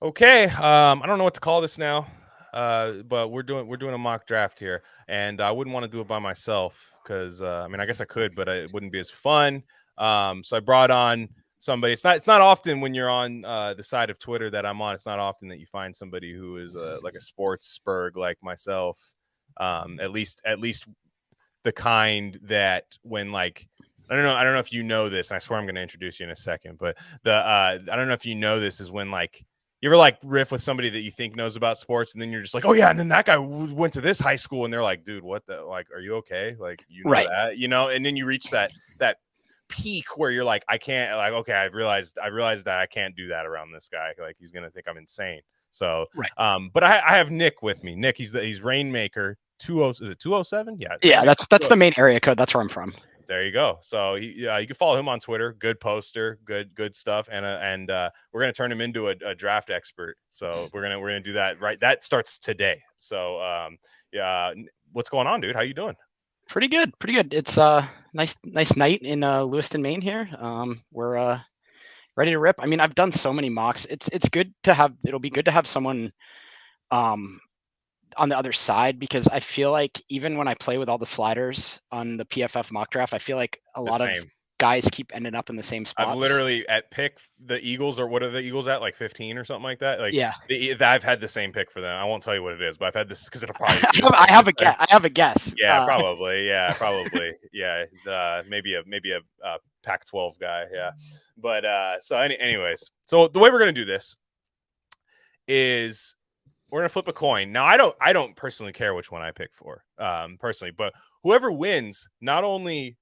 Okay, I don't know what to call this now, but we're doing a mock draft here, and I wouldn't want to do it by myself because I mean I guess I could, but it wouldn't be as fun. So I brought on somebody. It's not often when you're on the side of Twitter that I'm on. It's not often that you find somebody who is like a sports spurg like myself. At least the kind that when like I don't know if you know this, and I swear I'm going to introduce you in a second, but I don't know if you know this is when like you ever like riff with somebody that you think knows about sports, and then you're just like, oh yeah, and then that guy went to this high school, and they're like, dude, what the like, are you okay? Like, you know Right. that, and then you reach that peak where you're like, I can't, like, okay, I realized that I can't do that around this guy. Like, he's gonna think I'm insane. So, Right. but I have Nick with me. Nick, he's Rainmaker 20, is it 207? Yeah, Yeah, that's the main area code. That's where I'm from. there you go. So you can follow him on Twitter. Good poster, good stuff, and we're gonna turn him into a draft expert. So we're gonna do that. Right, that starts today. So yeah, what's going on, dude? How you doing? Pretty good. It's nice night in Lewiston, Maine here. We're ready to rip. I mean, I've done so many mocks. It's good to have. It'll be good to have someone um on the other side, because I feel like even when I play with all the sliders on the PFF mock draft, I feel like a The lot of same. guys keep ending up in the same I've spots. literally at pick the Eagles, or what are the Eagles at, like 15 or something like that? Like Yeah. I've had the same pick for them. I won't tell you what it is, but I've had this because it'll probably be the I same. have a guess. I have a guess. Yeah, probably. Yeah, probably. Yeah, maybe a Pac-12 guy. Yeah, but so anyways, so the way we're gonna do this is we're gonna flip a coin. Now, I don't personally care which one I pick for, personally, but whoever wins not only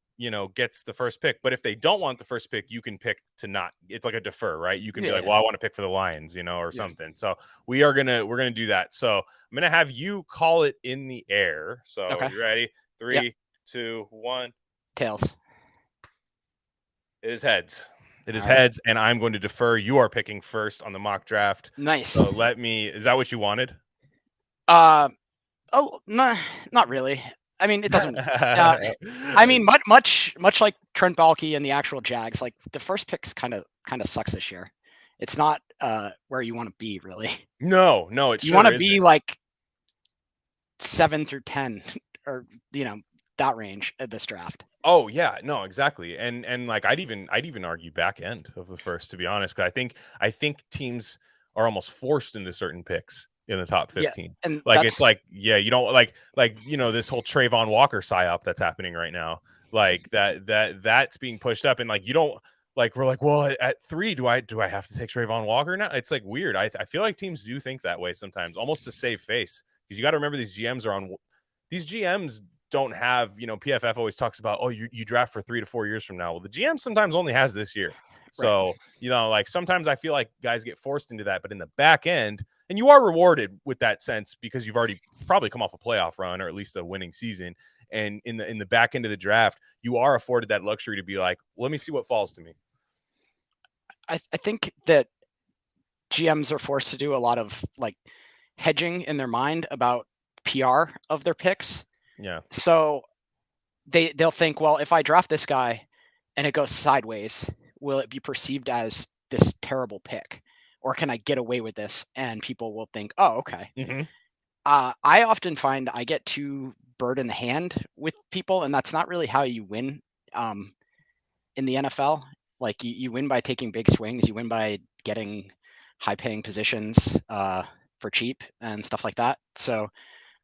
gets the first pick, but if they don't want the first pick, you can pick to not. It's like a defer, right? You can be like, well, I want to pick for the Lions, or something. So we're gonna do that. So I'm gonna have you call it in the air. So Okay. you ready? 3, Yep. 2, 1. Tails. It is heads. It is All right. heads, and I'm going to defer. You are picking first on the mock draft. Nice. So is that what you wanted? Oh, not really. I mean, it doesn't. I mean, much like Trent Baalke and the actual Jags, like the first pick's kind of sucks this year. It's not where you want to be, really. No, it You sure want to isn't. be like 7 through 10, or that range at this draft. Oh yeah, no, exactly. And like I'd even argue back end of the first, to be honest, because I think teams are almost forced into certain picks in the top 15. Yeah, and like it's like, yeah, you don't like this whole Trayvon Walker psyop that's happening right now. Like that's being pushed up, and like you don't like we're like, well, at 3, do I have to take Trayvon Walker now? It's like weird. I feel like teams do think that way sometimes, almost to save face, because you got to remember these GMs don't have, PFF always talks about, oh, you draft for 3 to 4 years from now. Well, the GM sometimes only has this year. So, right. Like sometimes I feel like guys get forced into that, but in the back end, and you are rewarded with that sense because you've already probably come off a playoff run or at least a winning season. And in the back end of the draft, you are afforded that luxury to be like, let me see what falls to me. I think that GMs are forced to do a lot of like hedging in their mind about PR of their picks. Yeah. So they'll think, well, if I draft this guy and it goes sideways, will it be perceived as this terrible pick, or can I get away with this? And people will think, oh, okay. Mm-hmm. I often find I get too bird in the hand with people, and that's not really how you win in the NFL. Like you win by taking big swings. You win by getting high-paying positions for cheap and stuff like that. So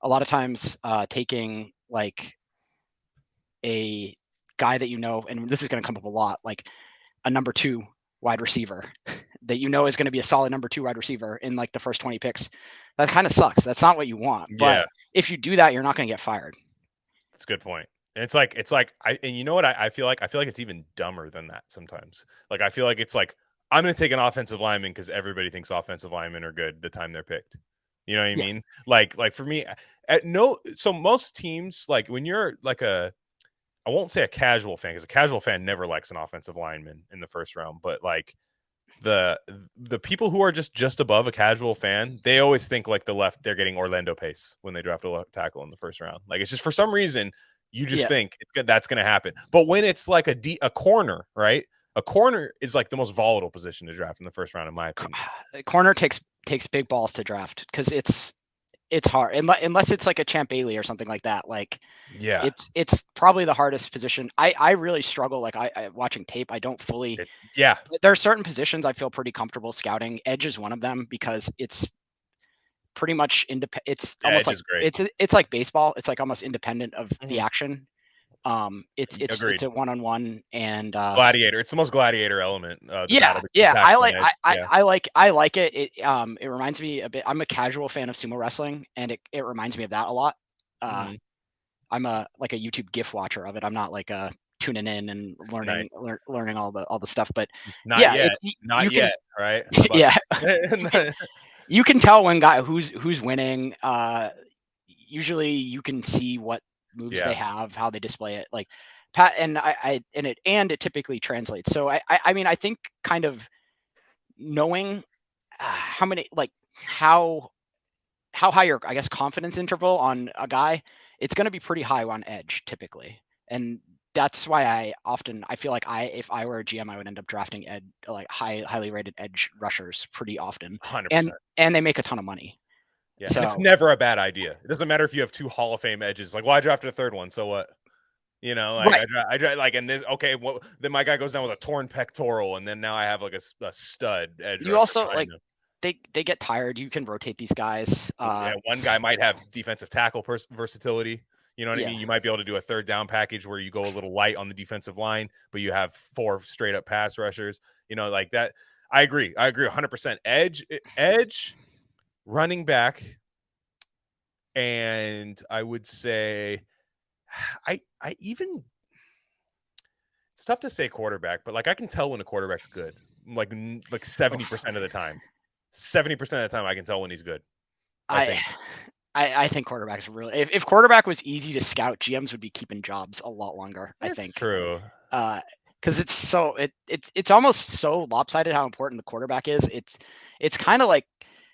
a lot of times taking like a guy that and this is going to come up a lot, like a number 2 wide receiver that is going to be a solid number 2 wide receiver in like the first 20 picks. That kind of sucks. That's not what you want. Yeah. But if you do that, you're not going to get fired. That's a good point. And it's like and you know what I feel like? I feel like it's even dumber than that sometimes. Like I feel like it's like, I'm going to take an offensive lineman because everybody thinks offensive linemen are good the time they're picked. You know what I mean? Like for me, so most teams, like when you're like I won't say a casual fan, because a casual fan never likes an offensive lineman in the first round, but like the people who are just above a casual fan, they always think like they're getting Orlando Pace when they draft a left tackle in the first round. Like it's just, for some reason, you just think that's going to happen. But when it's like a corner, right? A corner is like the most volatile position to draft in the first round, in my opinion. The corner takes takes big balls to draft because it's hard unless it's like a Champ Bailey or something like that. Like Yeah. it's probably the hardest position. I really struggle. Like I watching tape, I don't fully. Yeah. There are certain positions I feel pretty comfortable scouting. Edge is one of them because it's pretty much independent. It's Yeah, almost Edge like is great. it's like baseball. It's like almost independent of the Mhm. action. It's Agreed. a one-on-one and Gladiator. It's the most gladiator element. The yeah, battle between yeah. tackle and edge. Yeah. I like it. It reminds me a bit. I'm a casual fan of sumo wrestling, and it reminds me of that a lot. Mhm. I'm a like a YouTube GIF watcher of it. I'm not like a tuning in and Nice. learning all the stuff. But Not yeah, yet. Not you can yet. Right. I'm about yeah you can to... you can tell when who's winning. Usually you can see what moves they Yeah. have, how they display it. Like Pat and it typically translates. So I mean I think kind of knowing how many like how high your I guess confidence interval on a guy, it's going to be pretty high on edge typically, and that's why I feel like if I were a GM I would end up drafting like highly rated edge rushers pretty often, 100%. and they make a ton of money. Yeah, and it's So never a bad idea. It doesn't matter if you have 2 Hall of Fame edges. Like, well, I drafted a third one, so what? You know, like right, like, and then okay, well, then my guy goes down with a torn pectoral, and then now I have like a stud edge you rusher also behind like him. they get tired. You can rotate these guys. Yeah, one guy might have defensive tackle versatility. You know what I Yeah, mean? You might be able to do a third down package where you go a little light on the defensive line, but you have 4 straight up pass rushers. You know, like that. I agree. 100%. Edge, running back, and I would say, I even, it's tough to say quarterback, but like I can tell when a quarterback's good. Like 70% of the time. 70% of the time I can tell when he's good. I I think. I think quarterbacks are really. If quarterback was easy to scout, GMs would be keeping jobs a lot longer. I It's think. true. Because it's almost so lopsided how important the quarterback is. It's kind of like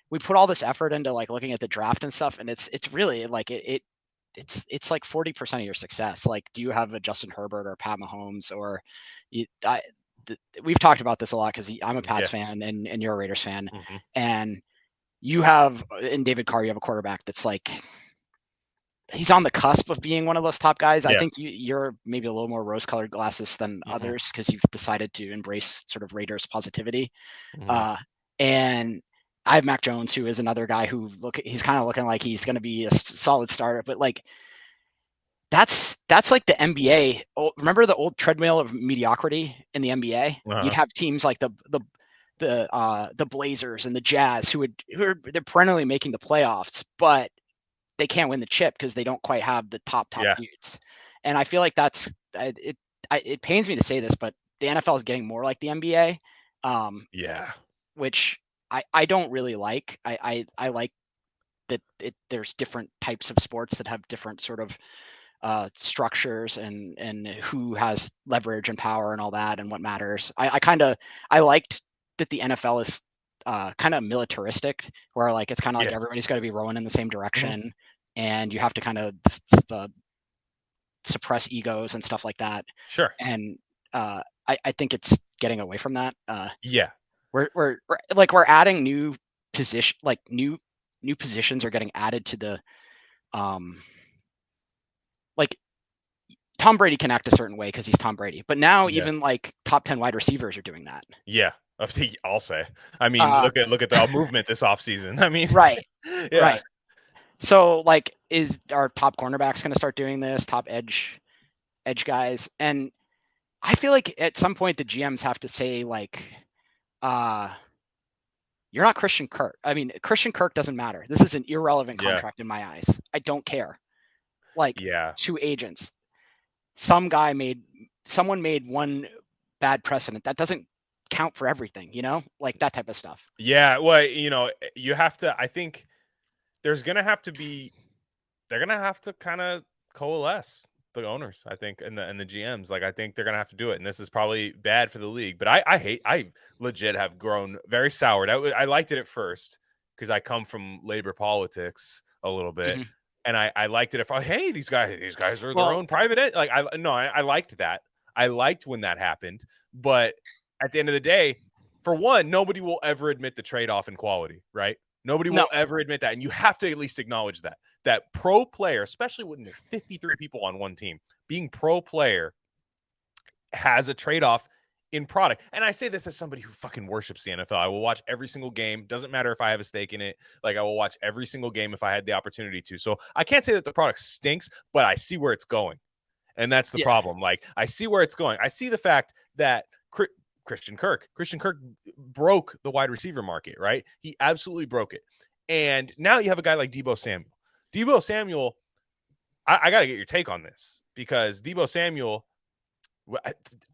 we put all this effort into like looking at the draft and stuff, and it's really like it's like 40% of your success. Like, do you have a Justin Herbert or Pat Mahomes or you, I, we've talked about this a lot because I'm a Pats Yeah. fan and you're a Raiders fan, Mhm. and you have in David Carr, you have a quarterback that's like he's on the cusp of being one of those top guys. I Yeah. think you're maybe a little more rose-colored glasses than Mhm. others because you've decided to embrace sort of Raiders positivity. Mhm. Uh, and I have Mac Jones, who is another guy who he's kind of looking like he's going to be a solid starter, but like that's like the NBA. Remember the old treadmill of mediocrity in the NBA? You'd Uh-huh. have teams like the Blazers and the Jazz they're perennially making the playoffs, but they can't win the chip because they don't quite have the top Yeah. dudes. And I feel like it pains me to say this, but the NFL is getting more like the NBA, Yeah. which I don't really like. I like that there's different types of sports that have different sort of structures and who has leverage and power and all that and what matters. I liked that the NFL is kind of militaristic, where like it's kind of like Yes. everybody's got to be rowing in the same Mhm. direction, and you have to kind of uh, suppress egos and stuff like that. Sure. And I think it's getting away from that. Yeah. We're adding new position like new positions are getting added to the um like Tom Brady can act a certain way because he's Tom Brady. But now Yeah. even like top 10 wide receivers are doing that. Yeah. I'll say. I mean, Uh, look at the movement this offseason. I mean, right, yeah. right. So like, is our top cornerbacks going to start doing this? Top edge guys, and I feel like at some point the GMs have to say like, uh, you're not Christian Kirk. I mean, Christian Kirk doesn't matter. This is an irrelevant Yeah. contract in my eyes. I don't care. Like Yeah. 2 agents. Someone made one bad precedent. That doesn't count for everything, like that type of stuff. Yeah. Well, you have to, I think there's going to have to be, they're going to have to kind of coalesce, the owners, I think, and the GMs. Like, I think they're going to have to do it. And this is probably bad for the league, but I legit have grown very soured. I liked it at first because I come from labor politics a little bit. hmm And I liked it if hey, these guys are their Well, own private like I liked that. I liked when that happened. But at the end of the day, for one, nobody will ever admit the trade-off in quality, right? Nobody No. will ever admit that. And you have to at least acknowledge that pro player, especially when there's 53 people on one team, being pro player has a trade-off in product. And I say this as somebody who fucking worships the NFL. I will watch every single game. Doesn't matter if I have a stake in it. Like, I will watch every single game if I had the opportunity to. So I can't say that the product stinks, but I see where it's going. And that's the problem. Like, I see where it's going. I see the fact that Christian Kirk broke the wide receiver market, right? He absolutely broke it. And now you have a guy like Deebo Samuel. Deebo Samuel, I got to get your take on this, because Deebo Samuel,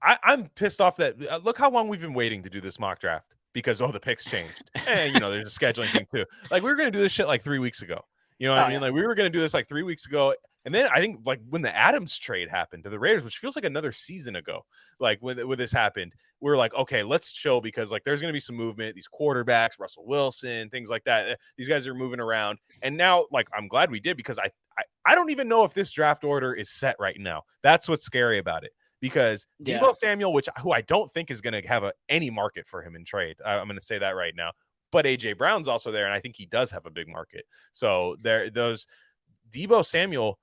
I'm pissed off that look how long we've been waiting to do this mock draft, because the picks changed. And there's a scheduling thing too. Like, we were going to do this shit like 3 weeks ago. You know what I mean? Like, we were going to do this like 3 weeks ago. And then I think, like, when the Adams trade happened to the Raiders, which feels like another season ago, like when this happened, we were like, okay, let's chill, because like there's going to be some movement. These quarterbacks, Russell Wilson, things like that. These guys are moving around. And now, like, I'm glad we did, because I don't even know if this draft order is set right now. That's what's scary about it. Because Deebo Samuel, who I don't think is going to have any market for him in trade. I'm going to say that right now. But AJ Brown's also there, and I think he does have a big market. So Deebo Samuel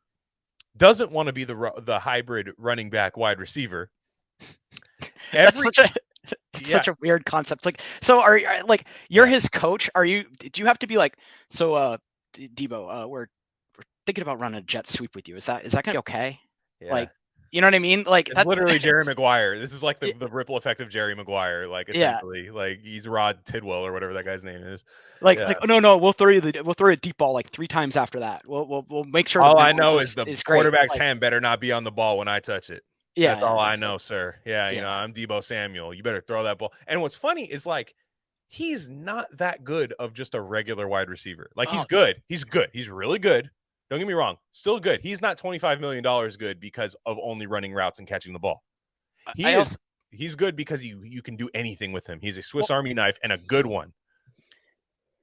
doesn't want to be the hybrid running back wide receiver. That's such a weird concept. Like, so you're his coach? Do you have to be like, so Deebo, we're thinking about running a jet sweep with you. Is that gonna be okay? Yeah. Like, you know what I mean? Like, it's literally Jerry Maguire. This is like the ripple effect of Jerry Maguire. Like, essentially, like, he's Rod Tidwell or whatever that guy's name is. Like, no, we'll throw you a deep ball like 3 times after that. We'll make sure. All I know is the quarterback's hand better not be on the ball when I touch it. Yeah, that's all I know, sir. Yeah, I'm Deebo Samuel. You better throw that ball. And what's funny is, like, he's not that good of just a regular wide receiver. Like, he's good. He's good. He's really good. Don't get me wrong. Still good. He's not $25 million good because of only running routes and catching the ball. He's good because you can do anything with him. He's a Swiss Army knife, and a good one.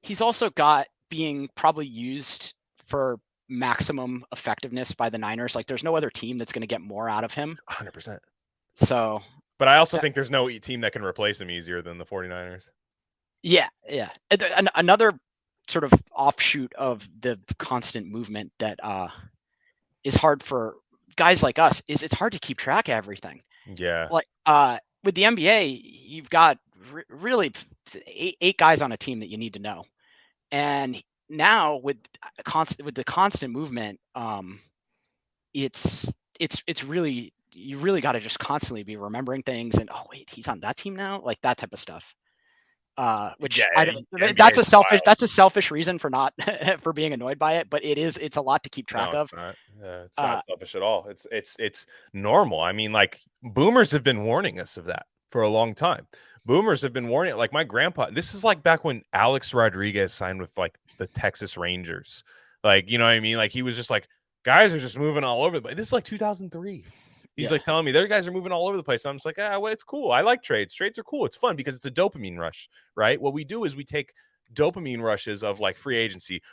He's also got being probably used for maximum effectiveness by the Niners. Like, there's no other team that's going to get more out of him. 100%. So, but I also think there's no team that can replace him easier than the 49ers. Yeah. Another sort of offshoot of the constant movement that is hard for guys like us is it's hard to keep track of everything. Yeah. Like, with the NBA, you've got really 8 guys on a team that you need to know. And now with the constant movement, it's really, you really got to just constantly be remembering things, and wait, he's on that team now, like that type of stuff. Which that's a selfish reason for not for being annoyed by it, but it's a lot to keep track of. It's not selfish at all. It's normal. I mean, like, boomers have been warning us of that for a long time. Boomers have been warning, like, my grandpa. This is like back when Alex Rodriguez signed with, like, the Texas Rangers. Like, you know what I mean? Like, he was just like, guys are just moving all over the place. This is like 2003. He's like telling me their guys are moving all over the place. I'm just like, well, it's cool. I like trades. Trades are cool. It's fun because it's a dopamine rush, right? What we do is we take dopamine rushes of, like, free agency.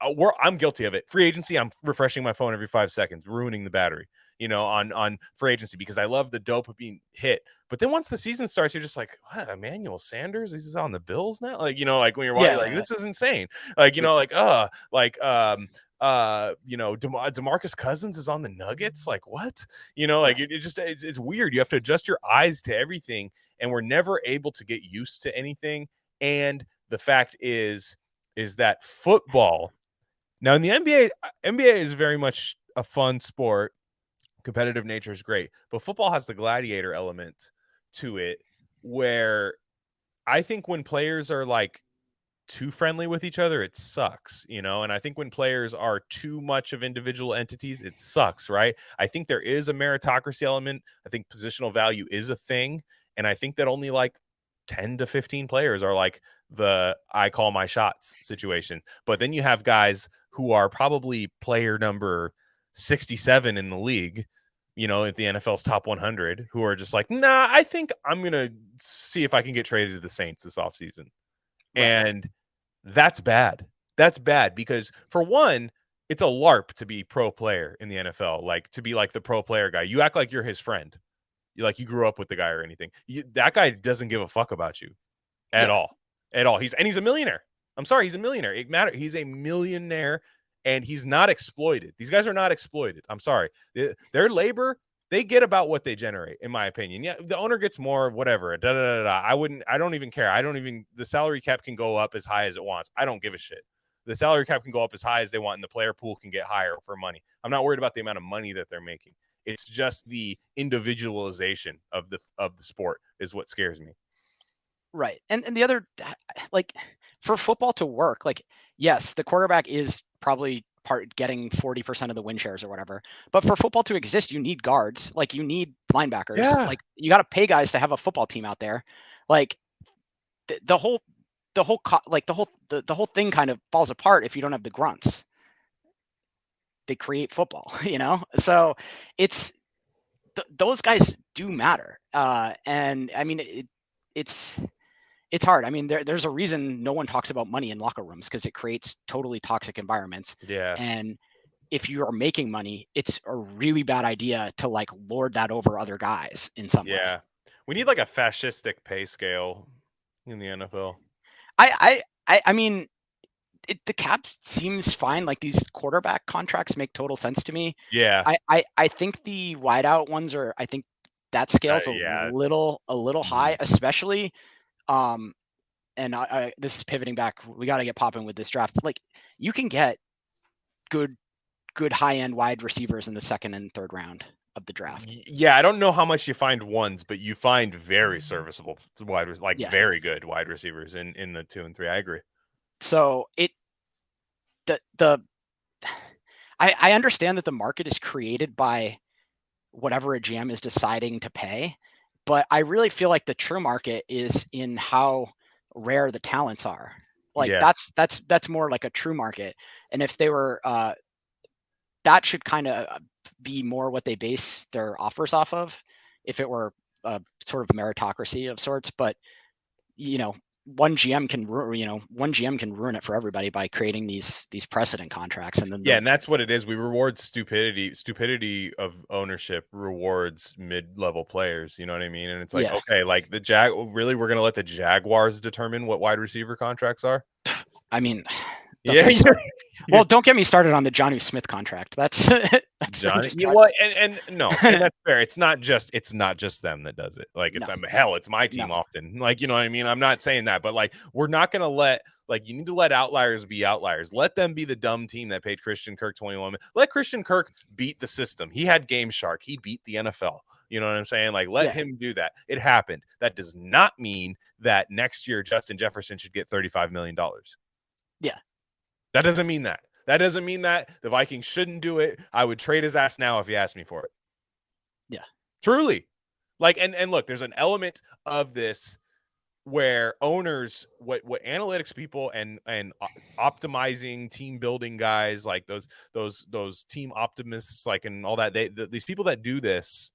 I'm guilty of it. Free agency, I'm refreshing my phone every 5 seconds, ruining the battery, on free agency, because I love the dopamine hit. But then once the season starts, you're just like, what, Emmanuel Sanders? He's on the Bills now? Like, like, when you're watching, like, this is insane. Like, DeMarcus Cousins is on the Nuggets. Like, what? Like, it's weird. You have to adjust your eyes to everything, and we're never able to get used to anything. And the fact is that football, now in the NBA is very much a fun sport. Competitive nature is great, but football has the gladiator element to it, where I think when players are, like, too friendly with each other, it sucks, and I think when players are too much of individual entities, it sucks, right? I think there is a meritocracy element. I think positional value is a thing, and I think that only like 10 to 15 players are like the I call my shots situation. But then you have guys who are probably player number 67 in the league, at the NFL's top 100, who are just like, nah, I think I'm going to see if I can get traded to the Saints this offseason. Right. And that's bad. That's bad because, for one, it's a LARP to be pro player in the NFL, like to be like the pro player guy. You act like you're his friend. You grew up with the guy or anything. That guy doesn't give a fuck about you. at all. At all. He's a millionaire. I'm sorry, he's a millionaire. It matter. He's a millionaire, and he's not exploited. These guys are not exploited. I'm sorry. Their labor, they get about what they generate, in my opinion. Yeah, the owner gets more, whatever. Da, da, da, da. I don't even care. The salary cap can go up as high as it wants. I don't give a shit. The salary cap can go up as high as they want, and the player pool can get higher for money. I'm not worried about the amount of money that they're making. It's just the individualization of the sport is what scares me. Right. And the other, like, for football to work, like, yes, the quarterback is probably getting 40% of the win shares or whatever. But for football to exist, you need guards, like you need linebackers. Yeah. Like you got to pay guys to have a football team out there. Like the whole thing kind of falls apart if you don't have the grunts. They create football, So it's those guys do matter. And I mean, it's hard. I mean, there's a reason no one talks about money in locker rooms, because it creates totally toxic environments. Yeah. And if you are making money, it's a really bad idea to like lord that over other guys in some way. Yeah. We need like a fascistic pay scale in the NFL. I mean, the cap seems fine. Like these quarterback contracts make total sense to me. Yeah. I think the wideout ones are, I think that scale's a little high, especially and this is pivoting back. We got to get popping with this draft. Like you can get good high-end wide receivers in the second and third round of the draft. Yeah, I don't know how much you find ones, but you find very serviceable very good wide receivers in the 2 and 3. I agree. So I understand that the market is created by whatever a GM is deciding to pay, but I really feel like the true market is in how rare the talents are. Like that's more like a true market. And if they were that should kind of be more what they base their offers off of, if it were a sort of meritocracy of sorts. But one GM can ruin it for everybody by creating these precedent contracts. And then and that's what it is. We reward stupidity of ownership rewards mid-level players, you know what I mean? And it's like, okay, like we're going to let the Jaguars determine what wide receiver contracts are? I mean, well, don't get me started on the Jonnu Smith contract. That's Johnny. Well, and no, and that's fair. It's not just them that does it. Like it's my team often. Like, you know what I mean? I'm not saying that, but like we're not gonna let you need to let outliers be outliers. Let them be the dumb team that paid Christian Kirk 21. Let Christian Kirk beat the system. He had Game Shark. He beat the NFL. You know what I'm saying? Like, let him do that. It happened. That does not mean that next year Justin Jefferson should get $35 million. Yeah. That doesn't mean that. That doesn't mean that the Vikings shouldn't do it. I would trade his ass now if he asked me for it. Yeah. Truly. Like, and look, there's an element of this where owners, what analytics people and optimizing team building guys, like those team optimists, like, and all that, these people that do this,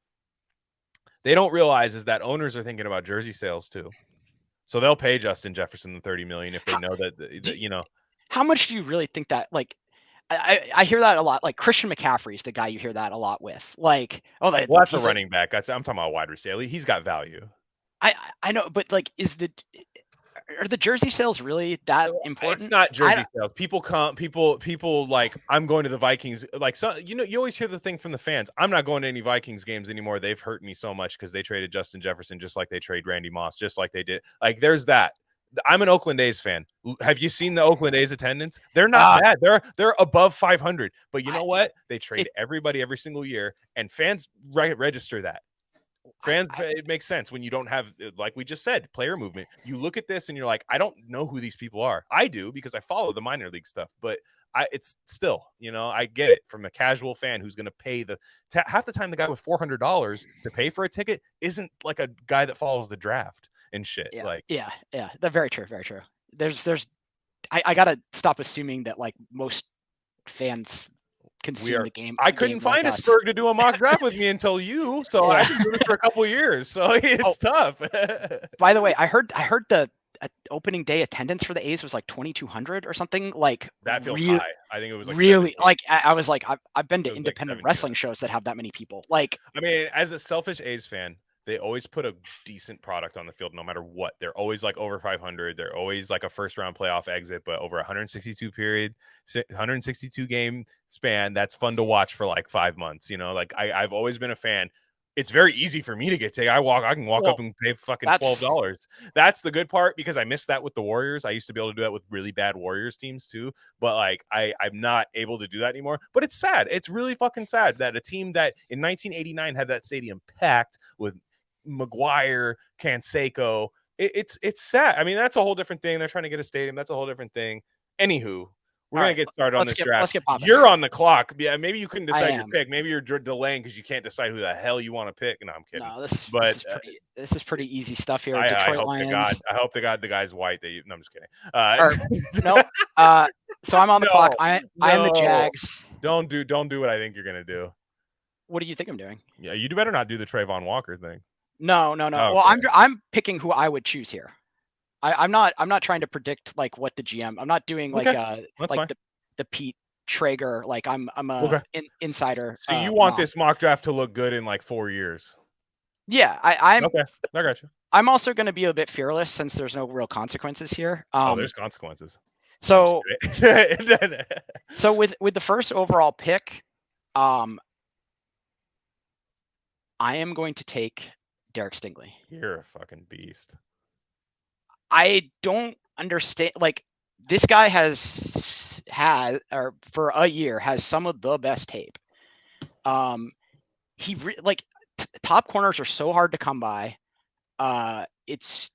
they don't realize is that owners are thinking about jersey sales too. So they'll pay Justin Jefferson the $30 million if they know that. How much do you really think that, like, I hear that a lot. Like Christian McCaffrey's the guy you hear that a lot with. Like, that's a running back. I'm talking about wide receiver. He's got value. I know, but like, are the jersey sales really that important? It's not jersey sales. People like, I'm going to the Vikings. Like, so you always hear the thing from the fans. I'm not going to any Vikings games anymore. They've hurt me so much because they traded Justin Jefferson just like they trade Randy Moss, just like they did. Like, there's that. I'm an Oakland A's fan. Have you seen the Oakland A's attendance? They're not bad. They're above 500. But you know what? They trade everybody every single year, and fans register that. Fans, it makes sense when you don't have, like we just said, player movement. You look at this and you're like, I don't know who these people are. I do because I follow the minor league stuff, but it's still, I get it from a casual fan who's going to pay half the time the guy with $400 to pay for a ticket isn't like a guy that follows the draft and shit. Yeah. That's very true. Very true. I got to stop assuming that like most fans consume the game. I couldn't find a Spurg to do a mock draft with me until you, so I've been doing it for a couple of years, so it's tough. By the way, I heard the opening day attendance for the A's was like 2,200 or something. Like, that feels high. I think it was like really 17. Like I was like, I've been to independent wrestling shows that have that many people. Like, I mean, as a selfish A's fan, they always put a decent product on the field no matter what. They're always like over 500. They're always like a first round playoff exit, but over 162 game span. That's fun to watch for like 5 months. You know, like I've always been a fan. It's very easy for me to get taken. I can walk up and pay fucking $12. That's the good part, because I missed that with the Warriors. I used to be able to do that with really bad Warriors teams too. But like I'm not able to do that anymore. But it's sad. It's really fucking sad that a team that in 1989 had that stadium packed with McGuire, Canseco. It's sad. I mean, that's a whole different thing. They're trying to get a stadium. That's a whole different thing. Anywho, we're going to get started on this draft. Let's get popping. You're on the clock. Yeah, maybe you couldn't decide your pick. Maybe you're delaying because you can't decide who the hell you want to pick. No, I'm kidding. No, this is pretty easy stuff here. Detroit Lions. I hope the guy's white. No, I'm just kidding. No. So I'm on the clock. I am the Jags. Don't do what I think you're going to do. What do you think I'm doing? Yeah, you better not do the Trayvon Walker thing. No. Okay. Well, I'm picking who I would choose here. I'm not trying to predict like what the GM. I'm not doing like the Pete Traeger. Like I'm a insider. So you want this mock draft to look good in like 4 years? Yeah, I'm okay. I got you. I'm also going to be a bit fearless since there's no real consequences here. There's consequences. So so with the first overall pick, I am going to take Derek Stingley. You're a fucking beast. I don't understand. Like, this guy has for a year has some of the best tape. Top corners are so hard to come by. It's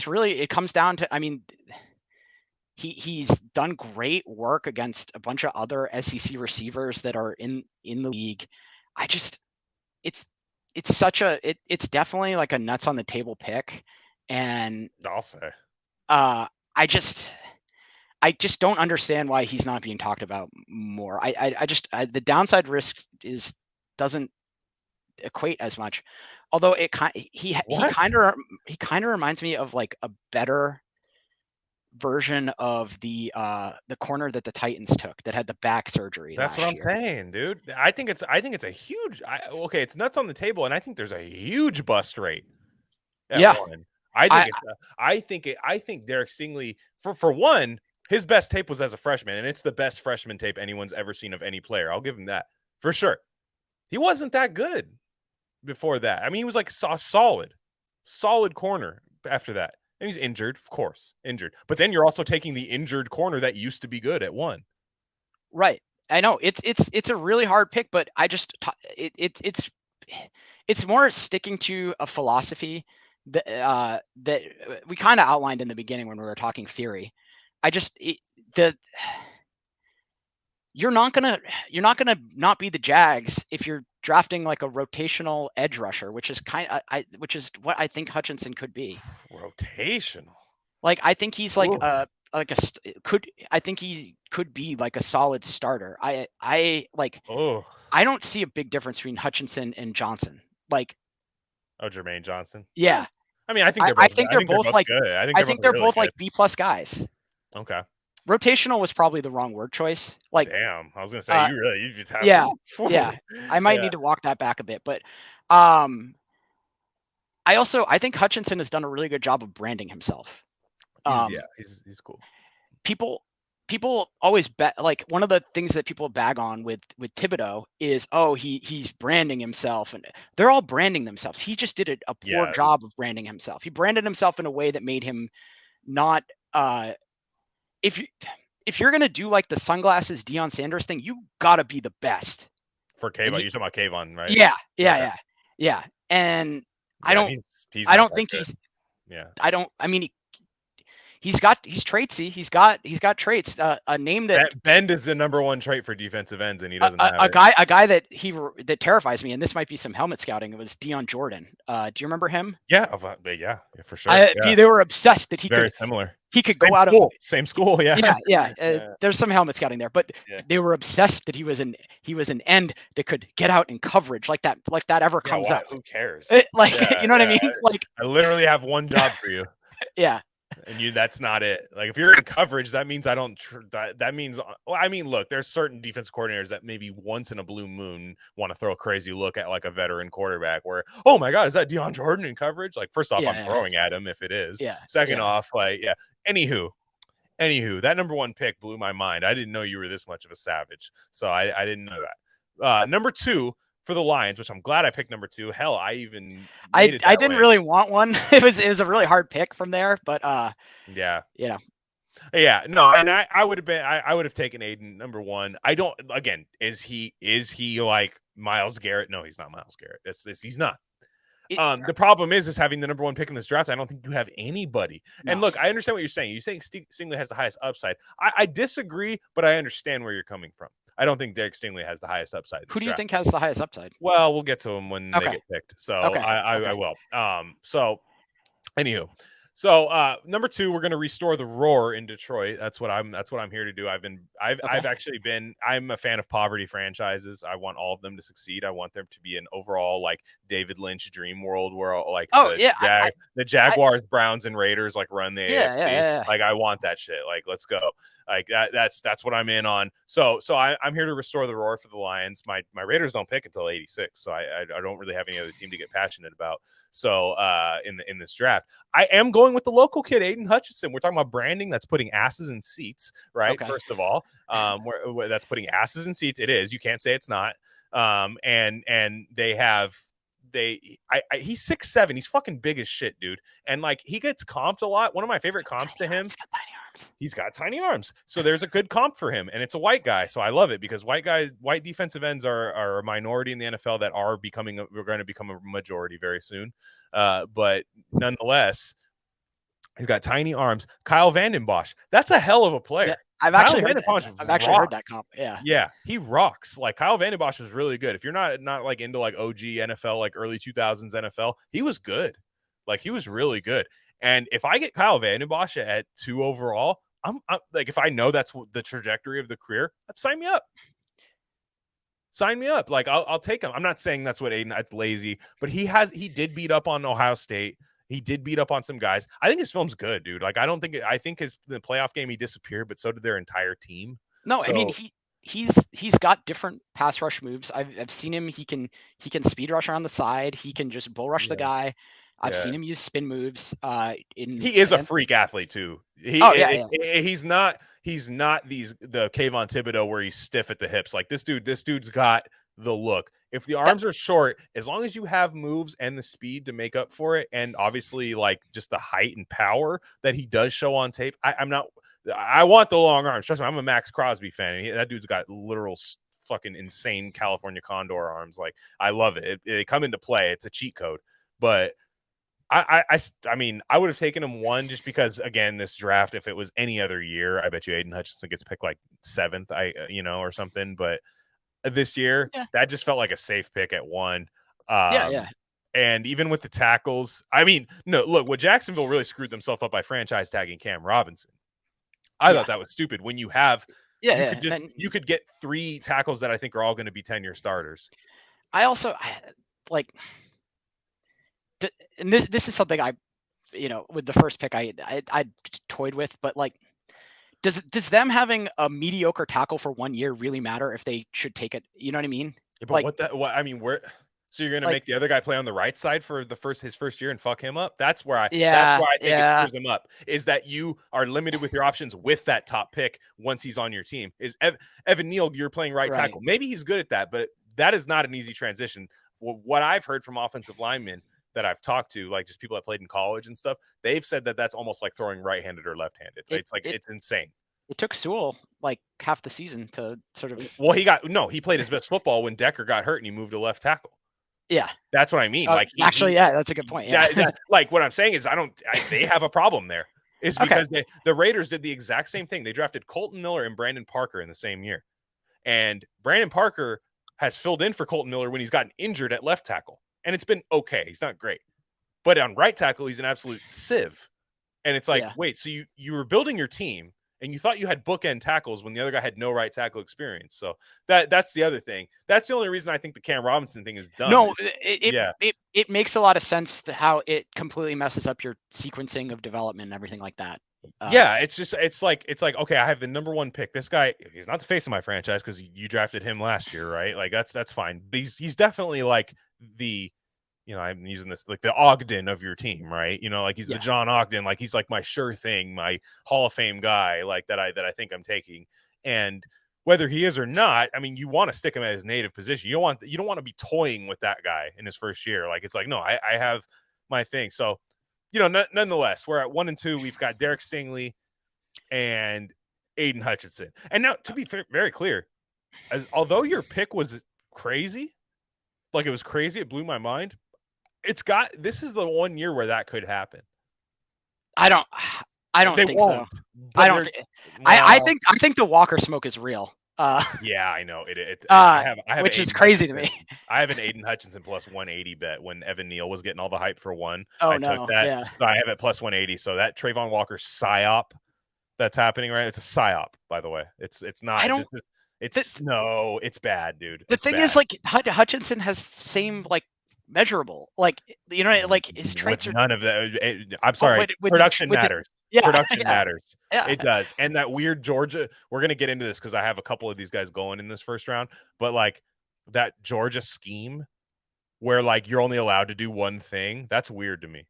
really, it comes down to, I mean, he's done great work against a bunch of other SEC receivers that are in the league. It's definitely like a nuts on the table pick. And I'll say, I just don't understand why he's not being talked about more. The downside risk doesn't equate as much. Although he kind of reminds me of like a better version of the corner that the Titans took that had the back surgery. That's what I'm saying, dude. I think it's a huge. It's nuts on the table, and I think there's a huge bust rate. One. I think Derek Stingley, for one, his best tape was as a freshman, and it's the best freshman tape anyone's ever seen of any player. I'll give him that for sure. He wasn't that good before that. I mean, he was like a solid corner after that. And he's injured, of course, But then you're also taking the injured corner that used to be good at one. Right. I know it's a really hard pick, but it's more sticking to a philosophy that we kind of outlined in the beginning when we were talking theory. You're not gonna not be the Jags if you're drafting like a rotational edge rusher, which is what I think Hutchinson could be. Rotational. Like, I think he's like I think he could be like a solid starter. I don't see a big difference between Hutchinson and Johnson. Like, Jermaine Johnson. Yeah. I mean, I think they're both good. I think they're both like B+ guys. Okay. Rotational was probably the wrong word choice. Like, damn, I was gonna say you just have yeah. I might need to walk that back a bit, but I think Hutchinson has done a really good job of branding himself. He's cool. People always like, one of the things that people bag on with Thibodeau is, he's branding himself, and they're all branding themselves. He just did a poor job of branding himself. He branded himself in a way that made him not if you're gonna do like the sunglasses Deion Sanders thing, you gotta be the best. For Kayvon, you're talking about Kayvon, right? Yeah. And I don't think he's. He's traitsy. He's got traits. A name that bend is the number one trait for defensive ends, and he doesn't have a guy that terrifies me. And this might be some helmet scouting. It was Deion Jordan. Do you remember him? Yeah, for sure. They were obsessed that very similar. He could go out of same school. There's some helmet scouting there, but they were obsessed that he was an end that could get out in coverage like that ever comes up. Who cares? You know what I mean? Like, I literally have one job for you. Yeah. And that's not it. Like if you're in coverage, that means I don't. That means, well, I mean, look, there's certain defense coordinators that maybe once in a blue moon want to throw a crazy look at like a veteran quarterback where, oh my God, is that Deion Jordan in coverage? Like, first off, I'm Yeah, throwing at him if it is. yeah, Second yeah. off, like, yeah. Anywho, that number 1 pick blew my mind. I didn't know you were this much of a savage. So I didn't know that. Number 2 for the Lions, which I'm glad I picked number 2. Hell, I even made it I that didn't way. really want one. It was a really hard pick from there, but Yeah. you know. Yeah, no, and I would have been I would have taken Aiden number 1. I don't, again, is he like Myles Garrett? No, he's not Myles Garrett. He's not. It, The problem is having the number 1 pick in this draft. I don't think you have anybody. no. And look, I understand what you're saying. You think Stingley has the highest upside. I disagree, but I understand where you're coming from. I don't think Derek Stingley has the highest upside. Who do you think has the highest upside? Well, we'll get to them when they get picked. So Okay. I will. So anywho, so number 2, we're going to restore the roar in Detroit. That's what I'm here to do. I've actually been, I'm a fan of poverty franchises. I want all of them to succeed. I want them to be an overall like David Lynch dream world where like the Jaguars, Browns, and Raiders like run the AFC. Yeah. Like I want that shit. Like let's go. Like that's what I'm in on. So I'm here to restore the roar for the Lions. My Raiders don't pick until 86, so I don't really have any other team to get passionate about. So in this draft, I am going with the local kid, Aiden Hutchinson. We're talking about branding that's putting asses in seats, right? Okay. First of all, where that's putting asses in seats. It is. You can't say it's not. And they have. He's 6'7". He's fucking big as shit, dude. And like he gets comped a lot. One of my favorite comps to him. He's got tiny arms. So there's a good comp for him. And it's a white guy. So I love it because white defensive ends are a minority in the NFL that are we're going to become a majority very soon. But nonetheless, he's got tiny arms. Kyle Vanden Bosch. That's a hell of a player. Yeah, I've actually heard that comp. Yeah. Yeah, he rocks. Like Kyle Vanden Bosch was really good. If you're not like into like OG NFL, like early 2000s NFL, he was good. Like he was really good. And if I get Kyle Vanden Bosch at 2 overall, I'm like, if I know that's the trajectory of the career, sign me up. Sign me up. Like I'll take him. I'm not saying that's what Aiden. That's lazy, but he did beat up on Ohio State. He did beat up on some guys. I think his film's good, dude. Like I think the playoff game he disappeared, but so did their entire team. No, so, I mean he's got different pass rush moves. I've seen him. He can speed rush around the side. He can just bull rush the guy. I've seen him use spin moves. He is a freak athlete too. He's not the Kayvon Thibodeau where he's stiff at the hips. Like this dude's got the look. If the arms are short, as long as you have moves and the speed to make up for it, and obviously like just the height and power that he does show on tape, I want the long arms. Trust me, I'm a Max Crosby fan, and that dude's got literal fucking insane California Condor arms. Like I love it. They come into play. It's a cheat code, but. I mean, I would have taken him 1 just because, again, this draft, if it was any other year, I bet you Aiden Hutchinson gets picked like 7th, or something. But this year, that just felt like a safe pick at 1. And even with the tackles, I mean, no, look, what Jacksonville really screwed themselves up by franchise tagging Cam Robinson. I thought that was stupid. When you have, you could get 3 tackles that I think are all going to be 10-year starters. I also like. And this is something I, with the first pick I toyed with, but like, does them having a mediocre tackle for 1 year really matter if they should take it? You know what I mean? Yeah, but like, so you're gonna make the other guy play on the right side for his first year and fuck him up? That's where I think it screws him up. Is that you are limited with your options with that top pick once he's on your team? Is Evan Neal, you're playing right tackle? Maybe he's good at that, but that is not an easy transition. What I've heard from offensive linemen that I've talked to, like just people that played in college and stuff, they've said that that's almost like throwing right-handed or left-handed. It's insane. It took Sewell like half the season to sort of. Well, he played his best football when Decker got hurt and he moved to left tackle. Yeah, that's what I mean. That's a good point. Yeah, like what I'm saying is, they have a problem there. Is because the Raiders did the exact same thing. They drafted Colton Miller and Brandon Parker in the same year, and Brandon Parker has filled in for Colton Miller when he's gotten injured at left tackle. And it's been okay. He's not great. But on right tackle, he's an absolute sieve. And it's like, wait, so you were building your team and you thought you had bookend tackles when the other guy had no right tackle experience. So that's the other thing. That's the only reason I think the Cam Robinson thing is dumb. No, it makes a lot of sense to how it completely messes up your sequencing of development and everything like that. Yeah, it's like okay, I have the number 1 pick. This guy, he's not the face of my franchise because you drafted him last year, right? Like that's fine. But he's definitely like the, I'm using this like the Ogden of your team, right? Like he's the John Ogden, like he's like my sure thing, my Hall of Fame guy, like that I think I'm taking. And whether he is or not, I mean, you want to stick him at his native position. You don't want to be toying with that guy in his first year. Like it's like, no, I have my thing. So, nonetheless, we're at 1 and 2. We've got Derek Stingley and Aiden Hutchinson. And now, to be very clear, although your pick was crazy, like it was crazy, it blew my mind. This is the 1 year where that could happen. I don't think so. I think the Walker smoke is real. Yeah, I know it. I have which is crazy to me. I have an Aiden Hutchinson plus 180 bet when Evan Neal was getting all the hype for 1. Oh, I took that. Yeah. So I have it plus 180. So that Trayvon Walker psyop that's happening, right? It's a psyop, by the way. It's not. It's bad, dude. The thing is, like Hutchinson has the same like measurable, like like his traits are none of that. I'm sorry. Production matters. Production matters. Yeah. It does. And that weird Georgia, we're going to get into this because I have a couple of these guys going in this first round, but like that Georgia scheme where like you're only allowed to do one thing, that's weird to me.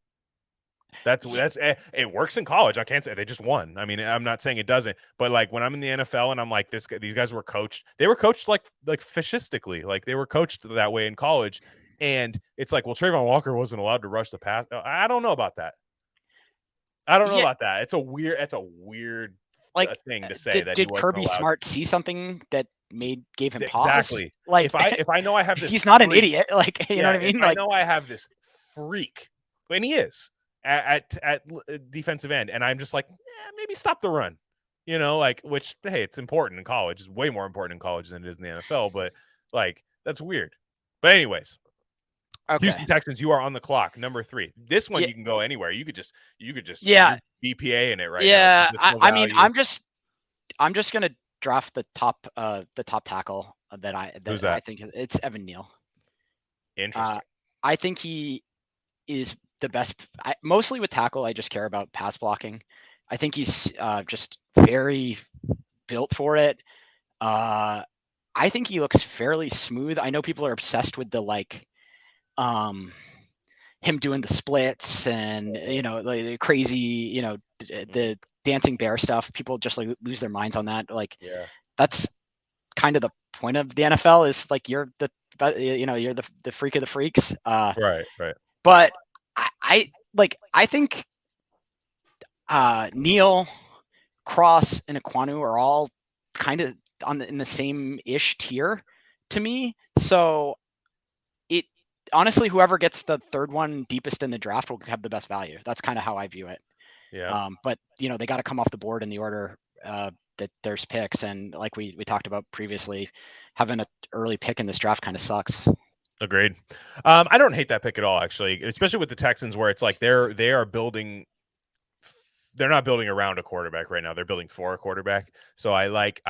It works in college. I can't say they just won. I mean, I'm not saying it doesn't, but like when I'm in the NFL and I'm like these guys were coached. They were coached like fascistically. Like they were coached that way in college. And it's like, well, Trayvon Walker wasn't allowed to rush the pass. I don't know about that. It's a weird like thing to say. Did Kirby Smart see something that gave him pause? Exactly. Like if I know I have this, he's not an idiot. Like you know what I mean. I know I have this freak, and he is at defensive end, and I'm just like, maybe stop the run. Which hey, it's important in college. It's way more important in college than it is in the NFL. But like that's weird. But anyways. Okay. Houston Texans, you are on the clock. Number 3. This one you can go anywhere. You could just BPA in it right now. Yeah, I mean, I'm just gonna draft the top tackle that I think it's Evan Neal. Interesting. I think he is the best. Mostly with tackle, I just care about pass blocking. I think he's just very built for it. I think he looks fairly smooth. I know people are obsessed with the like. Him doing the splits and like the crazy the dancing bear stuff. People just like lose their minds on that. Like that's kind of the point of the NFL is like you're the freak of the freaks. Right. But I think Neal, Cross, and Ekwonu are all kind of in the same ish tier to me. So honestly, whoever gets the third one deepest in the draft will have the best value. That's kind of how I view it. Yeah. But they got to come off the board in the order that there's picks, and like we talked about previously, having an early pick in this draft kind of sucks. Agreed. I don't hate that pick at all, actually, especially with the Texans, where it's like they are building. They're not building around a quarterback right now. They're building for a quarterback. So I like.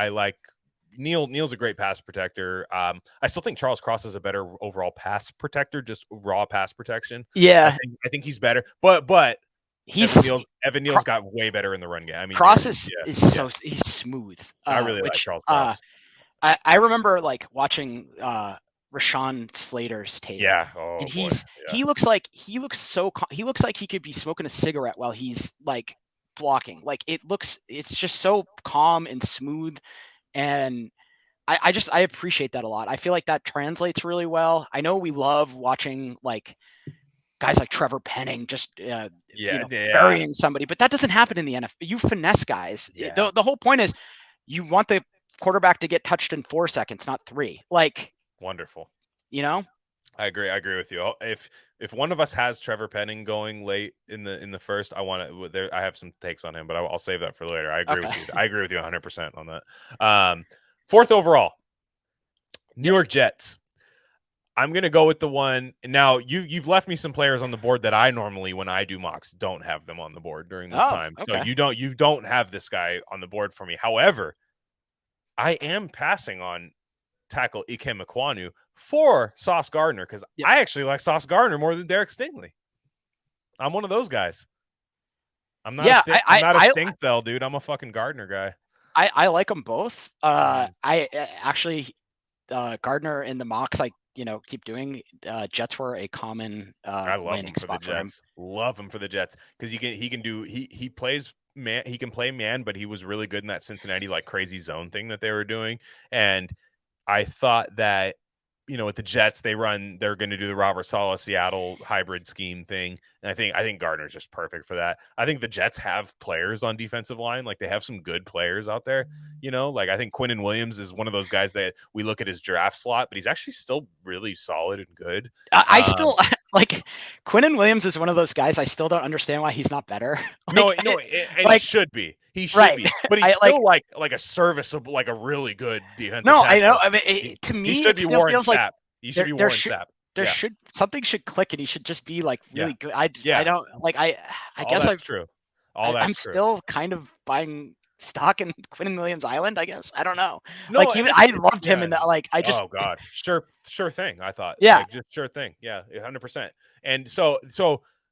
Neal's a great pass protector. I still think Charles Cross is a better overall pass protector, just raw pass protection. Yeah, I think he's better, but Evan Neal's got way better in the run game. I mean, Cross is he's smooth. I really like Charles Cross. I remember like watching Rashawn Slater's tape. Yeah, and he looks like he looks like he could be smoking a cigarette while he's like blocking. Like it's just so calm and smooth. And I appreciate that a lot. I feel like that translates really well. I know we love watching like guys like Trevor Penning just burying somebody, but that doesn't happen in the NFL. You finesse guys. Yeah. The whole point is you want the quarterback to get touched in 4 seconds, not 3. Like wonderful. I agree with you. If one of us has Trevor Penning going late in the first, I have some takes on him, but I'll save that for later. I agree with you. I agree with you 100% on that. 4th overall, New York Jets. I'm gonna go with the one now. You've left me some players on the board that I normally, when I do mocks, don't have them on the board during this Oh, time. So okay. you don't have this guy on the board for me. However, I am passing on tackle Ikem Ekwonu for Sauce Gardner because Yep. I actually like Sauce Gardner more than Derek Stingley. I'm one of those guys. I'm not I'm not a Sting cell, dude. I'm a fucking Gardner guy. I like them both. I actually Gardner in the mocks, I keep doing. Jets were a common I love landing him for the spot for him. Jets. Love him for the Jets because he plays man. He can play man, but he was really good in that Cincinnati like crazy zone thing that they were doing. And I thought that with the Jets, they're going to do the Robert Saleh Seattle hybrid scheme thing, and I think Gardner's just perfect for that. I think the Jets have players on defensive line, like they have some good players out there. Like I think Quinnen Williams is one of those guys that we look at his draft slot, but he's actually still really solid and good. I still like Quinnen Williams is one of those guys I still don't understand why he's not better. No, he should be. He should be, but he's still like a serviceable, like a really good defensive tackle. I know. I mean, to me, he should be still Warren feels Sapp. like He should be Warren Sapp. Something should click, and he should just be like really good. I don't like. I guess that's true. I'm still kind of buying stock in Quinnen Williams Island. I guess I don't know. No, I loved him in that. Like I just. Oh God, sure thing. I thought. Yeah, like, just sure thing. Yeah, 100%. And so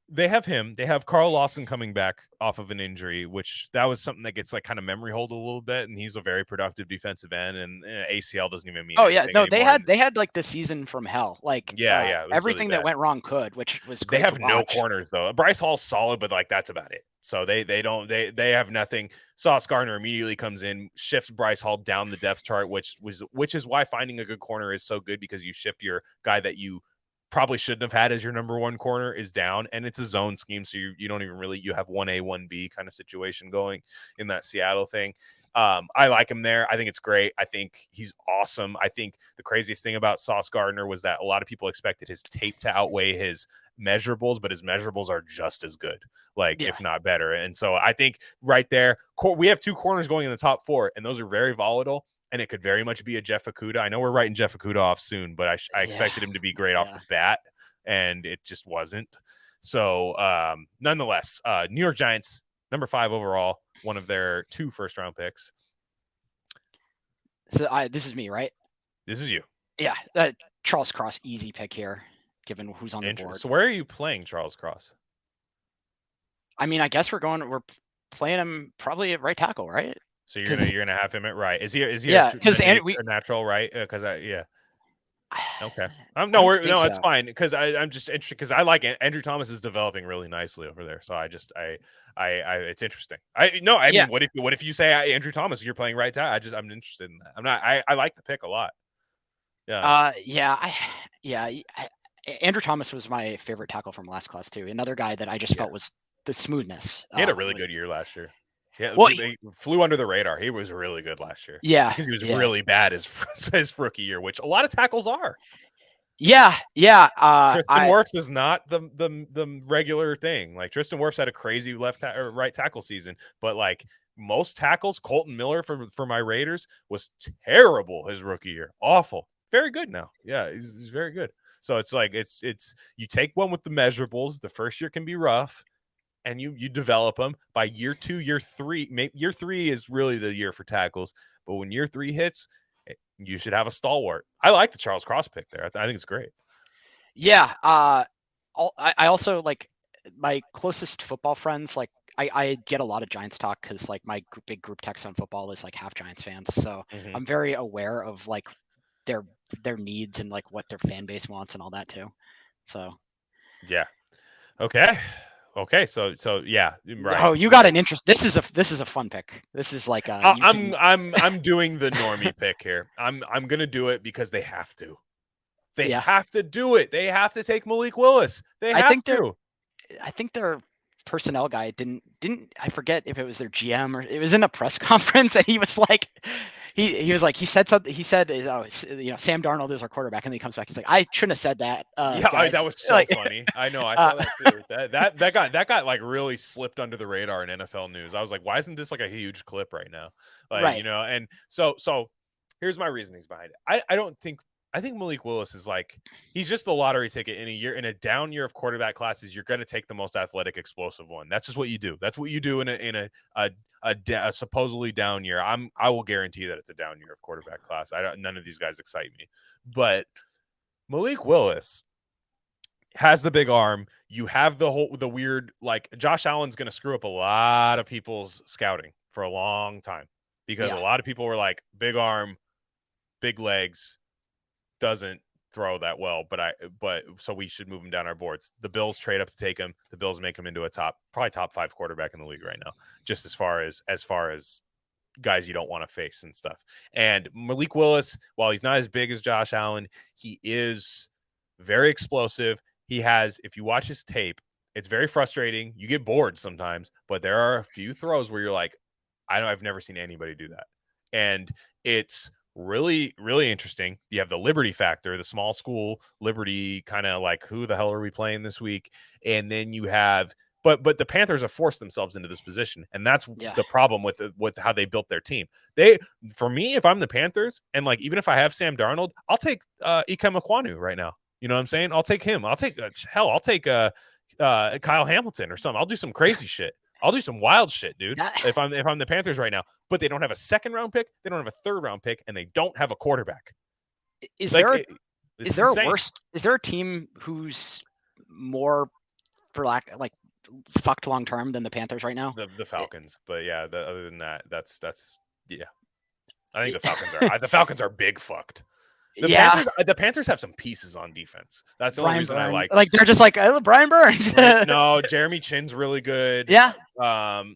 they have him. They have Carl Lawson coming back off of an injury, which that was something that gets like kind of memory hold a little bit. And he's a very productive defensive end, and ACL doesn't even mean. Oh yeah, no, anymore. they had like the season from hell. Like everything really that went wrong which was great. They have no corners though. Bryce Hall's solid, but like that's about it. So they have nothing. Sauce Gardner immediately comes in, shifts Bryce Hall down the depth chart, which is why finding a good corner is so good, because you shift your guy that you probably shouldn't have had as your number one corner is down, and it's a zone scheme, so you don't even really, you have 1A 1B kind of situation going in that Seattle thing. I like him there. I think it's great. I think he's awesome. I think the craziest thing about Sauce Gardner was that a lot of people expected his tape to outweigh his measurables, but his measurables are just as good, if not better. And so I think right there, we have two corners going in the top four, and those are very volatile. And it could very much be a Jeff Okudah. I know we're writing Jeff Okudah off soon, but I expected him to be great off the bat, and it just wasn't. So, nonetheless, New York Giants, number 5 overall, one of their 2 first-round picks. So this is me, right? This is you. Yeah, Charles Cross, easy pick here, given who's on the board. So where are you playing Charles Cross? I mean, I guess we're playing him probably at right tackle, right? So you're gonna have him at right. Is he because a natural right? Because okay. It's fine, because I'm just interested, because I like Andrew Thomas is developing really nicely over there. So I it's interesting. Mean, what if you say Andrew Thomas, you're playing right tackle? I'm interested in that. I like the pick a lot. Yeah. Andrew Thomas was my favorite tackle from last class too. Another guy that I just felt was the smoothness. He had a really good year last year. Yeah, well, he flew under the radar. He was really good last year. Yeah, because he was really bad his rookie year, which a lot of tackles are. Yeah. Tristan Wirfs is not the regular thing. Like Tristan Wirfs had a crazy right tackle season, but like most tackles, Colton Miller for my Raiders was terrible his rookie year. Awful. Very good now. Yeah, he's very good. So it's like it's you take one with the measurables. The first year can be rough, and you develop them. By year 2, year 3, year 3 is really the year for tackles. But when year 3 hits, you should have a stalwart. I like the Charles Cross pick there. I think it's great. Yeah. I also like my closest football friends. Like I get a lot of Giants talk because like my big group text on football is like half Giants fans. So I'm very aware of like their needs and like what their fan base wants and all that too. So. Yeah. Okay, so yeah, right. Oh, you got an interest. This is a fun pick. This is like I'm doing the normie pick here. I'm gonna do it because they have to. They have to do it. They have to take Malik Willis. I think their personnel guy didn't. I forget if it was their GM or it was in a press conference, and he was like. He said something. He said, Sam Darnold is our quarterback, and then he comes back. He's like, I shouldn't have said that. That was so funny. I know. I saw that too. That got like really slipped under the radar in NFL news. I was like, why isn't this like a huge clip right now? And so here's my reasonings behind it. I don't think I think Malik Willis is like, he's just the lottery ticket in a down year of quarterback classes. You're going to take the most athletic, explosive one. That's just what you do. That's what you do in a supposedly down year. I will guarantee that it's a down year of quarterback class. None of these guys excite me, but Malik Willis has the big arm. You have the weird, like, Josh Allen's going to screw up a lot of people's scouting for a long time because a lot of people were like, big arm, big legs, doesn't throw that well, but so we should move him down our boards. The Bills trade up to take him. The Bills make him into a probably top 5 quarterback in the league right now, just as far as guys you don't want to face and stuff. And Malik Willis, while he's not as big as Josh Allen, he is very explosive. He has, if you watch his tape, it's very frustrating. You get bored sometimes, but there are a few throws where you're like, I've never seen anybody do that. And it's really, really interesting. You have the Liberty factor, the small school Liberty, kind of like, who the hell are we playing this week? And then you have, but the Panthers have forced themselves into this position, and that's the problem with how they built their team. For me, if I'm the Panthers, and like, even if I have Sam Darnold, I'll take Ikem Ekwonu right now. You know what I'm saying? I'll take him. I'll take Kyle Hamilton or something. I'll do some crazy shit. I'll do some wild shit, dude. If I'm the Panthers right now, but they don't have a 2nd round pick, they don't have a 3rd round pick, and they don't have a quarterback. Is there a team who's more, for lack, like, fucked long term than the Panthers right now? The Falcons, but yeah. Other than that, that's yeah. I think the Falcons are big fucked. The Panthers have some pieces on defense. That's the only reason I like. Like, they're just like, Brian Burns. No, Jeremy Chin's really good. Yeah.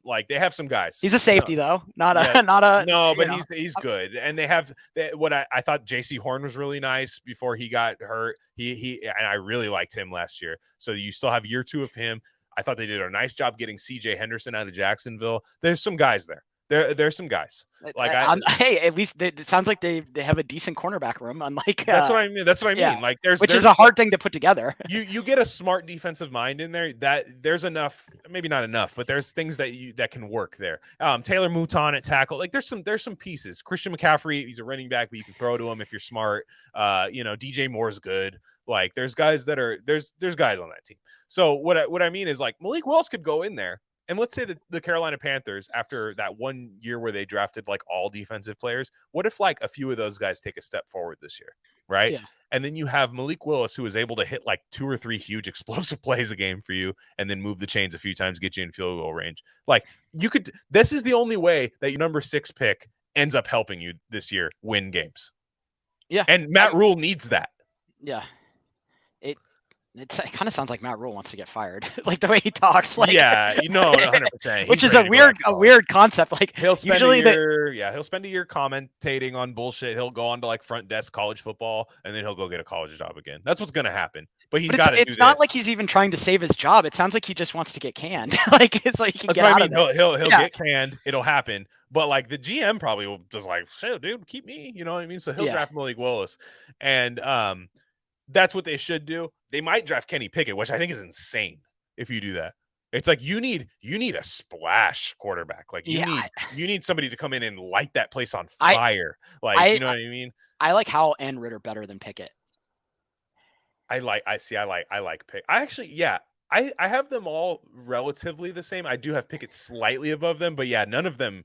Like, they have some guys. He's a safety though, not a. No, but he's good. And they have what I thought. JC Horn was really nice before he got hurt. He and I really liked him last year. So you still have year 2 of him. I thought they did a nice job getting CJ Henderson out of Jacksonville. There's some guys there. There's some guys. Like, hey, at least it sounds like they have a decent cornerback room. Unlike that's what I mean. That's what I mean. Like, there's is a hard thing to put together. You get a smart defensive mind in there. That there's enough, maybe not enough, but there's things that can work there. Taylor Mouton at tackle. Like, there's some pieces. Christian McCaffrey, he's a running back, but you can throw to him if you're smart. DJ Moore's good. Like, there's guys on that team. So what I mean is, like, Malik Willis could go in there. And let's say that the Carolina Panthers, after that 1 year where they drafted like all defensive players, what if like a few of those guys take a step forward this year, right? Yeah. And then you have Malik Willis, who is able to hit like 2 or 3 huge explosive plays a game for you, and then move the chains a few times, get you in field goal range. Like, this is the only way that your number 6 pick ends up helping you this year win games. Yeah. And Matt Rule needs that. Yeah. It kind of sounds like Matt Rule wants to get fired, like the way he talks. Like, 100%. Which is a weird concept. Like, he'll spend a year, he'll spend a year commentating on bullshit. He'll go on to like front desk college football, and then he'll go get a college job again. That's what's gonna happen. But he's got to do this. It's not like he's even trying to save his job. It sounds like he just wants to get canned. Like, it's like he can get out of it. He'll get canned. It'll happen. But like, the GM probably will just like, shit, dude, keep me. You know what I mean? So he'll draft Malik Willis, and that's what they should do. They might draft Kenny Pickett, which I think is insane if you do that. It's like, you need a splash quarterback. Like, you need somebody to come in and light that place on fire. You know what I mean? I like Howell and Ritter better than Pickett. I like Pickett. I have them all relatively the same. I do have Pickett slightly above them, but yeah, none of them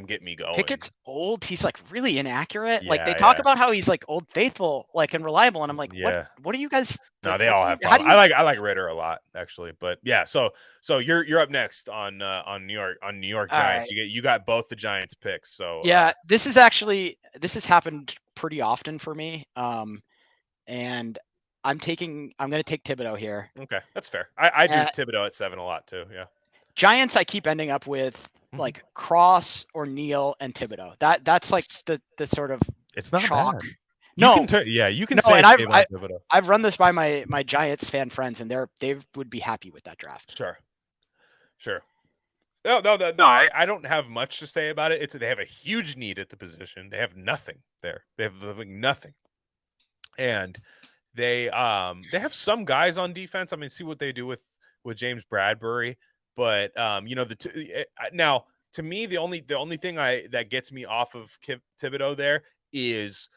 get me going. Pickett's old. He's like really inaccurate. Like, they talk about how he's like Old Faithful, like, and reliable, and I'm like, what are you guys? No, they all have. I like Ritter a lot, actually, but yeah. So you're up next on New York Giants. Right. You got both the Giants picks. So yeah, this has happened pretty often for me. And I'm going to take Thibodeau here. Okay, that's fair. I do Thibodeau at 7 a lot too. Yeah. Giants, I keep ending up with like Cross or Neal and Thibodeau. That's like the sort of, it's not chalk. Bad. You can say. And I've run this by my Giants fan friends, and they would be happy with that draft. Sure. No. I don't have much to say about it. They have a huge need at the position. They have nothing there. They have nothing, and they have some guys on defense. I mean, see what they do with James Bradbury, but now, to me, the only thing that gets me off of Thibodeau there is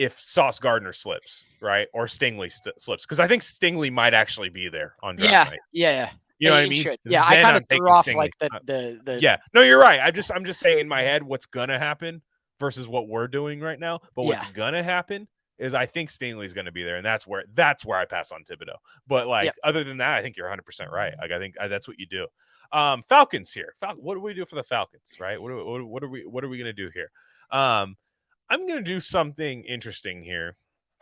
if Sauce Gardner slips, right, or Stingley slips, because I think Stingley might actually be there on draft night. Yeah. You know what I It mean? should. Yeah, I Then kind of I'm threw taking off Stingley. like the Yeah, no, you're right. I'm just saying in my head what's gonna happen versus what we're doing right now. But what's gonna happen is I think Stingley's gonna be there, and that's where I pass on Thibodeau. But like other than that, I think you're 100% right. Like I think that's what you do. Falcons here. What do we do for the Falcons? Right? What are we gonna do here? I'm gonna do something interesting here.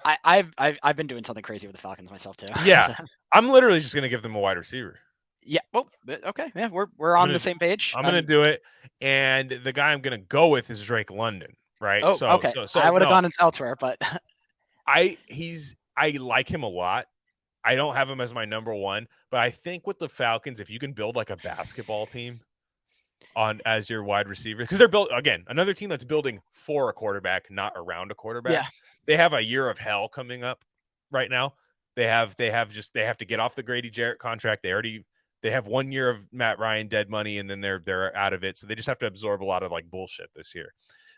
I've been doing something crazy with the Falcons myself too. Yeah, I'm literally just gonna give them a wide receiver. Yeah. Well, okay. Yeah, we're on the same page. I'm gonna do it, and the guy I'm gonna go with is Drake London. Right. Oh, okay. So I would have gone elsewhere, but I like him a lot. I don't have him as my number one, but I think with the Falcons, if you can build like a basketball team on as your wide receiver, because they're built again, another team that's building for a quarterback, not around a quarterback. Yeah. They have a year of hell coming up right now. They have to get off the Grady Jarrett contract. They have 1 year of Matt Ryan dead money, and then they're out of it. So they just have to absorb a lot of like bullshit this year.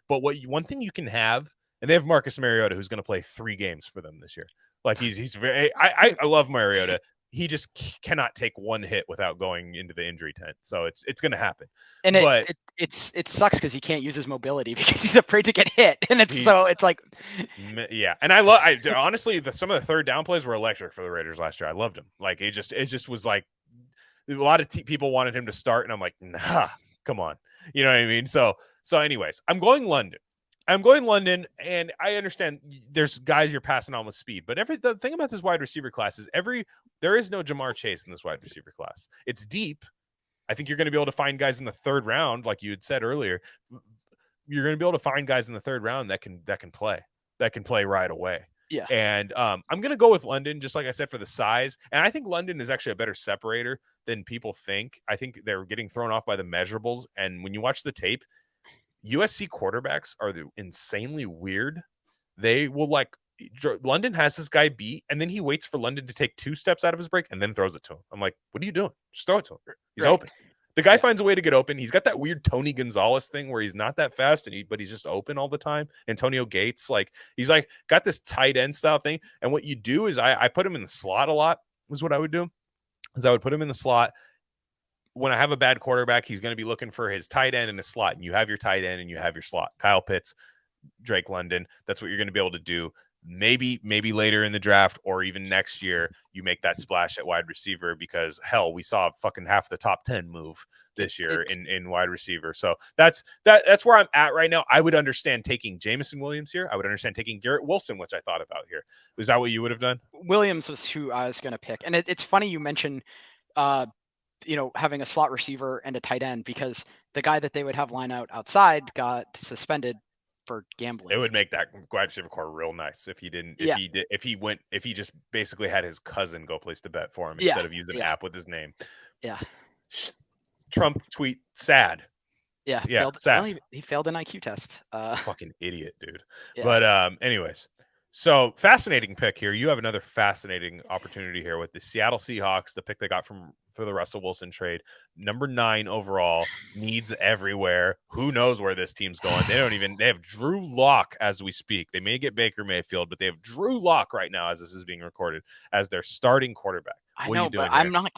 But one thing you can have, and they have Marcus Mariota, who's going to play 3 games for them this year. Like he's very. I love Mariota. He just cannot take one hit without going into the injury tent. So it's going to happen. And it sucks because he can't use his mobility because he's afraid to get hit, and it's like. Yeah, and I honestly some of the third down plays were electric for the Raiders last year. I loved him. Like it just was like a lot of people wanted him to start, and I'm like, nah, come on, you know what I mean? So anyways, I'm going London, and I understand there's guys you're passing on with speed, but the thing about this wide receiver class is there is no Jamar Chase in this wide receiver class. It's deep. I think you're going to be able to find guys in the third round, like you had said earlier. You're going to be able to find guys in the third round that can play right away. Yeah. And I'm going to go with London, just like I said, for the size. And I think London is actually a better separator than people think. I think they're getting thrown off by the measurables. And when you watch the tape, USC quarterbacks are insanely weird. They will London has this guy beat, and then he waits for London to take 2 steps out of his break and then throws it to him. I'm like, what are you doing? Just throw it to him. He's open. The guy finds a way to get open. He's got that weird Tony Gonzalez thing where he's not that fast, but he's just open all the time. Antonio Gates, he's got this tight end style thing. And what you do is I put him in the slot a lot, is what I would do. Is I would put him in the slot. When I have a bad quarterback, he's going to be looking for his tight end in the slot. And you have your tight end and you have your slot. Kyle Pitts, Drake London. That's what you're going to be able to do. Maybe later in the draft or even next year, you make that splash at wide receiver because hell, we saw fucking half the top 10 move this year in wide receiver. So that's where I'm at right now. I would understand taking Jameson Williams here. I would understand taking Garrett Wilson, which I thought about here. Was that what you would have done? Williams was who I was going to pick. And it's funny you mentioned, having a slot receiver and a tight end because the guy that they would have line out outside got suspended for gambling. It would make that wide receiver core real nice if he didn't. If he just basically had his cousin go place the bet for him instead of using an app with his name. Yeah. Trump tweet sad. Yeah. Sad. Well, he failed an IQ test. Fucking idiot, dude. Yeah. But anyways, so fascinating pick here. You have another fascinating opportunity here with the Seattle Seahawks, the pick they got for the Russell Wilson trade. Number 9 overall, needs everywhere. Who knows where this team's going? They have Drew Lock as we speak. They may get Baker Mayfield, but they have Drew Lock right now as this is being recorded as their starting quarterback. I know, but I'm not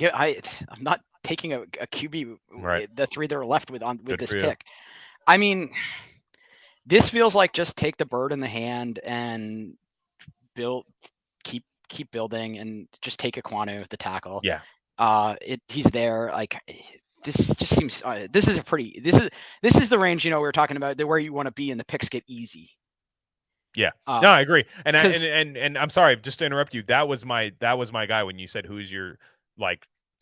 taking a QB, right. The 3 that are left with this pick. I mean, this feels like just take the bird in the hand and keep building and just take Ekwonu, the tackle. Yeah. He's there. Like this just seems this is the range, we were talking about where you want to be and the picks get easy. Yeah. No, I agree. And I'm sorry, just to interrupt you. That was my guy when you said who's your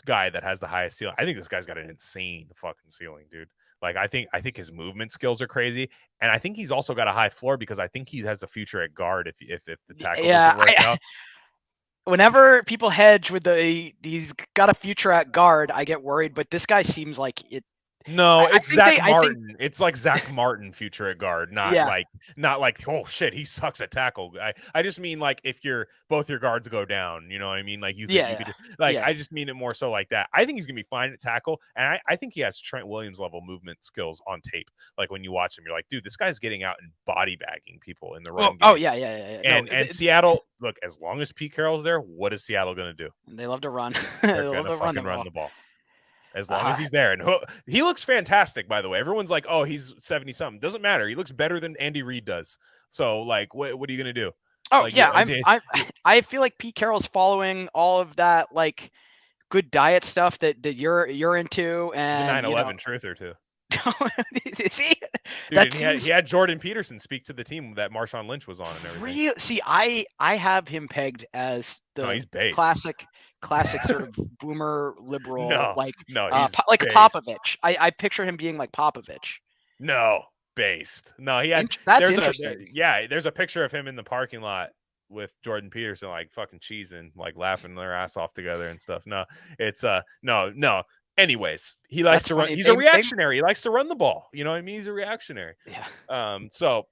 guy that has the highest ceiling. I think this guy's got an insane fucking ceiling, dude. I think his movement skills are crazy, and I think he's also got a high floor because I think he has a future at guard if the tackle doesn't work out. Whenever people hedge with he's got a future at guard, I get worried. But this guy seems like it. No, I it's think Zach I think Martin. It's like Zach Martin future at guard, yeah, not like oh shit, he sucks at tackle. I just mean like if both your guards go down, you know what I mean? Like you yeah, could like yeah. I just mean it more so like that. I think he's gonna be fine at tackle, and I think he has Trent Williams level movement skills on tape. Like when you watch him, you're like, dude, this guy's getting out and body bagging people in the Oh, run oh game. yeah, yeah, yeah, yeah. No, And Seattle, look, as long as Pete Carroll's there, what is Seattle gonna do? they love to run. They They're love gonna to run the fucking run ball. the ball. As long as Uh, he's there. And he looks fantastic, by the way. Everyone's like, oh, he's 70 something. Doesn't matter. He looks better than Andy Reid does. So, like, what are you going to do? oh Like, yeah, I feel like Pete Carroll's following all of that like good diet stuff that you're into, he's a and 9/11 truther, too. see, Dude, that and seems he had Jordan Peterson speak to the team that Marshawn Lynch was on and everything. real. See, I have him pegged as No, the he's based. classic sort of boomer liberal, No, he's like based. Popovich. I picture him being like Popovich. No, based. No, he had. That's interesting. There's a picture of him in the parking lot with Jordan Peterson, like fucking cheesing, like laughing their ass off together and stuff. No, it's no. Anyways, he likes to run. He's a reactionary. He likes to run the ball. You know what I mean? He's a reactionary. Yeah. So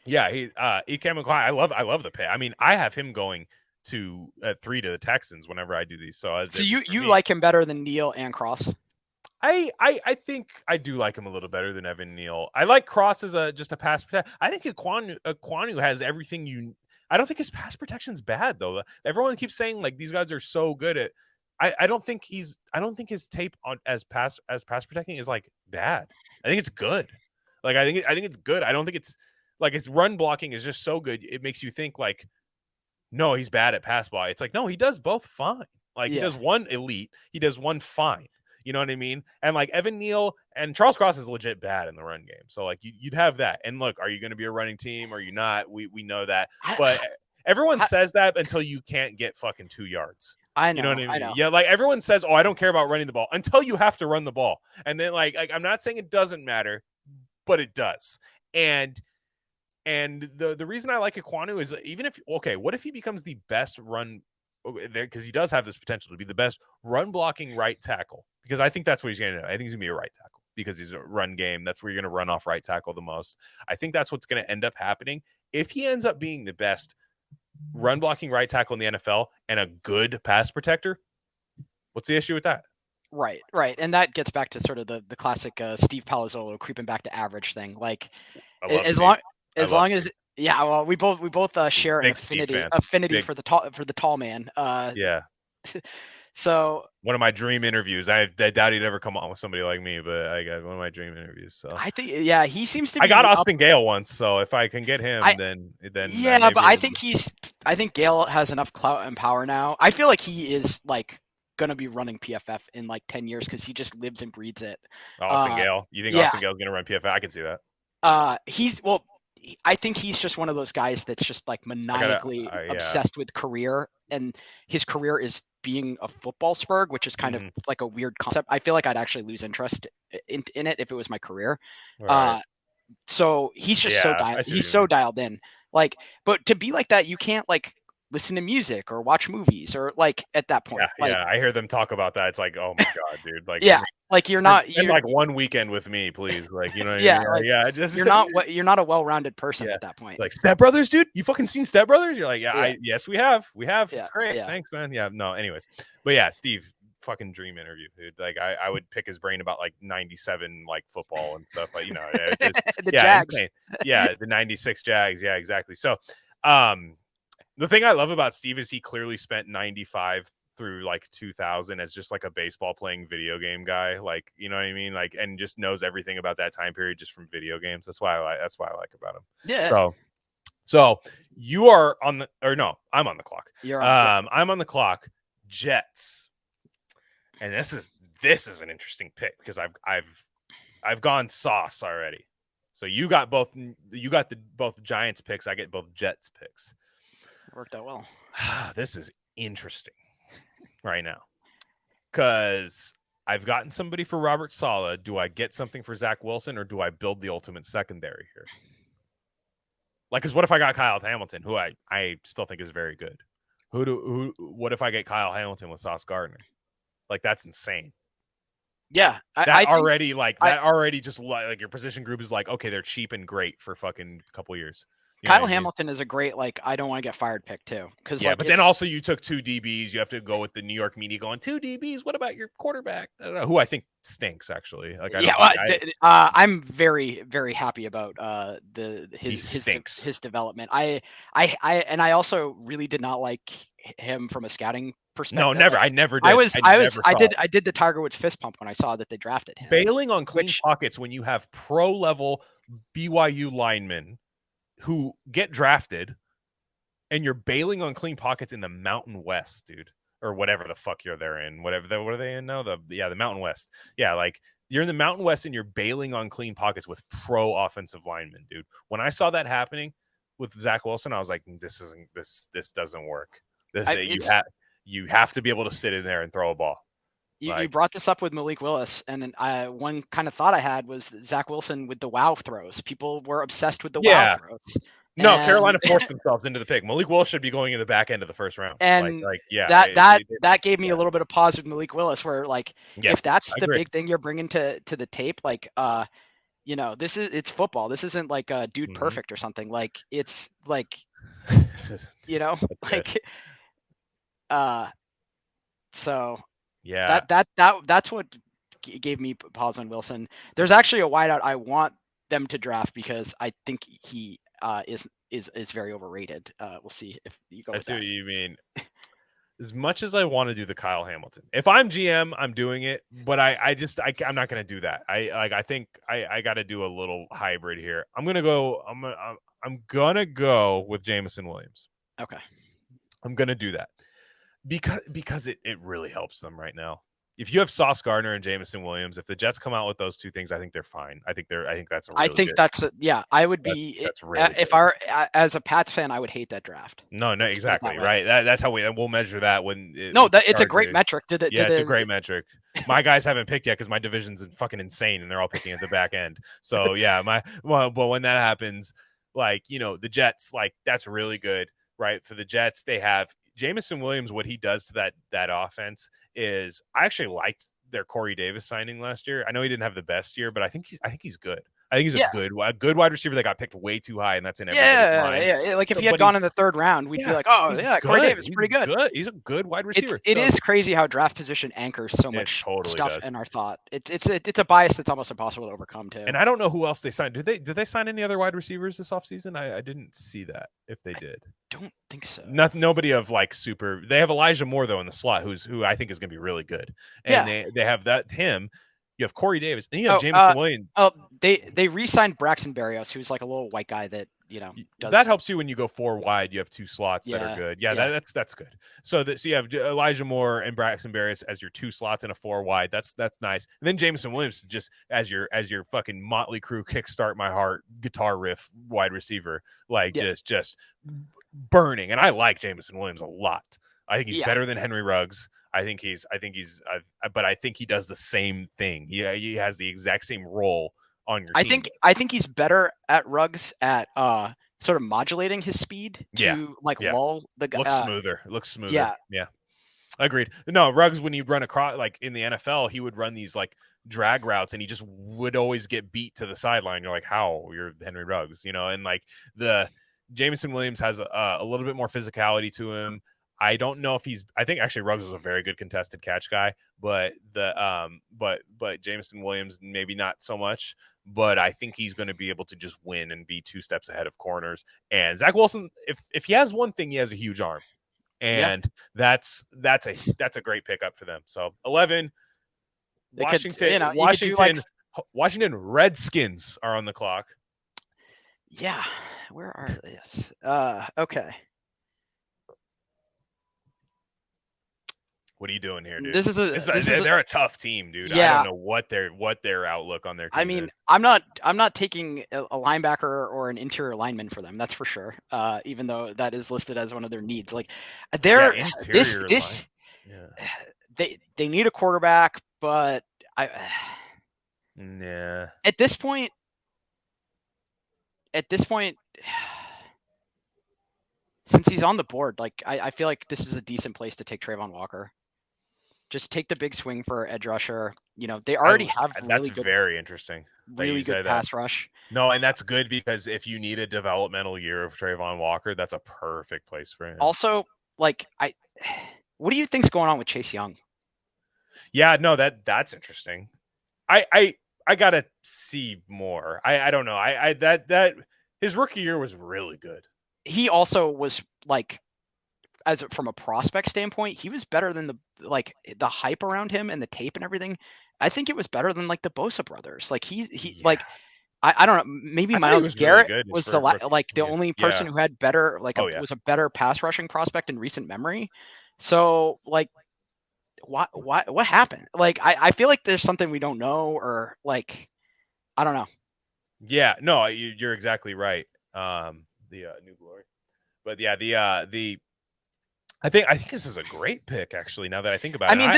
yeah, Ikem McCoy. I love the pay. I mean, I have him going to 3 to the Texans whenever I do these. So you like him better than Neal and Cross? I think I do like him a little better than Evan Neal. I like Cross as just a pass protector. I think Ekwonu has everything you. I don't think his pass protection's bad though. Everyone keeps saying like these guys are so good at. I don't think his tape on as pass protecting is like bad. I think it's good. Like I think it's good. I don't think it's like his run blocking is just so good. It makes you think like, no, he's bad at pass block. It's like no, he does both fine. Like he does one elite, he does one fine. You know what I mean? And like Evan Neal and Charles Cross is legit bad in the run game. So like you'd have that. And look, are you going to be a running team? Or are you not? We know that. But everyone says that until you can't get fucking 2 yards. I know. You know what I mean? I know. Yeah, like everyone says, oh, I don't care about running the ball until you have to run the ball. And then like I'm not saying it doesn't matter, but it does. And the reason I like Ekwonu is even if what if he becomes the best run because he does have this potential to be the best run blocking right tackle because I think that's what he's going to do. I think he's going to be a right tackle because he's a run game. That's where you're going to run off right tackle the most. I think that's what's going to end up happening. If he ends up being the best run blocking right tackle in the NFL and a good pass protector, what's the issue with that? Right. And that gets back to sort of the classic Steve Palazzolo creeping back to average thing. Like as long as yeah, well, we both share an affinity for the tall man. Yeah. So one of my dream interviews. I doubt he'd ever come on with somebody like me, but I got one of my dream interviews. So I think he seems to be. I got Austin Gale once, so if I can get him, then yeah, but I think Gale has enough clout and power now. I feel like he is like gonna be running PFF in like 10 years because he just lives and breathes it. Austin Gale, you think Austin Gale's gonna run PFF? I can see that. I think he's just one of those guys that's just like maniacally obsessed with career, and his career is being a football spurg, which is kind of like a weird concept. I feel like I'd actually lose interest in it if it was my career. Right. So he's just so dialed in. Like, but to be like that, you can't like listen to music or watch movies or like at that point. Yeah, I hear them talk about that. It's like, oh my god, dude! Like, like you're not like one weekend with me, please. Like, you know, just you're not a well-rounded person at that point. Like Step Brothers, dude. You fucking seen Step Brothers? You're like, yes, we have. Yeah, it's great. Yeah. Thanks, man. Yeah, no. Anyways, but yeah, Steve, fucking dream interview, dude. Like, I would pick his brain about like '97 like football and stuff. Like, you know, the Jags. Insane. Yeah, the '96 Jags. Yeah, exactly. So, the thing I love about Steve is he clearly spent 95 through like 2000 as just like a baseball playing video game guy. Like, you know what I mean? Like, and just knows everything about that time period just from video games. That's why I like about him. Yeah. So you are on the, or no, I'm on the clock. You're on. I'm on the clock. Jets. And this is an interesting pick because I've gone sauce already. So you got both Giants picks. I get both Jets picks. Worked out well. This is interesting right now because I've gotten somebody for Robert Saleh. Do I get something for Zach Wilson or do I build the ultimate secondary here? Like, because what if I got Kyle Hamilton, who I still think is very good? What if I get Kyle Hamilton with Sauce Gardner? Like, that's insane. Yeah, That I think already like I that already just like your position group is like, okay, they're cheap and great for fucking couple years. You know what Kyle I mean? Hamilton is a great like I don't want to get fired pick too, because Yeah, like but then it's also you took 2 DBs. You have to go with the New York media going 2 DBs. What about your quarterback? I don't know who I think stinks actually. Like I yeah. don't Well, think I I'm very happy about the he stinks. his development. I also really did not like him from a scouting No, perspective. never. Like I never did. I never saw it. I did the Tiger Woods fist pump when I saw that they drafted him, Bailing on clean which pockets when you have pro level BYU linemen who get drafted and you're bailing on clean pockets in the Mountain West, dude, or whatever the fuck they're in. What are they in now? The Mountain West. Yeah, like you're in the Mountain West and you're bailing on clean pockets with pro offensive linemen, dude. When I saw that happening with Zach Wilson, I was like, this doesn't work. it's You have to be able to sit in there and throw a ball. you Like, brought this up with Malik Willis, and then one kind of thought I had was that Zach Wilson with the wow throws. People were obsessed with the wow yeah. throws, No, and Carolina forced themselves into the pick. Malik Willis should be going in the back end of the first round. and Yeah, that gave me a little bit of pause with Malik Willis, where like yeah, if that's I the agree. big thing you're bringing to the tape, like it's football. This isn't like Dude Mm-hmm. Perfect or something. Like it's like you know That's good. like uh so Yeah, that's what gave me pause on Wilson. There's actually a wideout I want them to draft because I think he is very overrated. We'll see if you go I with see that. what you mean. As much as I want to do the Kyle Hamilton, if I'm GM, I'm doing it. But I'm not going to do that. I think I got to do a little hybrid here. I'm gonna go with Jamison Williams. Okay. I'm gonna do that because it really helps them right now. If you have Sauce Gardner and Jamison Williams, if the Jets come out with those two things, I think they're fine. I think that's I really think good. that's yeah. I would be That's really if good. as a Pats fan, I would hate that draft. No, Let's put it that exactly way. right. That's how we'll measure that No, with the it's a great Chargers. metric. Yeah, it's a great metric. My guys haven't picked yet because my division's fucking insane, and they're all picking at the back end. So yeah, but when that happens, like the Jets, like that's really good, right? For the Jets, they have Jamison Williams. What he does to that offense is, I actually liked their Corey Davis signing last year. I know he didn't have the best year, but I think he's good. I think he's Yeah. a good wide receiver that got picked way too high, and that's in everybody's Yeah, mind. yeah. Like if So, he had but gone in the third round, we'd be like, oh he's yeah, Corey good. Davis, He's pretty good. good. He's a good wide receiver. It So is crazy how draft position anchors so it much totally stuff does. in our thought. It's a bias that's almost impossible to overcome too. And I don't know who else they signed. Did they sign any other wide receivers this offseason? I didn't see that if they did. Don't think so. Nobody of like super. They have Elijah Moore though in the slot, who I think is going to be really good. And Yeah. they have him. You have Corey Davis, and you have Jameson Williams. Oh, they re-signed Braxton Berrios, who's like a little white guy that does That helps you when you go 4 wide. You have 2 slots that are good. Yeah, yeah. that's good. So you have Elijah Moore and Braxton Berrios as your 2 slots and a 4 wide. That's nice. And then Jameson Williams just as your fucking Motley Crue kickstart my heart guitar riff wide receiver, like just burning. And I like Jameson Williams a lot. I think he's better than Henry Ruggs. But I think he does the same thing. He has the exact same role on your team. I think he's better at Ruggs at sort of modulating his speed to lull the guy. Looks smoother. Yeah. Agreed. No, Ruggs, when you run across, like in the NFL, he would run these like drag routes and he just would always get beat to the sideline. You're like, how? You're Henry Ruggs, and like the Jameson Williams has a little bit more physicality to him. I don't know if I think actually Ruggs was a very good contested catch guy, but but Jameson Williams maybe not so much. But I think he's going to be able to just win and be 2 steps ahead of corners. And Zach Wilson, if he has one thing, he has a huge arm, and that's a great pickup for them. So 11, Washington Redskins are on the clock. Yeah, where are they? Okay. What are you doing here, dude? They're a tough team, dude. Yeah. I don't know what their outlook on their team. I mean, is. I'm not taking a linebacker or an interior lineman for them. That's for sure. Even though that is listed as one of their needs. Like they need a quarterback, but at this point, since he's on the board, like I feel like this is a decent place to take Trayvon Walker. Just take the big swing for edge rusher. You know, they already have that's very interesting. really good pass rush. No, and that's good because if you need a developmental year of Trayvon Walker, that's a perfect place for him. Also, like what do you think's going on with Chase Young? Yeah, no, that's interesting. I gotta see more. I don't know. That his rookie year was really good. He also was like, from a prospect standpoint, he was better than the hype around him and the tape and everything. I think it was better than like the Bosa brothers. Like like I don't know. Maybe Myles Garrett was the only person who had better was a better pass rushing prospect in recent memory. So like, what happened? Like I feel like there's something we don't know, or like I don't know. Yeah, no, you're exactly right. The New Glory, but yeah, the I think this is a great pick, actually. Now that I think about it, I mean,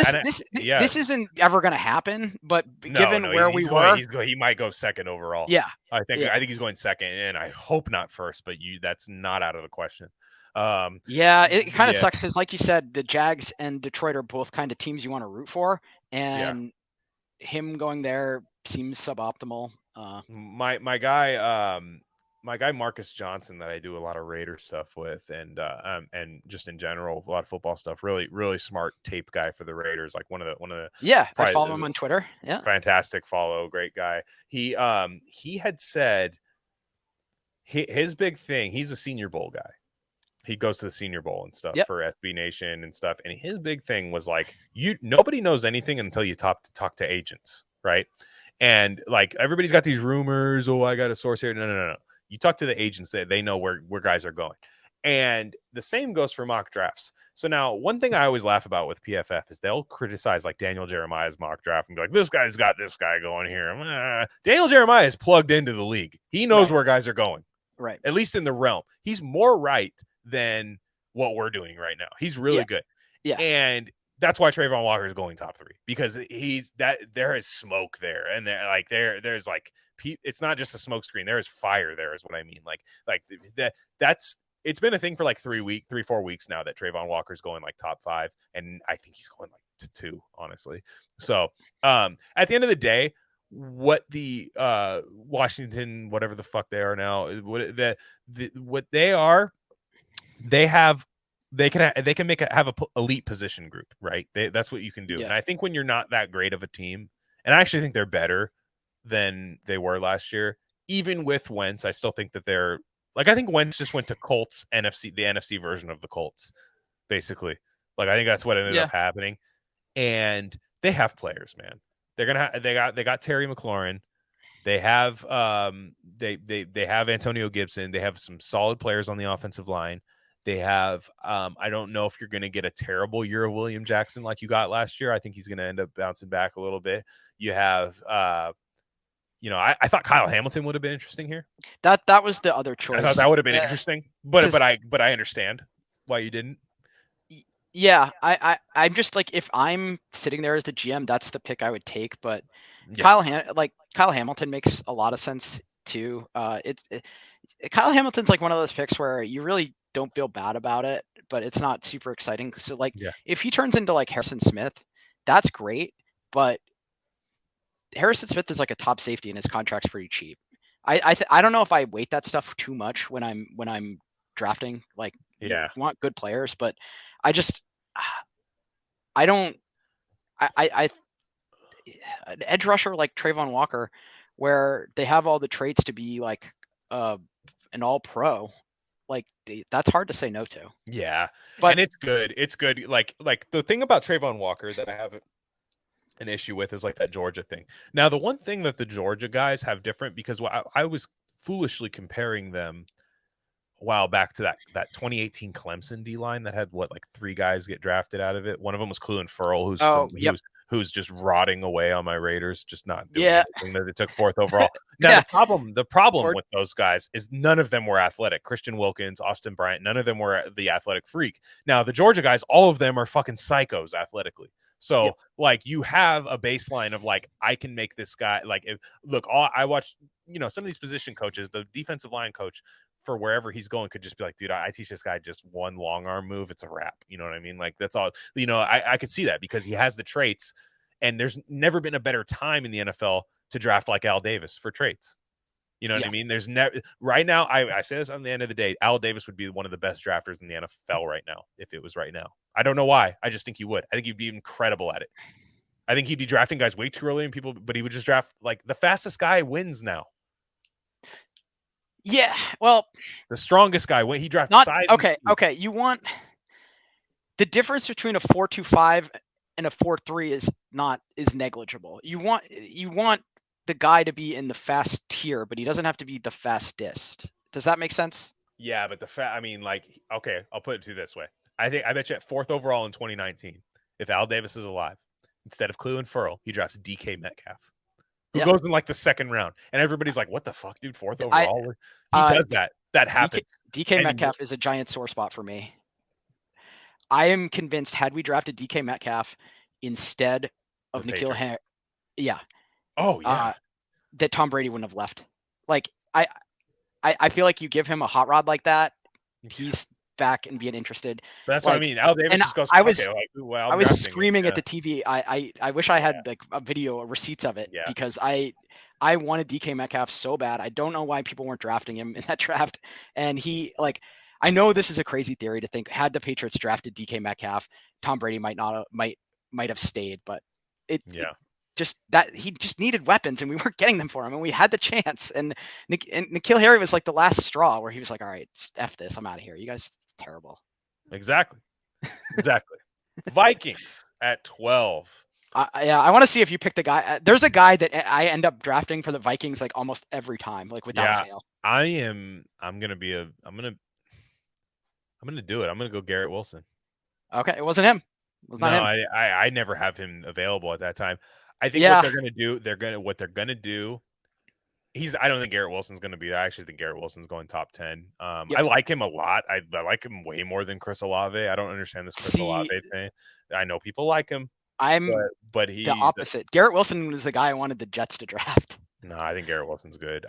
this isn't ever going to happen. But given where we were, he might go second overall. Yeah, I think he's going second, and I hope not first. But that's not out of the question. It kind of sucks because, like you said, the Jags and Detroit are both kind of teams you want to root for, and him going there seems suboptimal. My guy. My guy Marcus Johnson, that I do a lot of Raider stuff with, and just in general a lot of football stuff. Really, really smart tape guy for the Raiders. Like one of the I follow him on Twitter. Yeah, fantastic follow, great guy. He had said his big thing. He's a Senior Bowl guy. He goes to the Senior Bowl and stuff for SB Nation and stuff. And his big thing was like, nobody knows anything until you talk to agents, right? And like everybody's got these rumors. Oh, I got a source here. No. You talk to the agents, they know where guys are going. And the same goes for mock drafts. So now one thing I always laugh about with PFF is they'll criticize like Daniel Jeremiah's mock draft and be like, this guy's got this guy going here. Daniel Jeremiah is plugged into the league. He knows where guys are going. Right. At least in the realm. He's more right than what we're doing right now. He's really good. Yeah. And that's why Trayvon Walker is going top 3, because there is smoke there, and there's like, it's not just a smoke screen. There is fire there, is what I mean. Like that's it's been a thing for like 3-4 weeks now that Trayvon Walker's going like top 5, and I think he's going like to 2, honestly. So at the end of the day, what the Washington, whatever the fuck they are now, what they are, they can have a elite position group, right? That's what you can do. And I think when you're not that great of a team, and I actually think they're better than they were last year, even with Wentz, I still think that they're like, I think Wentz just went to Colts the NFC version of the Colts, basically. Like, I think that's what ended up happening. And they have players, man. They got Terry McLaurin. They have they have Antonio Gibson. They have some solid players on the offensive line. They have I don't know if you're going to get a terrible year of William Jackson like you got last year. I think he's going to end up bouncing back a little bit. You have I thought Kyle Hamilton would have been interesting here. That was the other choice. I thought that would have been interesting, but I understand why you didn't. Yeah, I'm just like, if I'm sitting there as the GM, that's the pick I would take. But Kyle Hamilton makes a lot of sense too. Kyle Hamilton's like one of those picks where you really don't feel bad about it, but it's not super exciting. So like, if he turns into like Harrison Smith, that's great. But Harrison Smith is like a top safety, and his contract's pretty cheap. I don't know if I weight that stuff too much when I'm drafting. Like, you want good players, but I don't. An edge rusher like Trayvon Walker, where they have all the traits to be like an all-pro, like that's hard to say no to. Yeah, and it's good. It's good. Like the thing about Trayvon Walker that I have an issue with is like that Georgia thing. Now, the one thing that the Georgia guys have different, because I was foolishly comparing them a while back to that 2018 Clemson D line that had like 3 guys get drafted out of it. One of them was Clelin Ferrell, who's just rotting away on my Raiders, just not doing anything, that they took 4th overall. Now the problem with those guys is none of them were athletic. Christian Wilkins, Austin Bryant, none of them were the athletic freak. Now the Georgia guys, all of them are fucking psychos athletically. So Yep. like you have a baseline of like I can make this guy like I watch some of these position coaches, the defensive line coach for wherever he's going could just be like, dude, I teach this guy just one long arm move, it's a wrap. You know what I mean? Like that's all. I could see that because he has the traits, and there's never been a better time in the NFL to draft like Al Davis for traits. You know what I mean? There's never right now. I say this on the end of the day. Al Davis would be one of the best drafters in the NFL right now if it was right now. I don't know why. I just think he would. I think he'd be incredible at it. I think he'd be drafting guys way too early and but he would just draft like the fastest guy wins now. Yeah, well, the strongest guy when he drafts not size. okay. Okay, you want the difference between a 4.25 and a 4.3 is negligible. You want the guy to be in the fast tier, but he doesn't have to be the fastest. Does that make sense? Yeah, but okay, I'll put it to you this way. I bet you at 4th overall in 2019, if Al Davis is alive, instead of Clelin Ferrell, he drafts DK Metcalf, who goes in like the 2nd round, and everybody's like, "What the fuck, dude? 4th overall?" He does that. That happens. DK Metcalf is a giant sore spot for me. I am convinced had we drafted DK Metcalf instead of N'Keal Harry, that Tom Brady wouldn't have left. Like I feel like you give him a hot rod like that, he's back and being interested. That's what I mean. Al Davis just goes. I was screaming at the TV. I wish I had like a video or receipts of it because I wanted DK Metcalf so bad. I don't know why people weren't drafting him in that draft. And I know this is a crazy theory to think had the Patriots drafted DK Metcalf, Tom Brady might have stayed, but he just needed weapons and we weren't getting them for him and we had the chance. And N'Keal Harry was like the last straw where he was like, all right, F this, I'm out of here. You guys, it's terrible. Exactly. Vikings at 12. I want to see if you pick the guy. There's a guy that I end up drafting for the Vikings like almost every time, like without fail. I'm gonna do it. I'm gonna go Garrett Wilson. Okay, it wasn't him. It was not him. I never have him available at that time. I think what they're gonna do. I don't think Garrett Wilson's gonna be. I actually think Garrett Wilson's going top 10. I like him a lot. I like him way more than Chris Olave. I don't understand this Chris Olave thing. I know people like him. But he's the opposite. Garrett Wilson was the guy I wanted the Jets to draft. No, I think Garrett Wilson's good.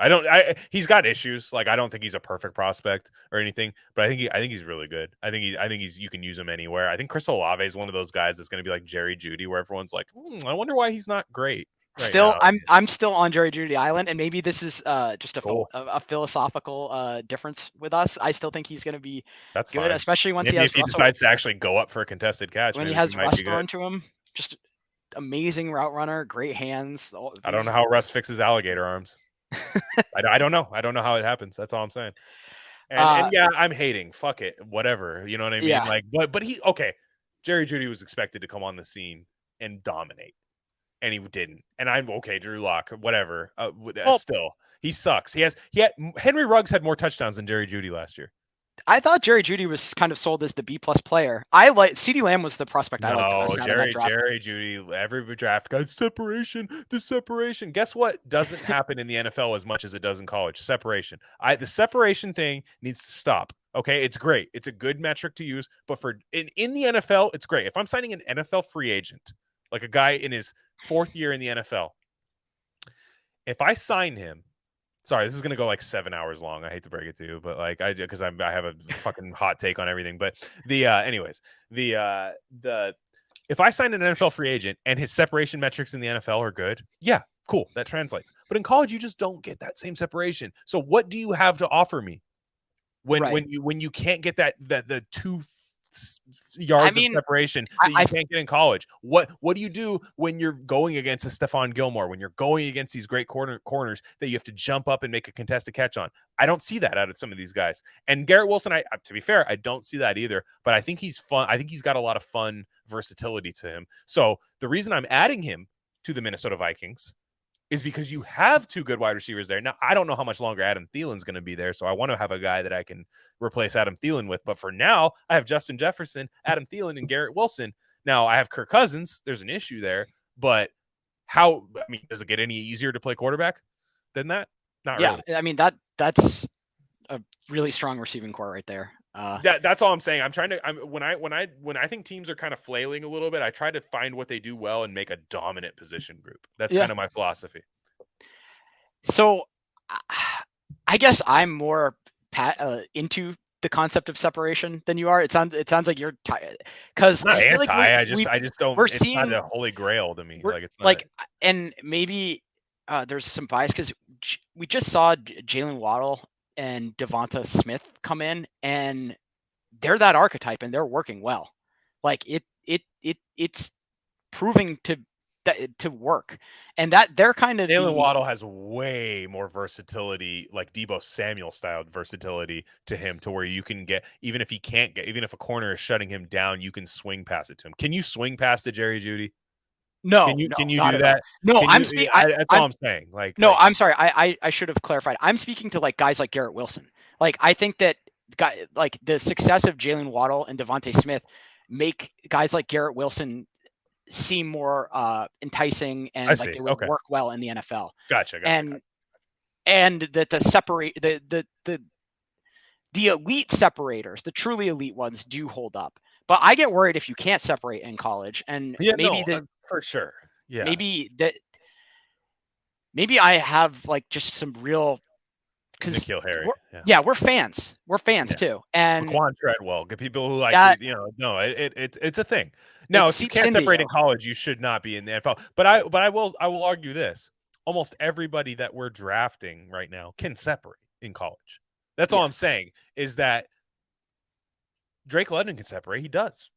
He's got issues. Like I don't think he's a perfect prospect or anything, but I think he's really good. I think you can use him anywhere. I think Chris Olave is one of those guys that's going to be like Jerry Jeudy, where everyone's like, I wonder why he's not great. I'm still on Jerry Jeudy Island, and maybe this is just a philosophical difference with us. I still think he's going to be good, fine. Especially once if he decides to actually go up for a contested catch. When he has Russ thrown to him, just amazing route runner, great hands. I don't know how Russ fixes alligator arms. I don't know. I don't know how it happens. That's all I'm saying. And I'm hating. Fuck it. Whatever. You know what I mean? Like, but Jerry Jeudy was expected to come on the scene and dominate. And he didn't. And I'm okay, Drew Lock, whatever. Still, he sucks. Henry Ruggs had more touchdowns than Jerry Jeudy last year. I thought Jerry Jeudy was kind of sold as the B+ player. CeeDee Lamb was the prospect I liked. Jerry Jeudy, every draft guy, the separation. Guess what doesn't happen in the NFL as much as it does in college? Separation. The separation thing needs to stop. Okay, it's great. It's a good metric to use, but in the NFL, it's great. If I'm signing an NFL free agent, like a guy in his 4th year in the NFL, if I sign him, sorry, this is going to go like 7 hours long. I hate to break it to you, but like because I have a fucking hot take on everything. But if I sign an NFL free agent and his separation metrics in the NFL are good, yeah, cool, that translates. But in college, you just don't get that same separation. So what do you have to offer me when you can't get the 2 yards of separation that you can't get in college? What do you do when you're going against a Stephon Gilmore, when you're going against these great corners that you have to jump up and make a contested catch on? I don't see that out of some of these guys. And Garrett Wilson, to be fair, I don't see that either, but I think he's fun. I think he's got a lot of fun versatility to him. So the reason I'm adding him to the Minnesota Vikings is because you have 2 good wide receivers there. Now, I don't know how much longer Adam Thielen's going to be there, so I want to have a guy that I can replace Adam Thielen with. But for now, I have Justin Jefferson, Adam Thielen, and Garrett Wilson. Now, I have Kirk Cousins. There's an issue there, but does it get any easier to play quarterback than that? Not really. I mean, that's a really strong receiving core right there. That's all I'm saying. I'm trying to. When I think teams are kind of flailing a little bit, I try to find what they do well and make a dominant position group. That's kind of my philosophy. So, I guess I'm more into the concept of separation than you are. It sounds like you're tired because Not I feel anti. like I just don't. we're It's not seeing a holy grail to me. we're Like it's not. like, and maybe there's some bias because we just saw Jalen Waddle and Devonta Smith come in, and they're that archetype, and they're working well. Like it's proving to work, and that they're kind of Jalen Waddle has way more versatility, like Deebo Samuel styled versatility to him, to where you can get, even if a corner is shutting him down, you can swing past it to him. Can you swing past to Jerry Judy? No, Can you not do at all. that? No, Can you? That's all I'm saying. No, I'm sorry. I should have clarified. I'm speaking to like guys like Garrett Wilson. Like I think that like the success of Jalen Waddle and Devontae Smith make guys like Garrett Wilson seem more enticing, I and like see. they would Okay. work well in the NFL. Gotcha. And that the separate the elite separators, the truly elite ones, do hold up. But I get worried if you can't separate in college, and Yeah, maybe for sure. Yeah, maybe I have like just some real, because N'Keal Harry. we're fans. We're fans too, and Laquan Treadwell. Get people who like that no, it's a thing. it Now, if you seeps can't into separate you. in college, you should not be in the NFL. But I will argue this: almost everybody that we're drafting right now can separate in college. That's all I'm saying, is that Drake London can separate. He does.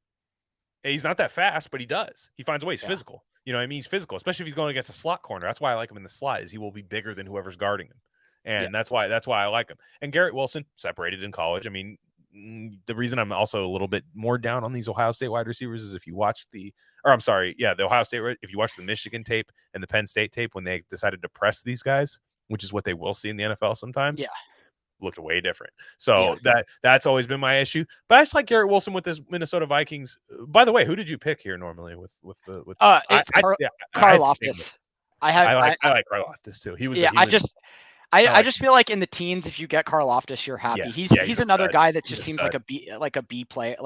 He's not that fast, but he does. He finds a way. He's physical. You know what I mean? He's physical, especially if he's going against a slot corner. That's why I like him in the slot, is he will be bigger than whoever's guarding him. And that's why I like him. And Garrett Wilson separated in college. I mean, the reason I'm also a little bit more down on these Ohio State wide receivers is if you watch the Ohio State, if you watch the Michigan tape and the Penn State tape when they decided to press these guys, which is what they will see in the NFL sometimes. Looked way different. So that's always been my issue. But I just like Garrett Wilson with this Minnesota Vikings. By the way, who did you pick here normally with it's Karlaftis. I like Karlaftis too. He was I just feel like in the teens, if you get Karlaftis, you're happy. He's another guy that just seems like a B player.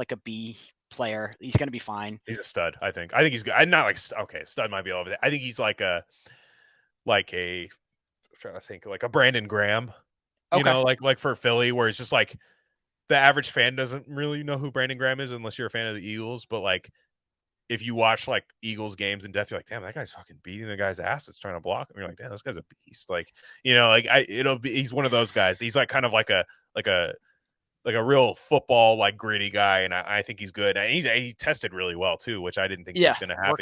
He's going to be fine. He's a stud. I think he's good. I'm not like stud might be over there. I think he's like a I'm trying to think, like a Brandon Graham. You know, like for Philly, where it's just like the average fan doesn't really know who Brandon Graham is unless you're a fan of the Eagles. But like, if you watch like Eagles games in depth, you're like, damn, that guy's fucking beating the guy's ass that's trying to block him. You're like, damn, this guy's a beast. Like, you know, like he's one of those guys. He's like kind of like a real football, like gritty guy, and I think he's good. And he tested really well too, which I didn't think was going to happen.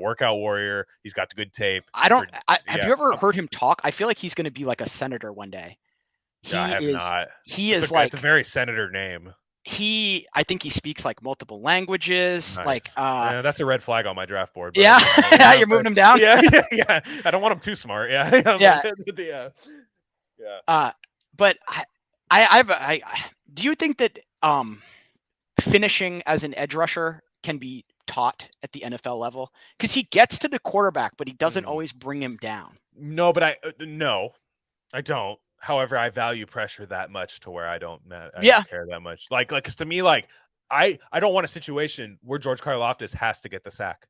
Workout warrior. He's got the good tape. Have you ever heard him talk? I feel like he's going to be like a senator one day. I have not. It's a very senator name. I think he speaks like multiple languages. Nice. Like that's a red flag on my draft board. But you're moving him down. Yeah. I don't want him too smart. But do you think that finishing as an edge rusher can be taught at the NFL level? Because he gets to the quarterback, but he doesn't always bring him down. No, but I don't. However, I value pressure that much to where I don't care that much. Like, cause to me, like I don't want a situation where George Karlaftis has to get the sack.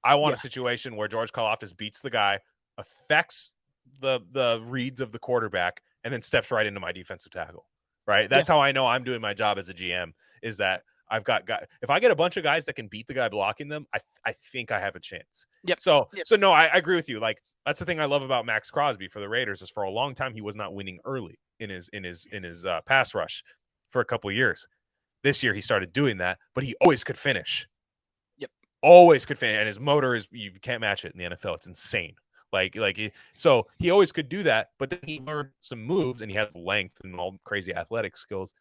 I want a situation where George Karlaftis beats the guy, affects the reads of the quarterback, and then steps right into my defensive tackle. Right. That's how I know I'm doing my job as a GM, is that I've got guys. If I get a bunch of guys that can beat the guy blocking them, I think I have a chance. So no, I agree with you. Like, that's the thing I love about Max Crosby for the Raiders, is for a long time he was not winning early in his pass rush for a couple of years. This year he started doing that, but he always could finish. Always could finish, and his motor you can't match it in the NFL. It's insane. So he always could do that, but then he learned some moves, and he has length and all crazy athletic skills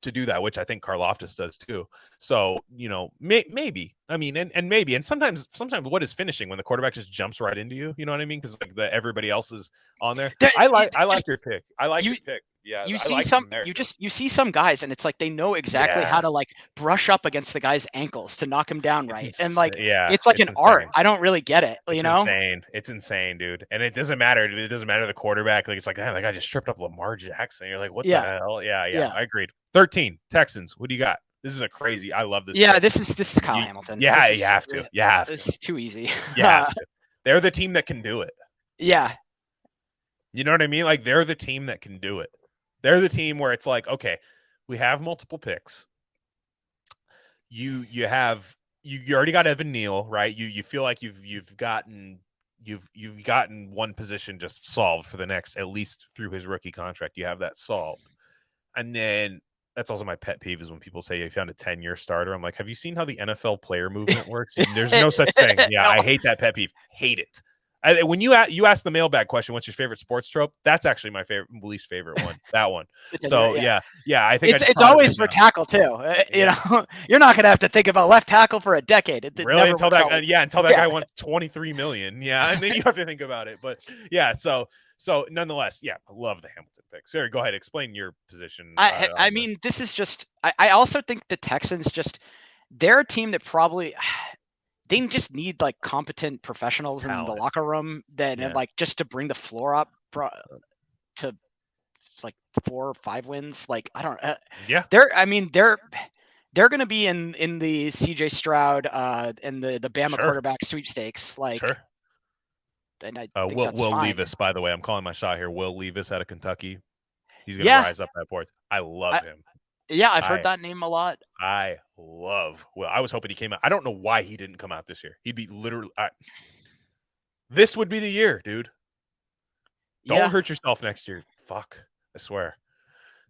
to do that, which I think Karlaftis does too. So, you know, maybe, I mean, and maybe, and sometimes what is finishing when the quarterback just jumps right into you? You know what I mean? Because like everybody else is on there. I like your pick. I like your pick. Yeah, you I see like some him there too. you see some guys, and it's like they know exactly how Yeah, to like brush up against the guy's ankles to knock him down right, and like yeah, it's like it's an art. insane. I don't really get it, It's insane. It's insane, dude. And it doesn't matter. It doesn't matter the quarterback. Like it's like, that guy just tripped up Lamar Jackson. You're like, what the Yeah, hell? Yeah, yeah. yeah, I agreed. 13 Texans. What do you got? This is a crazy. I love this yeah. pick. This is Kyle You, Hamilton. yeah, you have to. You have to. This is too easy. You have to. They're the team that can do it. Yeah, You know what I mean? Like they're the team that can do it. They're the team where it's like, okay, we have multiple picks. You have you already got Evan Neal, right? You feel like you've gotten one position just solved for the next, at least through his rookie contract. You have that solved. And then that's also my pet peeve is when people say you found a 10-year starter. I'm like, have you seen how the NFL player movement works? There's no such thing. Yeah, No. I hate that pet peeve. Hate it. When you ask the mailbag question, what's your favorite sports trope? That's actually my least favorite one. That one. So Yeah. yeah. I think It's always for tackle too. You Yeah. know, you're not gonna have to think about left tackle for a decade. It Really, never until works that out. until that guy wants 23 million. Yeah, and then you have to think about it. But yeah, so nonetheless, yeah, I love the Hamilton pick. Sorry, go ahead, explain your position. I mean, this is just. I also think the Texans they're a team that probably they just need like competent professionals in the Talent. locker room that Yeah. like just to bring the floor up to like 4 or 5 wins. Like I don't. Yeah. They're going to be in the CJ Stroud and the Bama Sure. quarterback sweepstakes. Like, Sure. and I think that's Will fine. Levis, by the way, I'm calling my shot here. Will Levis out of Kentucky. He's going to rise up that board. I love him. Yeah, I've heard that name a lot. I love Will. I was hoping he came out. I don't know why he didn't come out this year. He'd be literally. This would be the year, dude. Don't hurt yourself next year. Fuck. I swear.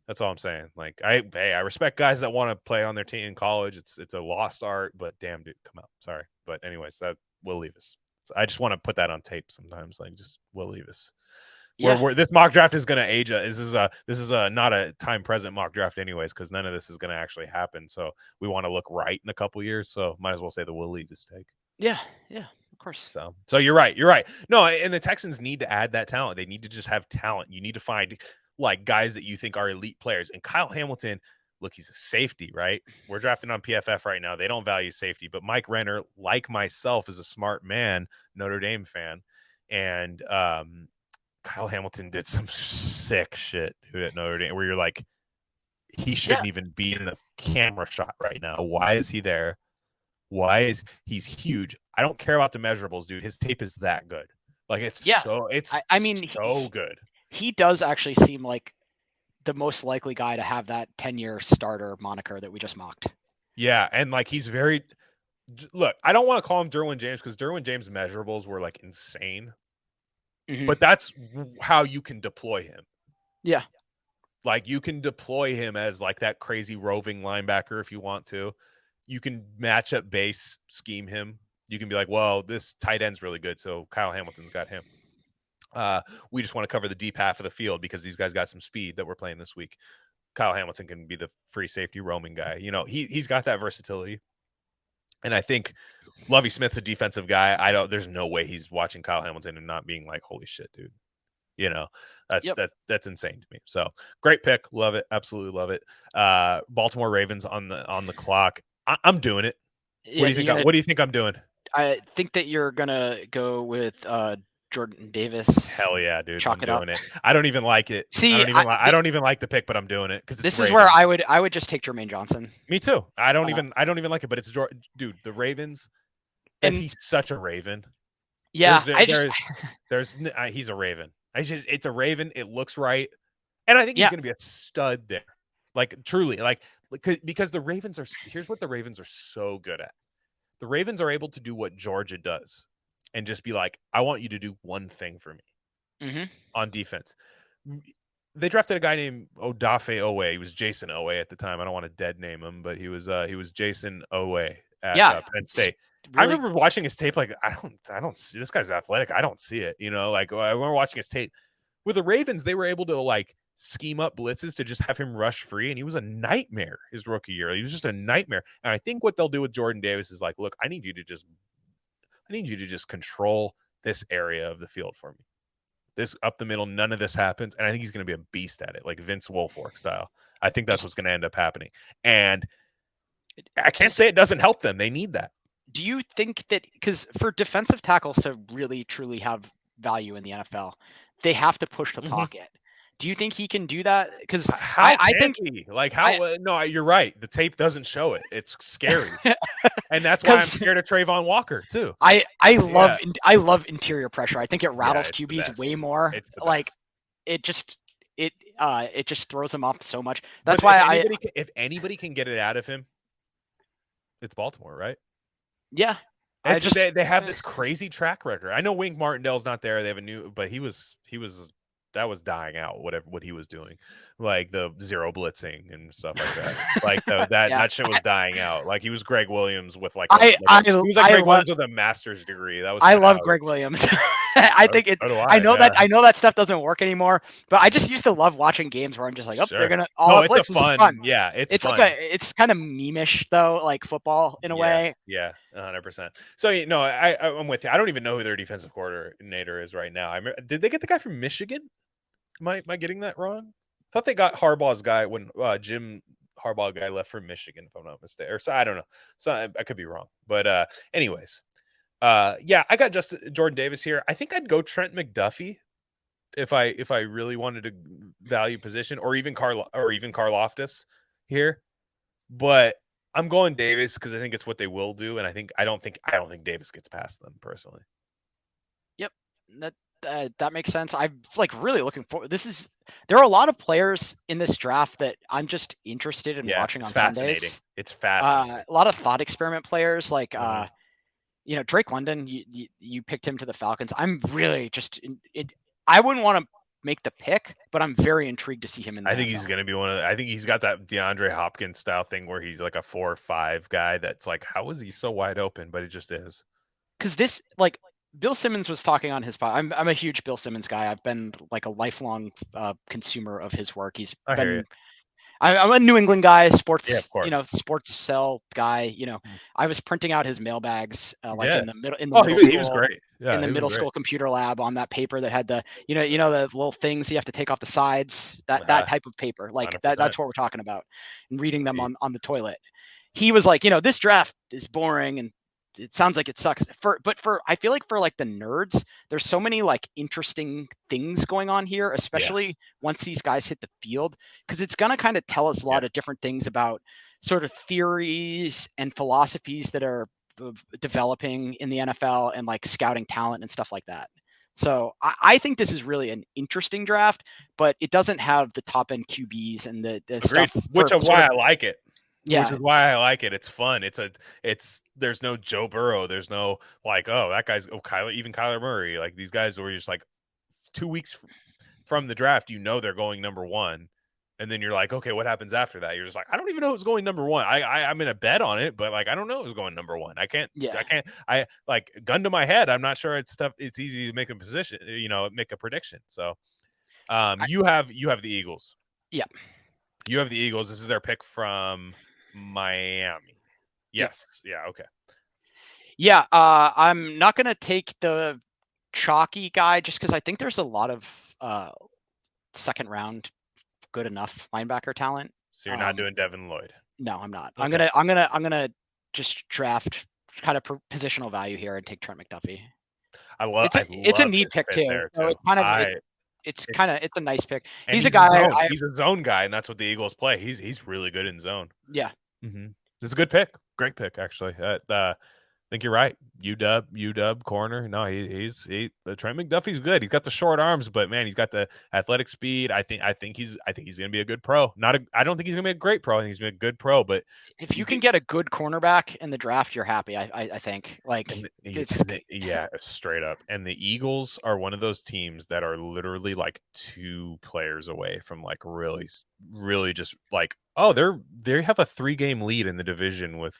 That's all I'm saying. Like, I respect guys that want to play on their team in college. It's a lost art, but damn, dude, come out. Sorry. But anyways, that Will Levis. So I just want to put that on tape sometimes. Like, just Will Levis. Where this mock draft is going to age. This is a not a time present mock draft anyways, because none of this is going to actually happen. So we want to look right in a couple years. So might as well say the Will Levis take. Yeah, of course. So you're right. You're right. No, and the Texans need to add that talent. They need to just have talent. You need to find like guys that you think are elite players. And Kyle Hamilton, look, he's a safety, right? We're drafting on PFF right now. They don't value safety, but Mike Renner, like myself, is a smart man, Notre Dame fan, and Kyle Hamilton did some sick shit, dude, at Notre Dame, where you're like, he shouldn't even be in the camera shot right now. Why is he there? He's huge? I don't care about the measurables, dude. His tape is that good. Like it's so good. He does actually seem like the most likely guy to have that 10-year starter moniker that we just mocked. Yeah, and like he's very. Look, I don't want to call him Derwin James because Derwin James' measurables were like insane. Mm-hmm. But that's how you can deploy him. Yeah. Like you can deploy him as like that crazy roving linebacker if you want to. You can match up base, scheme him. You can be like, well, this tight end's really good, so Kyle Hamilton's got him. We just want to cover the deep half of the field because these guys got some speed that we're playing this week. Kyle Hamilton can be the free safety roaming guy. You know, he's got that versatility. And I think Lovie Smith's a defensive guy. There's no way he's watching Kyle Hamilton and not being like, holy shit, dude. You know, that's insane to me. So great pick. Love it. Absolutely love it. Baltimore Ravens on the clock. I'm doing it. What do you think? What do you think I'm doing? I think that you're gonna go with Jordan Davis. Hell yeah, dude! I'm doing it. I don't even like it. See, I don't even like the pick, but I'm doing it because this is where I would just take Jermaine Johnson. Me too. I don't even like it, but it's dude. The Ravens, and he's such a Raven. Yeah, he's a Raven. It's a Raven. It looks right, and I think he's going to be a stud there. Like truly, because the Ravens are. Here's what the Ravens are so good at. The Ravens are able to do what Georgia does, and just be like, I want you to do one thing for me on defense. They drafted a guy named Odafe Owe. He was Jason Owe at the time. I don't want to dead name him, but he was Jason Owe at Penn State. Really? I remember watching his tape. Like I don't see this guy's athletic. I don't see it. You know, like I remember watching his tape with the Ravens. They were able to like scheme up blitzes to just have him rush free, and he was a nightmare his rookie year. He was just a nightmare. And I think what they'll do with Jordan Davis is like, look, I need you to just control this area of the field for me. this up the middle, none of this happens. And I think he's going to be a beast at it, like Vince Wilfork style. I think that's what's going to end up happening. And I can't say it doesn't help them. They need that. Do you think that, because for defensive tackles to really truly have value in the NFL, they have to push the pocket? Do you think he can do that? Because I think he? Like how? No, you're right. The tape doesn't show it. It's scary, and that's why I'm scared of Trayvon Walker too. I love interior pressure. I think it rattles QBs way more. It's the like best. it just throws them off so much. That's why if anybody can get it out of him, it's Baltimore, right? Yeah. They have this crazy track record. I know Wink Martindale's not there. They have a new, but he was that was dying out. What he was doing, like the zero blitzing and stuff like that. Like that shit was dying out. Like he was Greg Williams with like he was like Greg Williams with a master's degree. That was I love Greg Williams. I think it. I know that stuff doesn't work anymore. But I just used to love watching games where I'm just like, oh, they're gonna all blitz. It's fun. Yeah, it's fun. Like it's kind of meme-ish though, like football in a way. Yeah, 100%. So I'm with you. I don't even know who their defensive coordinator is right now. Did they get the guy from Michigan? Am I getting that wrong? I thought they got Harbaugh's guy when Jim Harbaugh guy left for Michigan, if I'm not mistaken. Or so I don't know. So I could be wrong. But anyways, I got Jordan Davis here. I think I'd go Trent McDuffie if I really wanted to value position, or even Karlaftis here. But I'm going Davis because I think it's what they will do, and I don't think Davis gets past them personally. Yep, that makes sense. I'm like really looking forward. There are a lot of players in this draft that I'm just interested in watching on Sundays. It's fascinating. A lot of thought experiment players like Drake London. You picked him to the Falcons. I'm really just I wouldn't want to make the pick, but I'm very intrigued to see him in the NFL. He's going to be I think he's got that DeAndre Hopkins style thing where he's like a 4 or 5 guy that's like, how is he so wide open? But it just is. Because this, like, Bill Simmons was talking on his podcast. I'm a huge Bill Simmons guy. I've been like a lifelong consumer of his work. I'm a New England guy, sports, sports cell guy. I was printing out his mailbags in the middle school. He was great. Yeah, in the middle school computer lab on that paper that had the the little things you have to take off the sides. That type of paper, like 100%. That's what we're talking about, and reading them on the toilet. He was like, this draft is boring and it sounds like it sucks. But I feel like for like the nerds, there's so many like interesting things going on here, especially once these guys hit the field, because it's gonna kind of tell us a lot of different things about sort of theories and philosophies that are developing in the NFL and like scouting talent and stuff like that. So I think this is really an interesting draft, but it doesn't have the top end QBs and the stuff. Which is why I like it. Yeah. Which is why I like it. It's fun. There's no Joe Burrow. There's no like, oh, that guy's Kyler Murray. Like these guys were just like 2 weeks from the draft, they're going number 1. And then you're like, okay, what happens after that? You're just like, I don't even know who's going number 1. I'm in a bet on it, but like, I don't know who's going number 1. I like gun to my head. I'm not sure it's tough. It's easy to make a position, make a prediction. So you have the Eagles. Yeah. You have the Eagles. This is their pick from Miami. Yes. Yeah. Okay. Yeah. I'm not going to take the chalky guy just because I think there's a lot of second round good enough linebacker talent. So you're not doing Devin Lloyd? No, I'm not. Okay. I'm gonna just draft kind of positional value here and take Trent McDuffie. It's a neat pick too. So it's a nice pick. And he's a guy. He's a zone guy, and that's what the Eagles play. He's really good in zone. Yeah. Mm-hmm. It's a good pick. Great pick, actually. I think you're right. UW corner. No, Trent McDuffie's good. He's got the short arms, but man, he's got the athletic speed. I think he's gonna be a good pro. I don't think he's gonna be a great pro. I think he's gonna be a good pro. But if you can get a good cornerback in the draft, you're happy. I think straight up. And the Eagles are one of those teams that are literally like 2 players away from like really, really just like, oh, they have a 3-game lead in the division with,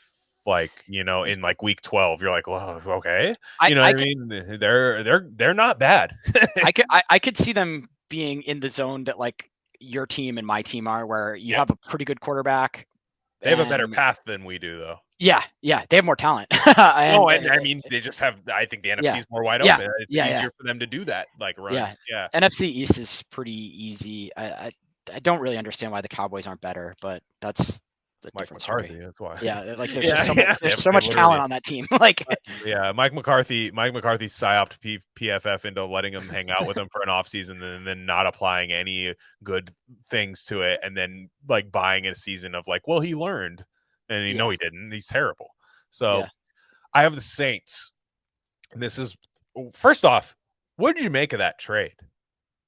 like, in like week 12, you're like, well, okay, they're not bad. I could see them being in the zone that like your team and my team are, where you have a pretty good quarterback. They have a better path than we do, though. Yeah, they have more talent. No, and I mean, they just have. I think the NFC Yeah, is more wide yeah, open. It's yeah, yeah, easier for them to do that, like run. yeah. Yeah, NFC East is pretty easy. I don't really understand why the Cowboys aren't better, but that's a Mike different story. McCarthy. That's why. Yeah, like there's just Yeah, so much yeah. there's so They much talent literally. on that team. Like Yeah, Mike McCarthy. Mike McCarthy psyoped PFF into letting him hang out with him for an offseason and then not applying any good things to it, and then like buying a season of like, well, he learned, and you know yeah, he didn't. He's terrible. So yeah. I have the Saints. And this is first off, what did you make of that trade?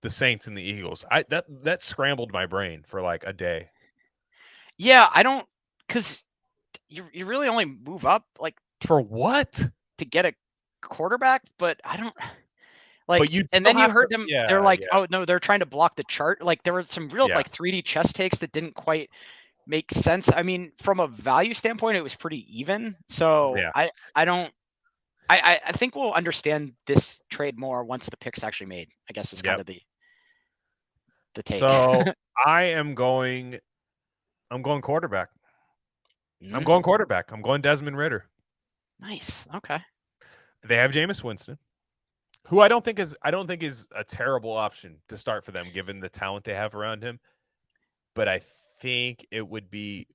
The Saints and the Eagles. That scrambled my brain for like a day. Yeah, I don't because you really only move up like For what? to get a quarterback, but I don't But like. you'd And still then you have to. heard them. They're Yeah, like, yeah, oh no, they're trying to block the chart. Like there were some real yeah, like 3D chess takes that didn't quite make sense. I mean, from a value standpoint, it was pretty even. So yeah. I don't. I think we'll understand this trade more once the pick's actually made. I guess is kind Yep. of the take. So I am going. I'm going quarterback. I'm Mm, going quarterback. I'm going Desmond Ritter. nice. Okay. They have Jameis Winston, who I don't think is a terrible option to start for them given the talent they have around him. But I think it would be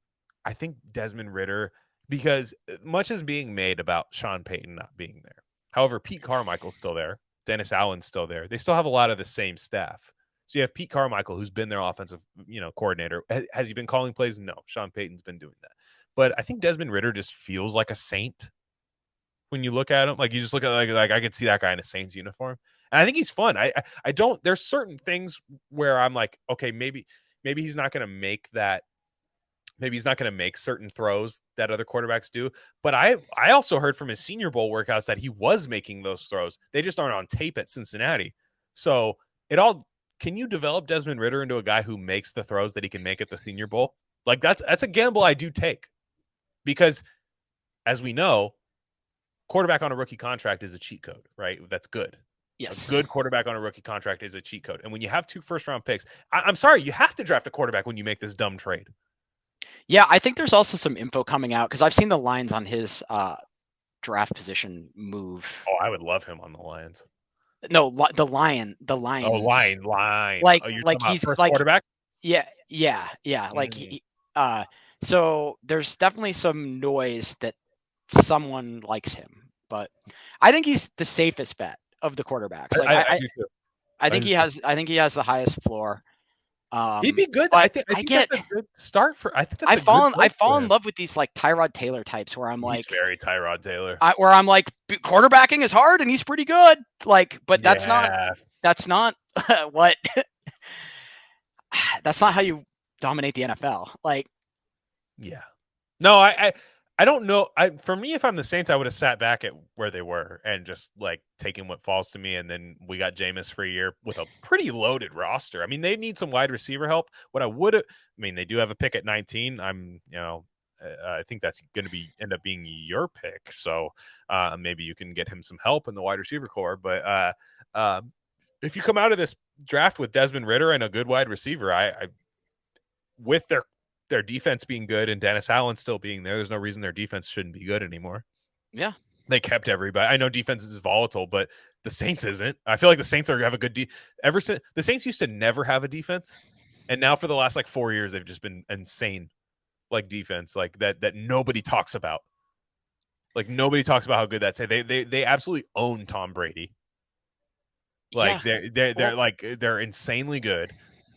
I think Desmond Ritter because much is being made about Sean Payton not being there. However, Pete Carmichael's still there. Dennis Allen's still there. They still have a lot of the same staff. So you have Pete Carmichael, who's been their offensive, coordinator. Has he been calling plays? No. Sean Payton's been doing that. But I think Desmond Ritter just feels like a Saint when you look at him. Like you just look at like I could see that guy in a Saints uniform. And I think he's fun. I don't. There's certain things where I'm like, okay, maybe he's not going to make that. Maybe he's not going to make certain throws that other quarterbacks do. But I also heard from his Senior Bowl workouts that he was making those throws. They just aren't on tape at Cincinnati. So it all. Can you develop Desmond Ritter into a guy who makes the throws that he can make at the Senior Bowl? Like that's a gamble I do take because, as we know, quarterback on a rookie contract is a cheat code, right? That's good. A Yes. good quarterback on a rookie contract is a cheat code. And when you have 2 first-round picks, I'm sorry, you have to draft a quarterback when you make this dumb trade. Yeah, I think there's also some info coming out because I've seen the lines on his draft position move. Oh, I would love him on the Lions. No, the Oh, Lions. line. Oh, you're talking Like about he's first like quarterback? yeah. Like Mm. so there's definitely some noise that someone likes him, but I think he's the safest bet of the quarterbacks. Like I do too. I do too. I think he has the highest floor. He'd be good. But I think that's a good start for. I think that's I a good place fall for in him. love with these like Tyrod Taylor types where I'm He's like very Tyrod Taylor. quarterbacking is hard and he's pretty good. Like, but Yeah, that's not what that's not how you dominate the NFL. Like, yeah. No, I don't know. For me, if I'm the Saints, I would have sat back at where they were and just like taken what falls to me. And then we got Jameis for a year with a pretty loaded roster. I mean, they need some wide receiver help. What I would have, I mean, they do have a pick at 19. I think that's going to end up being your pick. So maybe you can get him some help in the wide receiver core. But if you come out of this draft with Desmond Ritter and a good wide receiver, I with their defense being good and Dennis Allen still being there's no reason their defense shouldn't be good anymore. yeah. They kept everybody. I know defense is volatile, but the Saints isn't. I feel like the Saints have a good ever since the Saints used to never have a defense, and now for the last like 4 years they've just been insane, like defense, like that nobody talks about. Like nobody talks about how good that's. They absolutely own Tom Brady. Like Yeah. they're insanely good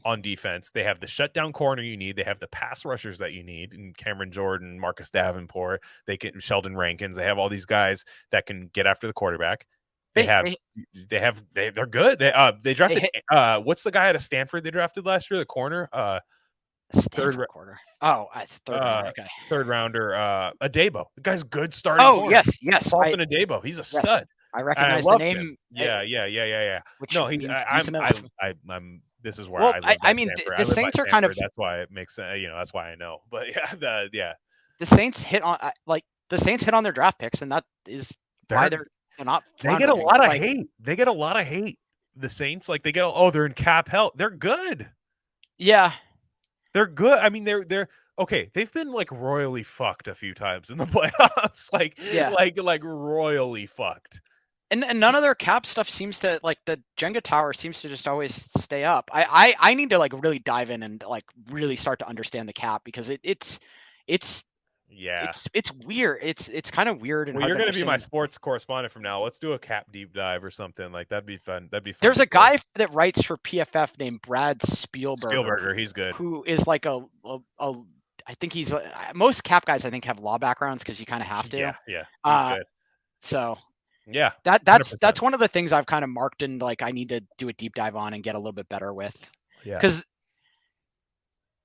on defense. They have the shutdown corner you need. They have the pass rushers that you need, and Cameron Jordan, Marcus Davenport. They get Sheldon Rankins. They have all these guys that can get after the quarterback. They They're good. They drafted hit what's the guy out of Stanford they drafted last year? The corner, Stanford quarter. Oh, third round. Okay. third rounder, Adebo. The guy's good starting Oh, corner. yes. Paulson Adebo. He's a stud. I And I recognize the loved him. name. Yeah. Which No, means decent enough. I'm. This is where Well, I live by I mean, Stanford. the I live by Saints are kind of Stanford. That's why it makes sense. That's why I know. But yeah, the Saints hit on the Saints hit on their draft picks, and that is why they're not. they get a lot of like, hate. They get a lot of hate. The Saints, like they get, oh, they're in cap hell. They're good. Yeah, They're good. I mean, they're okay, they've been like royally fucked a few times in the playoffs, Yeah. like royally fucked. And none of their cap stuff seems to, like, the Jenga tower seems to just always stay up. I need to like really dive in and like really start to understand the cap, because it's Yeah. it's weird. It's kind of weird and Well, hard you're to gonna be my understand. sports correspondent from now. Let's do a cap deep dive or something. Like that'd be fun. That'd be fun. There's to a do. guy that writes for PFF named Brad Spielberger, Spielberger, he's good. who is like a I think he's most cap guys I think have law backgrounds, because you kind of have to. Yeah, he's Uh, good. so Yeah, that's 100%. one of the things I've kind of marked and like I need to do a deep dive on and get a little bit better with, Yeah, because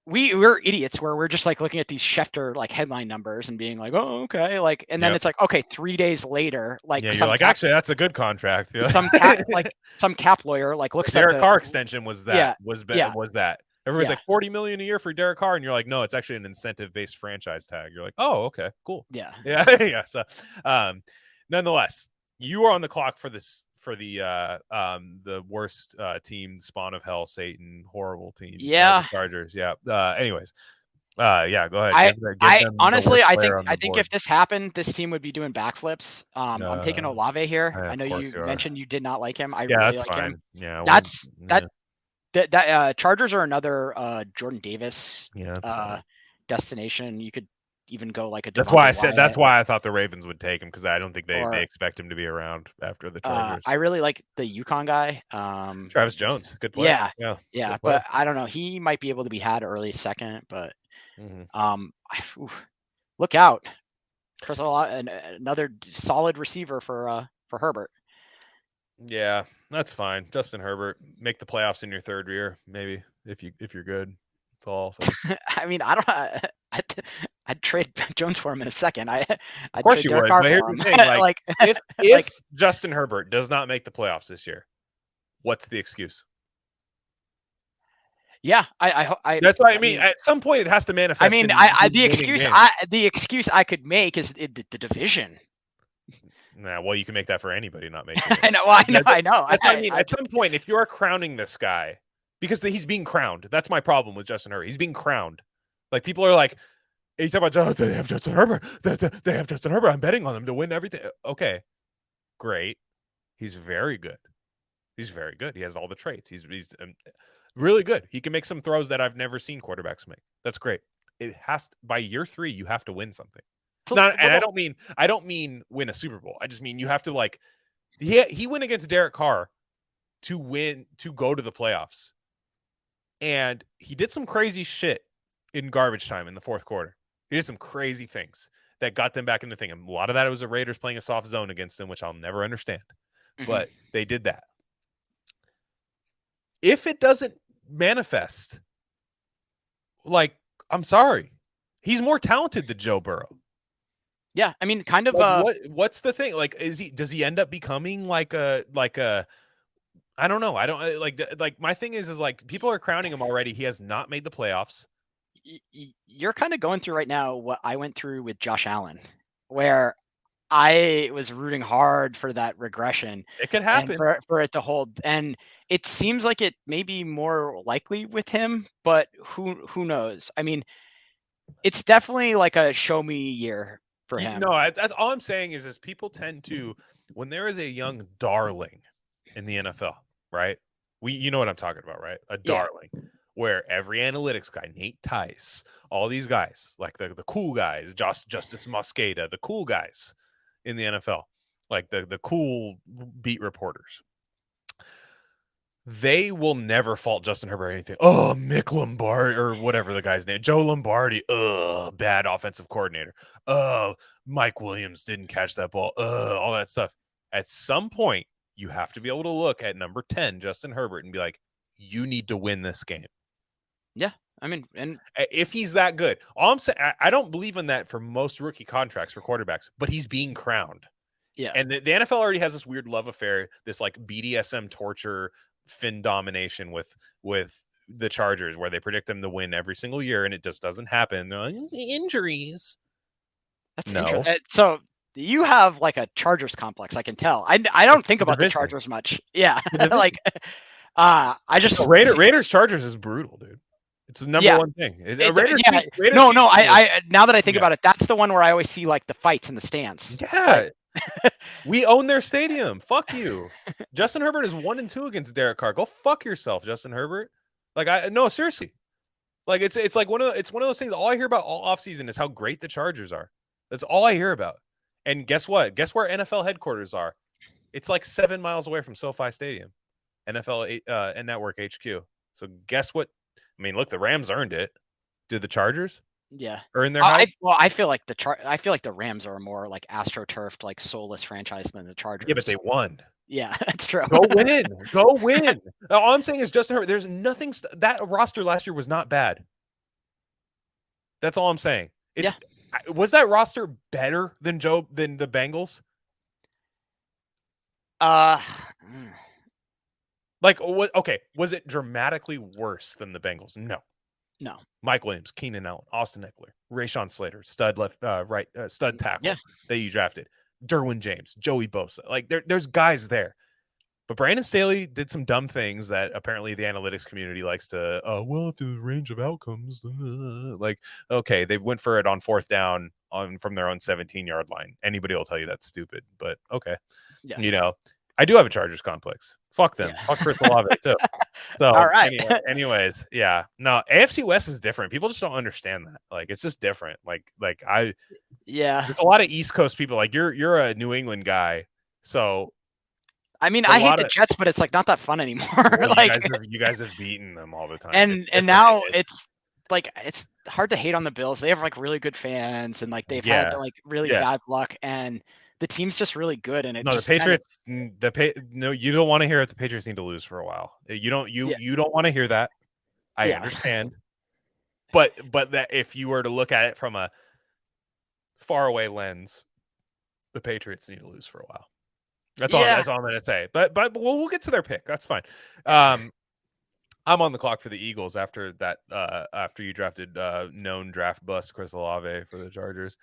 we're idiots where we're just like looking at these Schefter like headline numbers and being like, oh, okay, like, and then Yep. it's like, okay, 3 days later, like Yeah, you're some like, cap, actually, that's a good contract. some cap lawyer like looks at Derek the Carr extension was that yeah was that. Everybody's yeah like $40 million a year for Derek Carr, and you're like, no, it's actually an incentive-based franchise tag. You're like, oh, okay, cool. yeah Yeah, yeah. So, nonetheless, you are on the clock for this for the worst team, spawn of hell, Satan, horrible team, yeah. the Chargers. Yeah. Anyways, yeah, go ahead. I Them the honestly, worst I player on the think board. if this happened, this team would be doing backflips. I'm taking Olave here. I Of know course you you are. mentioned you did not like him. I Yeah, really that's like fine. him. Yeah, That's yeah, that Chargers are another Jordan Davis yeah, that's fine. destination. You could even go like a That's why I Devontae said that's Wyatt, why I thought the Ravens would take him, because I don't think they or expect him to be around after the Chargers. I really like the Yukon guy. Travis Jones, good player. Yeah, Yeah, yeah, good player. but I don't know. He might be able to be had early second, but look out. First of all, another solid receiver for Herbert. Yeah, that's fine. Justin Herbert, make the playoffs in your third year, maybe if you're good. That's all. So. I mean, I don't. I'd trade Jones for him in a second. Of I'd course trade you Derek would, Carr but here's for the him. thing: like, like if like Justin Herbert does not make the playoffs this year, what's the excuse? yeah, That's what I mean. At some point, it has to manifest. I mean, the excuse I could make is the division. Nah, well, you can make that for anybody not making it. I know. I know. That's what I mean. At some point, if you are crowning this guy, because he's being crowned, that's my problem with Justin Herbert. He's being crowned. Like, people are like, you talk about, oh, they have Justin Herbert. They have Justin Herbert. I'm betting on them to win everything. Okay, great. He's very good. He's very good. He has all the traits. He's really good. He can make some throws that I've never seen quarterbacks make. That's great. It has by year 3, you have to win something. And I don't mean win a Super Bowl. I just mean you have to, like, he went against Derek Carr to go to the playoffs. And he did some crazy shit in garbage time in the fourth quarter. He did some crazy things that got them back in the thing. And a lot of that was the Raiders playing a soft zone against him, which I'll never understand. But they did that. If it doesn't manifest, like, I'm sorry. He's more talented than Joe Burrow. Yeah, I mean, kind of. Like, what's the thing? Like, does he end up becoming like a I don't know. I don't like my thing is like, people are crowning him already. He has not made the playoffs. You're kind of going through right now what I went through with Josh Allen, where I was rooting hard for that regression. It could happen, and for it to hold. And it seems like it may be more likely with him, but who knows? I mean, it's definitely like a show me year for him. No, that's all I'm saying is people tend to, when there is a young darling in the NFL, right? You know what I'm talking about, right? A darling. Yeah. Where every analytics guy, Nate Tice, all these guys, like the cool guys, Justice Mosqueda, the cool guys in the NFL, like the cool beat reporters, they will never fault Justin Herbert or anything. Oh, Mick Lombardi, or whatever the guy's name, Joe Lombardi. Bad offensive coordinator. Mike Williams didn't catch that ball. All that stuff. At some point, you have to be able to look at number 10, Justin Herbert, and be like, you need to win this game. Yeah, I mean, and if he's that good, all I'm saying, I don't believe in that for most rookie contracts for quarterbacks, but he's being crowned. Yeah, and the NFL already has this weird love affair, this like BDSM torture, fin domination with the Chargers, where they predict them to win every single year, and it just doesn't happen. Injuries. That's interesting. So you have like a Chargers complex, I can tell. I don't think about the Chargers much. Yeah, like I just Raiders Chargers is brutal, dude. It's the number one thing. No, Chiefs, I now that I think Yeah. about it, that's the one where I always see like the fights in the stands. Yeah. We own their stadium. Fuck you. Justin Herbert is 1-2 against Derek Carr. Go fuck yourself, Justin Herbert. Like no, seriously. Like it's like one of those things. All I hear about all offseason is how great the Chargers are. That's all I hear about. And guess what? Guess where NFL headquarters are? It's like 7 miles away from SoFi Stadium, NFL and Network HQ. So guess what? I mean, look, the Rams earned it. Did the Chargers? Yeah. Earn their hype? I feel like the Rams are a more like astroturfed, like soulless franchise than the Chargers. Yeah, but they won. Yeah, that's true. Go win. Go win. All I'm saying is Justin Herbert. There's nothing. That roster last year was not bad. That's all I'm saying. Was that roster better than the Bengals? Like what? Okay, was it dramatically worse than the Bengals? No. Mike Williams, Keenan Allen, Austin Eckler, Rashawn Slater, stud tackle that you drafted, Derwin James, Joey Bosa. Like there's guys there. But Brandon Staley did some dumb things that apparently the analytics community likes to, well, if the range of outcomes, like, okay, they went for it on 4th down from their own 17-yard line. Anybody will tell you that's stupid, but okay. Yeah. You know, I do have a Chargers complex. Fuck them. Yeah. Fuck Chris Olave too. So, all right. Anyways, yeah. No, AFC West is different. People just don't understand that. Like, it's just different. There's a lot of East Coast people. Like, you're a New England guy, so. I mean, I hate the Jets, but it's like not that fun anymore. Well, like you guys have beaten them all the time, and now it's like it's hard to hate on the Bills. They have like really good fans, and like they've had like really bad luck, and the team's just really good. And the Patriots, no, you don't want to hear it. The Patriots need to lose for a while. You don't want to hear that. I understand, but that if you were to look at it from a faraway lens, the Patriots need to lose for a while. That's all I'm going to say. But we'll get to their pick. That's fine. I'm on the clock for the Eagles after that. After you drafted known draft bust Chris Olave for the Chargers.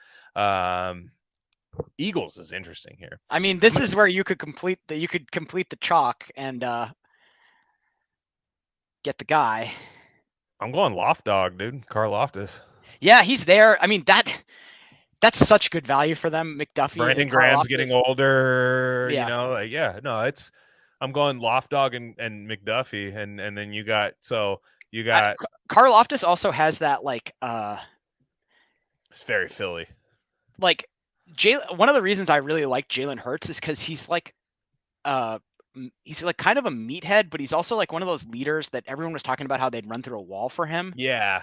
Eagles is interesting here. I mean, this is where you could complete the chalk and get the guy. I'm going Dog, dude. Carl Loftus. Yeah, he's there. I mean that's such good value for them. McDuffie. Brandon Graham's getting older. Yeah. You know, I'm going Dog and McDuffie, and then you got Carl Loftus also has that like it's very Philly. Like one of the reasons I really like Jalen Hurts is because he's like kind of a meathead, but he's also like one of those leaders that everyone was talking about how they'd run through a wall for him. Yeah.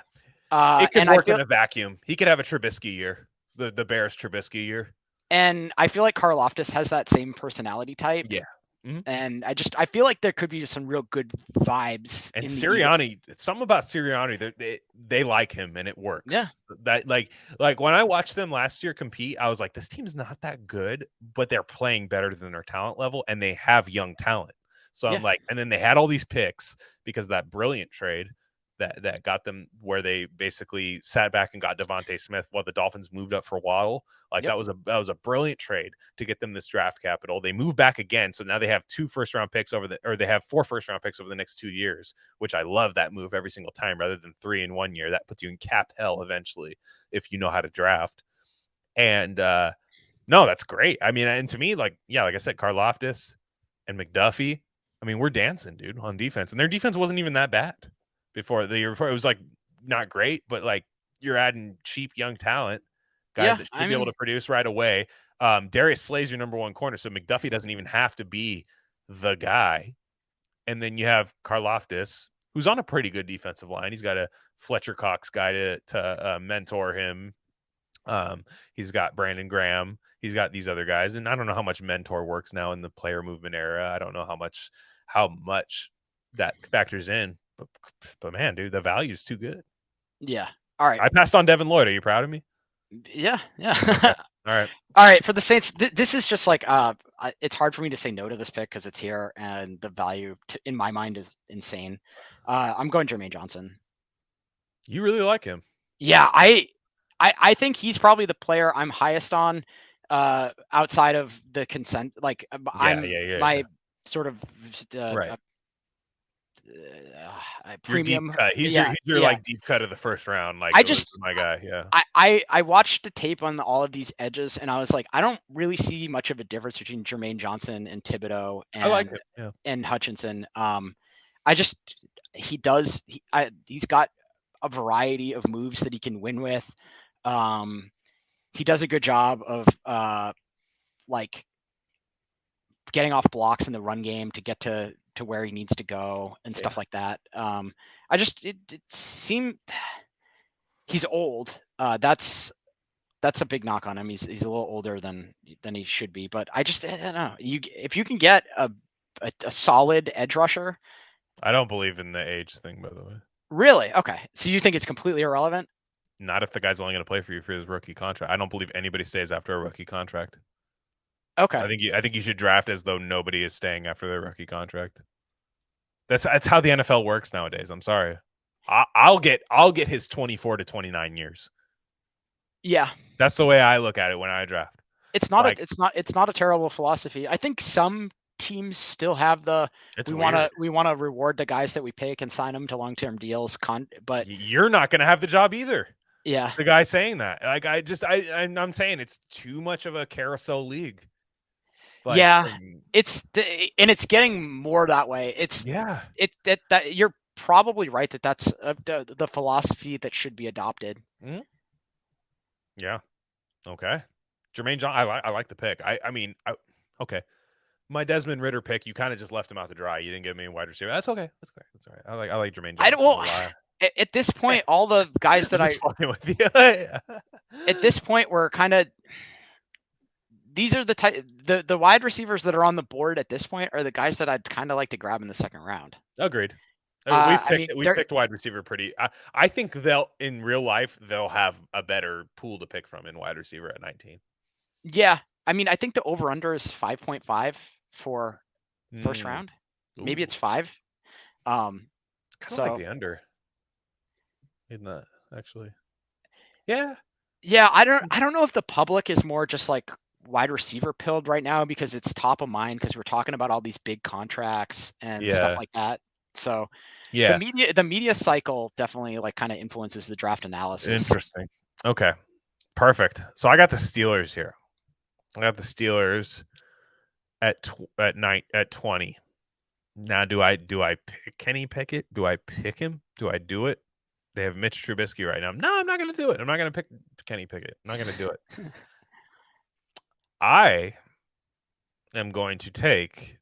It could work in a vacuum. He could have a Trubisky year. The Bears Trubisky year. And I feel like Carl Loftus has that same personality type. Yeah. Mm-hmm. And I feel like there could be some real good vibes. And Sirianni, something about Sirianni, they like him and it works. Yeah. That like when I watched them last year compete, I was like, this team's not that good, but they're playing better than their talent level and they have young talent. So I'm like, and then they had all these picks because of that brilliant trade that got them where they basically sat back and got Devontae Smith while the Dolphins moved up for Waddle. Like that was a brilliant trade to get them this draft capital. They move back again, so now they have 2 first-round picks they have 4 first-round picks over the next 2 years, which I love that move every single time rather than 3 in 1 year. That puts you in cap hell eventually if you know how to draft. And no, that's great. I mean, and to me, like I said, Karlaftis and McDuffie. I mean, we're dancing, dude, on defense, and their defense wasn't even that bad. Before the year before, it was like not great, but like you're adding cheap young talent, guys that should be able to produce right away. Darius Slay's your number 1 corner, so McDuffie doesn't even have to be the guy. And then you have Karlaftis, who's on a pretty good defensive line. He's got a Fletcher Cox guy to mentor him. He's got Brandon Graham. He's got these other guys, and I don't know how much mentor works now in the player movement era. I don't know how much that factors in. But man, dude, the value is too good. Yeah. All right. I passed on Devin Lloyd. Are you proud of me? Yeah. Okay. All right. For the Saints, this is just like it's hard for me to say no to this pick because it's here and the value in my mind is insane. I'm going Jermaine Johnson. You really like him? Yeah, I think he's probably the player I'm highest on outside of the consent. Like my sort of Your deep premium. cut. He's Yeah, your yeah. like deep cut of the first round. Like, I this just is my guy. Yeah. I watched the tape on all of these edges, and I was like, I don't really see much of a difference between Jermaine Johnson and Thibodeau I like him. Yeah. and Hutchinson. I just he's got a variety of moves that he can win with. He does a good job of like getting off blocks in the run game to get to where he needs to go and stuff like that. It seemed he's old. That's a big knock on him. He's a little older than he should be. But I don't know. If you can get a solid edge rusher. I don't believe in the age thing, by the way. Really? Okay. So you think it's completely irrelevant? Not if the guy's only going to play for you for his rookie contract. I don't believe anybody stays after a rookie contract. Okay. I think you should draft as though nobody is staying after their rookie contract. That's how the NFL works nowadays. I'm sorry. I'll get his 24 to 29 years. Yeah. That's the way I look at it when I draft. It's not a terrible philosophy. I think some teams still have we want to reward the guys that we pick and sign them to long-term deals. But you're not going to have the job either. Yeah. The guy saying that, like, I'm saying it's too much of a carousel league. Like, yeah, it's getting more that way. That you're probably right that's the philosophy that should be adopted. Mm-hmm. Yeah. Okay. Jermaine John, I like the pick. Okay. My Desmond Ridder pick, you kind of just left him out to dry. You didn't give me a wide receiver. That's okay. That's great. That's all right. I like Jermaine Johnson. At this point, all the guys that fucking with you. At this point, we're kind of these are the wide receivers that are on the board at this point are the guys that I'd kind of like to grab in the second round. Agreed. We've picked wide receiver pretty. I think in real life they'll have a better pool to pick from in wide receiver at 19. Yeah, I mean, I think the over under is 5.5 for first round. Ooh. Maybe it's 5. Kind of like the under. Isn't that actually? Yeah. Yeah, I don't know if the public is more just like wide receiver pilled right now because it's top of mind because we're talking about all these big contracts and stuff like that. So yeah, the media cycle definitely like kind of influences the draft analysis. Interesting. Okay, perfect. So I got the Steelers here. I got the Steelers at 20. Now, do I pick Kenny Pickett? Do I pick him? Do I do it? They have Mitch Trubisky right now. No, I'm not going to do it. I'm not going to pick Kenny Pickett. I'm not going to do it. I am going to take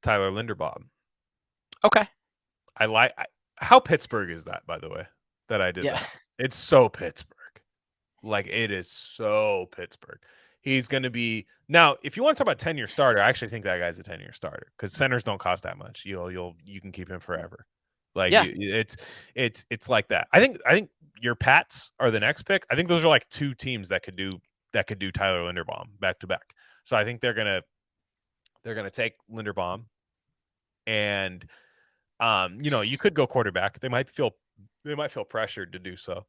Tyler Linderbaum. Okay. How Pittsburgh is that, by the way, that I did that? It's so Pittsburgh. Like, it is so Pittsburgh. He's going to be now. If you want to talk about 10-year starter, I actually think that guy's a 10-year starter because centers don't cost that much. You can keep him forever. Like, it's like that. I think your Pats are the next pick. I think those are like two teams that could do Tyler Linderbaum back to back. So I think they're gonna take Linderbaum, and you could go quarterback. They might feel pressured to do so,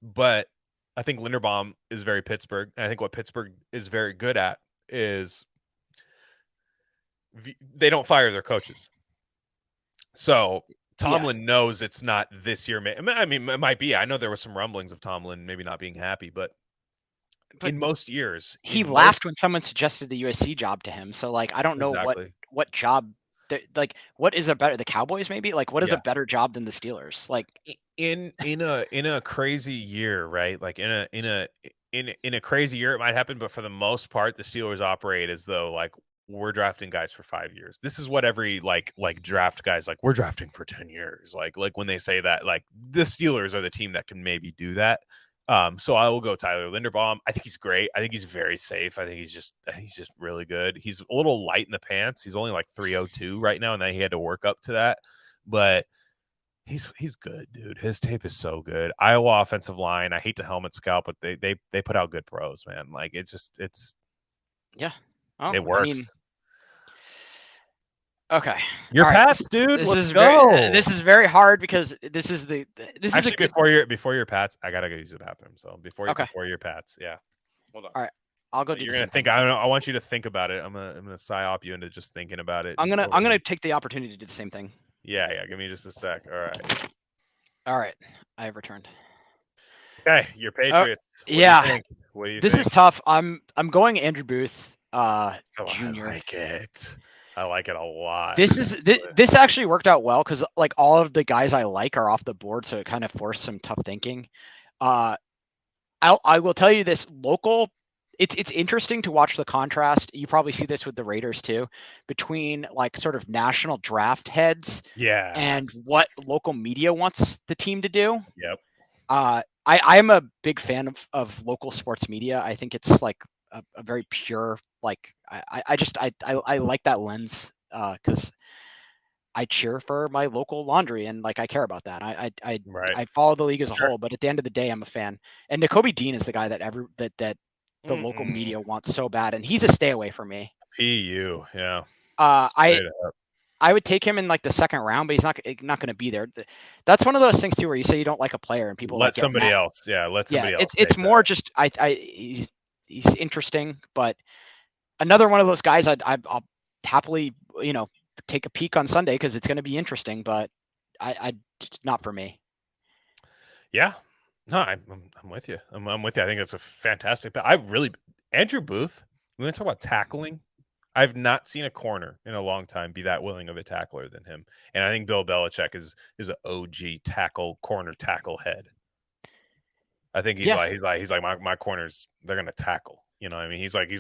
but I think Linderbaum is very Pittsburgh. And I think what Pittsburgh is very good at is they don't fire their coaches. So Tomlin knows it's not this year. I mean, it might be. I know there was some rumblings of Tomlin maybe not being happy, but in most years, he laughed when someone suggested the USC job to him. So like, I don't know what job. Like, what is a better, the Cowboys maybe? Like, what is a better job than the Steelers? Like, in a crazy year, right? Like in a crazy year, it might happen, but for the most part, the Steelers operate as though like we're drafting guys for 5 years. This is what every like draft guys like. We're drafting for 10 years. Like when they say that, like the Steelers are the team that can maybe do that. So I will go Tyler Linderbaum. I think he's great. I think he's very safe. I think he's just really good. He's a little light in the pants. He's only like 302 right now, and then he had to work up to that. But he's good, dude. His tape is so good. Iowa offensive line. I hate to helmet scout, but they put out good pros, man. Like it works. I mean, okay. Your Pats, dude. This is very hard because this is a good before your Pats. I gotta go use the bathroom. So before your Pats, yeah. Hold on. All right. I'll go do You're the gonna same think. thing. I don't know. I want you to think about it. I'm gonna psyop you into just thinking about it. I'm gonna take the opportunity to do the same thing. Yeah. Give me just a sec. All right. All right, I have returned. Okay, your Oh, Patriots. What do you yeah, think? What do you this is think? tough. I'm going Andrew Booth, Oh, I Jr. like it. I like it a lot. This actually worked out well because like all of the guys I like are off the board, so it kind of forced some tough thinking. Uh, I will tell you this local. It's interesting to watch the contrast. You probably see this with the Raiders too, between like sort of national draft heads Yeah. and what local media wants the team to do. Yep. I'm a big fan of local sports media. I think it's like a very pure like I like that lens because I cheer for my local laundry and like I care about that. Right. I follow the league as a Sure. whole, but at the end of the day, I'm a fan. And N'Kobe Dean is the guy that the local Mm-mm. media wants so bad, and he's a stay away for me. PU. Yeah. Uh, I Straight up. I would take him in like the second round, but he's not going to be there. That's one of those things too, where you say you don't like a player and people like Let get somebody mad. else. Yeah. Let Yeah, somebody else it's take more that. just he's interesting, but another one of those guys I'll happily take a peek on Sunday because it's going to be interesting, but I not for me. Yeah. No, I'm with you. I'm with you. I think it's a fantastic. But I really Andrew Booth. When we talk about tackling, I've not seen a corner in a long time be that willing of a tackler than him. And I think Bill Belichick is an OG corner tackle head. I think Yeah, he's like my corners, they're gonna tackle. You know what I mean? He's like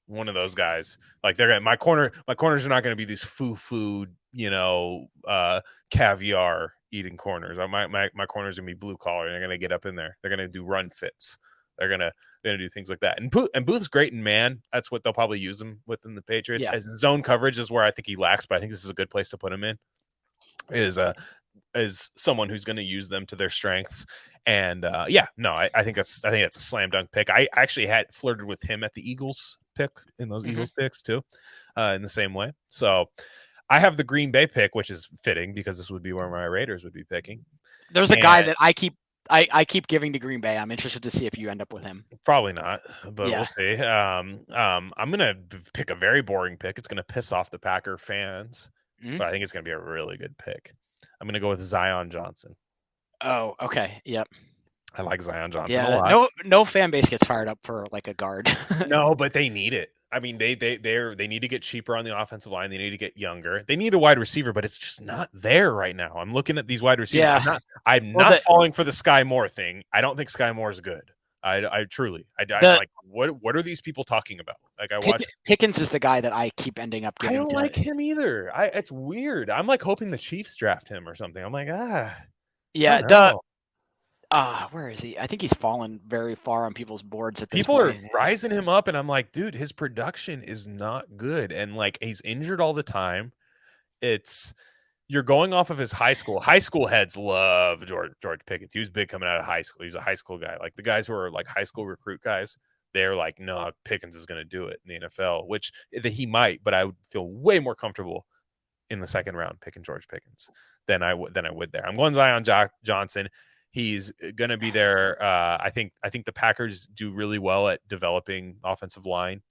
one of those guys. Like they're gonna my corners are not gonna be these foo, caviar eating corners. My corners are gonna be blue collar. They're gonna get up in there. They're gonna do run fits. They're gonna do things like that. And Booth's great in man. That's what they'll probably use him within the Patriots. yeah. As zone coverage is where I think he lacks, but I think this is a good place to put him in. Is someone who's going to use them to their strengths. And I think that's a slam dunk pick. I actually had flirted with him at the Eagles pick in those Eagles picks too, in the same way. So I have the Green Bay pick, which is fitting because this would be where my Raiders would be picking. There's a And guy that I keep giving to Green Bay. I'm interested to see if you end up with him. probably not, but Yeah. we'll see. I'm gonna pick a very boring pick. It's gonna piss off the Packer fans, Mhm. but I think it's gonna be a really good pick. I'm gonna go with Zion Johnson. Oh, okay. Yep. I like Zion Johnson a Yeah. lot. No fan base gets fired up for like a guard. No, but they need it. I mean, they need to get cheaper on the offensive line. They need to get younger. They need a wide receiver, but it's just not there right now. I'm looking at these wide receivers. Yeah. I'm Well, not falling for the Sky Moore thing. I don't think Sky Moore is good. I truly. I'm the like, what are these people talking about? Like I watched. Pickens is the guy that I keep ending up I giving don't to. like him either. It's weird. I'm like hoping the Chiefs draft him or something. I'm like, I Yeah. don't know. Where is he? I think he's fallen very far on people's boards at this People are point. rising him up, and I'm like, dude, his production is not good, and like he's injured all the time. It's You're going off of his high school. High school heads love George Pickens. He was big coming out of high school. He's a high school guy. Like the guys who are like high school recruit guys, they're like, no, Pickens is going to do it in the NFL, which he might, but I would feel way more comfortable in the second round picking George Pickens than I would there. I'm going Zion Johnson. He's going to be there. I think the Packers do really well at developing offensive line,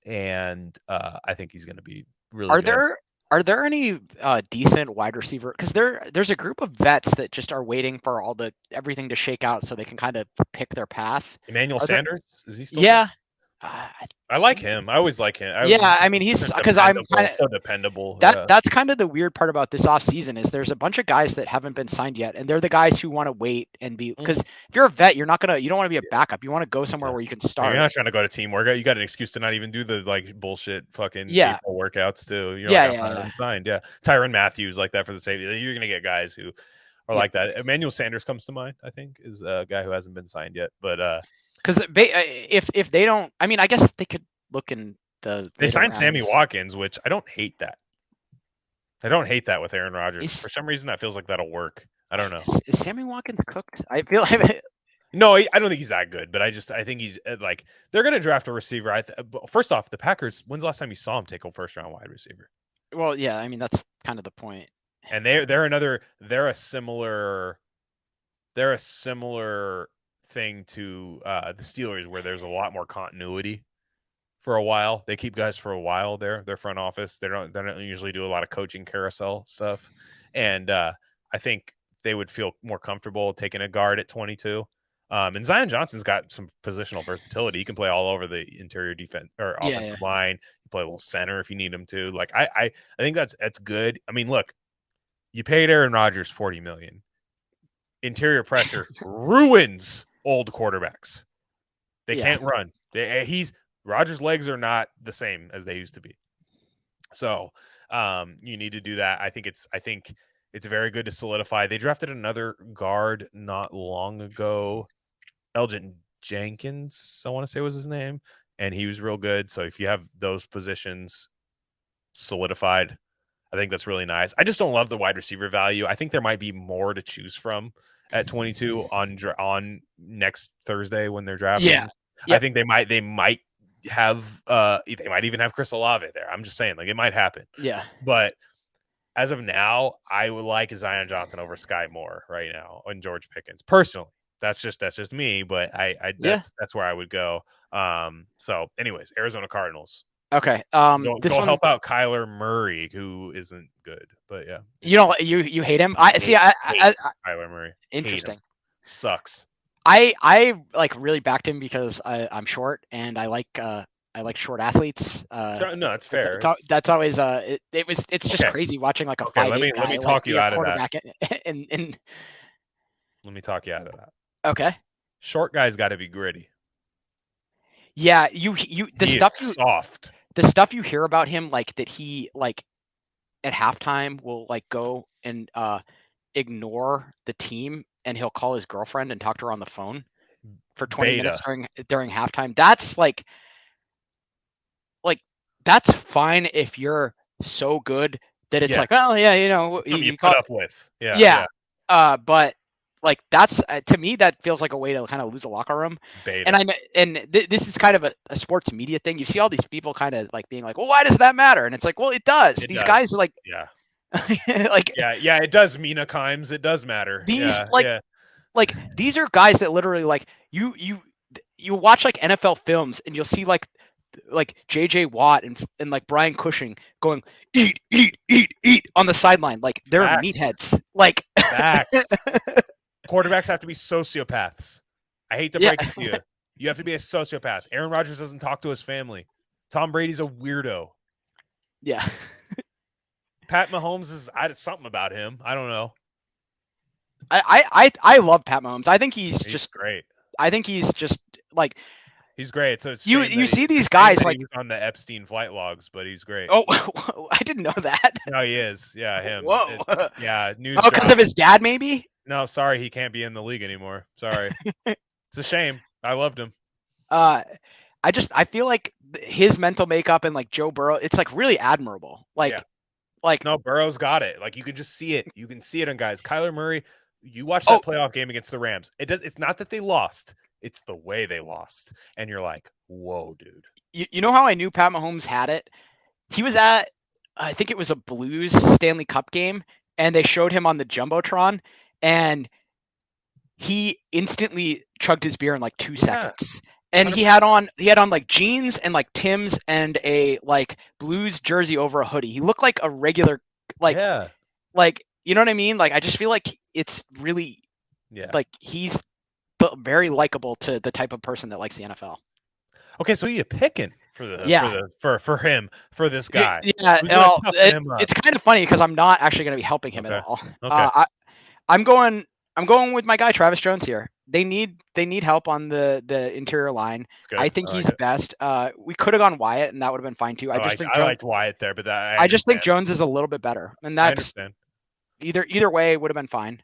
and I think he's going to be really Are good. there any decent wide receiver? Because there's a group of vets that just are waiting for everything to shake out so they can kind of pick their path. Emmanuel Are there? Sanders, is he still good? Yeah. I I like think. him. I always like him. Yeah, I mean he's because I'm kind of So dependable. that's kind of the weird part about this off season is there's a bunch of guys that haven't been signed yet, and they're the guys who want to wait and be because if you're a vet, you don't want to be a backup. You want to go somewhere where you can start. You're not trying to go to team workout. You got an excuse to not even do the like bullshit fucking Yeah. April workouts too. You're Yeah, like, I'm yeah, not yeah. signed. Yeah. Tyrann Matthews like that for the safety. You're gonna get guys who are Yeah. like that. Emmanuel Sanders comes to mind, I think, is a guy who hasn't been signed yet. But Because if they don't, I mean, I guess they could look in the. they signed rounds. Sammy Watkins, which I don't hate that. I don't hate that with Aaron Rodgers. For some reason, that feels like that'll work. I don't know. Is Sammy Watkins cooked? I feel like. No, I don't think he's that good, but I think he's like they're going to draft a receiver. First off, the Packers. When's the last time you saw him take a first round wide receiver? Well, yeah, I mean that's kind of the point. And they're a similar thing to the Steelers where there's a lot more continuity. for a while. They keep guys for a while there. Their front office. They don't usually do a lot of coaching carousel stuff. And I think they would feel more comfortable taking a guard at 22. And Zion Johnson's got some positional versatility. He can play all over the interior defense or offensive line. He play a little center if you need him to. Like I think that's good. I mean, look, you paid Aaron Rodgers $40 million. Interior pressure ruins old quarterbacks. They can't run. Rodgers' legs are not the same as they used to be. So you need to do that. I think it's very good to solidify. They drafted another guard not long ago, Elgin Jenkins, I want to say was his name, and he was real good. So if you have those positions solidified, I think that's really nice. I just don't love the wide receiver value. I think there might be more to choose from at 22 on next Thursday when they're drafting. Yeah. Yep. I think they might have they might even have Chris Olave there. I'm just saying, like, it might happen. Yeah. But as of now, I would like Zion Johnson over Sky Moore right now and George Pickens. Personally, that's just me, but that's where I would go. So anyways, Arizona Cardinals. Okay. Go this one help out Kyler Murray, who isn't good, but yeah. You hate him. I Kyler Murray. Interesting. Sucks. I like really backed him because I'm short and I like short athletes. No, it's fair. That's always it's just crazy watching like a 5'8" guy. Let me talk you out of that. And let me talk you out of that. Okay. Short guys got to be gritty. Yeah, soft. The stuff you hear about him, like that he like at halftime will like go and ignore the team and he'll call his girlfriend and talk to her on the phone for 20 minutes during halftime. That's like that's fine if you're so good that it's like, oh yeah, you put up with. Yeah. But like that's to me that feels like a way to kind of lose a locker room. Beta. And this is kind of a sports media thing. You see all these people kind of like being like, well, why does that matter? And it's like, well, it does. These guys like like it does. Mina Kimes, it does matter. These like these are guys that literally like you watch like NFL films and you'll see like JJ Watt and like Brian Cushing going eat on the sideline like they're meatheads. Like quarterbacks have to be sociopaths. I hate to break it to you. You have to be a sociopath. Aaron Rodgers doesn't talk to his family. Tom Brady's a weirdo. Yeah. Pat Mahomes is something about him. I don't know. I love Pat Mahomes. I think he's just great. I think he's just like he's great. So it's you see these guys like on the Epstein flight logs, but he's great. Oh, I didn't know that. No, he is. Yeah, him. Whoa. News. Oh, because of his dad, maybe? No, sorry, he can't be in the league anymore. Sorry. It's a shame. I loved him. I feel like his mental makeup and like Joe Burrow, it's like really admirable. Like no, Burrow's got it. Like you can just see it. You can see it on guys. Kyler Murray, you watch that playoff game against the Rams. It's not that they lost. It's the way they lost. And you're like, whoa, dude. You know how I knew Pat Mahomes had it? He was at, I think it was a Blues Stanley Cup game, and they showed him on the Jumbotron, and he instantly chugged his beer in like 2 seconds. And 100%. he had on like jeans and like Tim's and a like Blues jersey over a hoodie. He looked like a regular like you know what I mean? Like I just feel like it's really like he's very likable to the type of person that likes the NFL. Okay, so you're picking for this guy. Yeah, it's kind of funny because I'm not actually going to be helping him at all. Okay. I'm going with my guy Travis Jones here. They need help on the interior line. I think he's best. We could have gone Wyatt, and that would have been fine too. I liked Wyatt there, but I just think Jones is a little bit better, and that's either way would have been fine.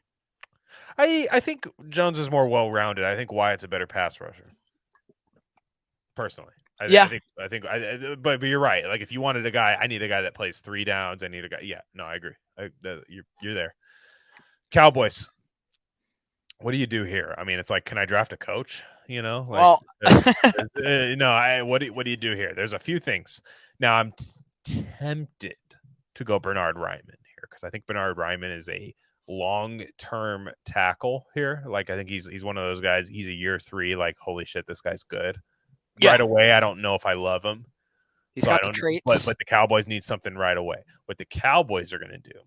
I think Jones is more well-rounded. I think Wyatt's a better pass rusher. Personally, I think, but you're right. Like if you wanted a guy, I need a guy that plays 3 downs. I need a guy. Yeah, no, I agree. You're there. Cowboys. What do you do here? I mean, it's like, can I draft a coach? You know, like, what do you do here? There's a few things. Now I'm tempted to go Bernhard Raimann here because I think Bernhard Raimann is a long-term tackle here. Like I think he's one of those guys. He's a year 3. Like holy shit, this guy's good. Right away, I don't know if I love him. He's got the traits. But the Cowboys need something right away. What the Cowboys are going to do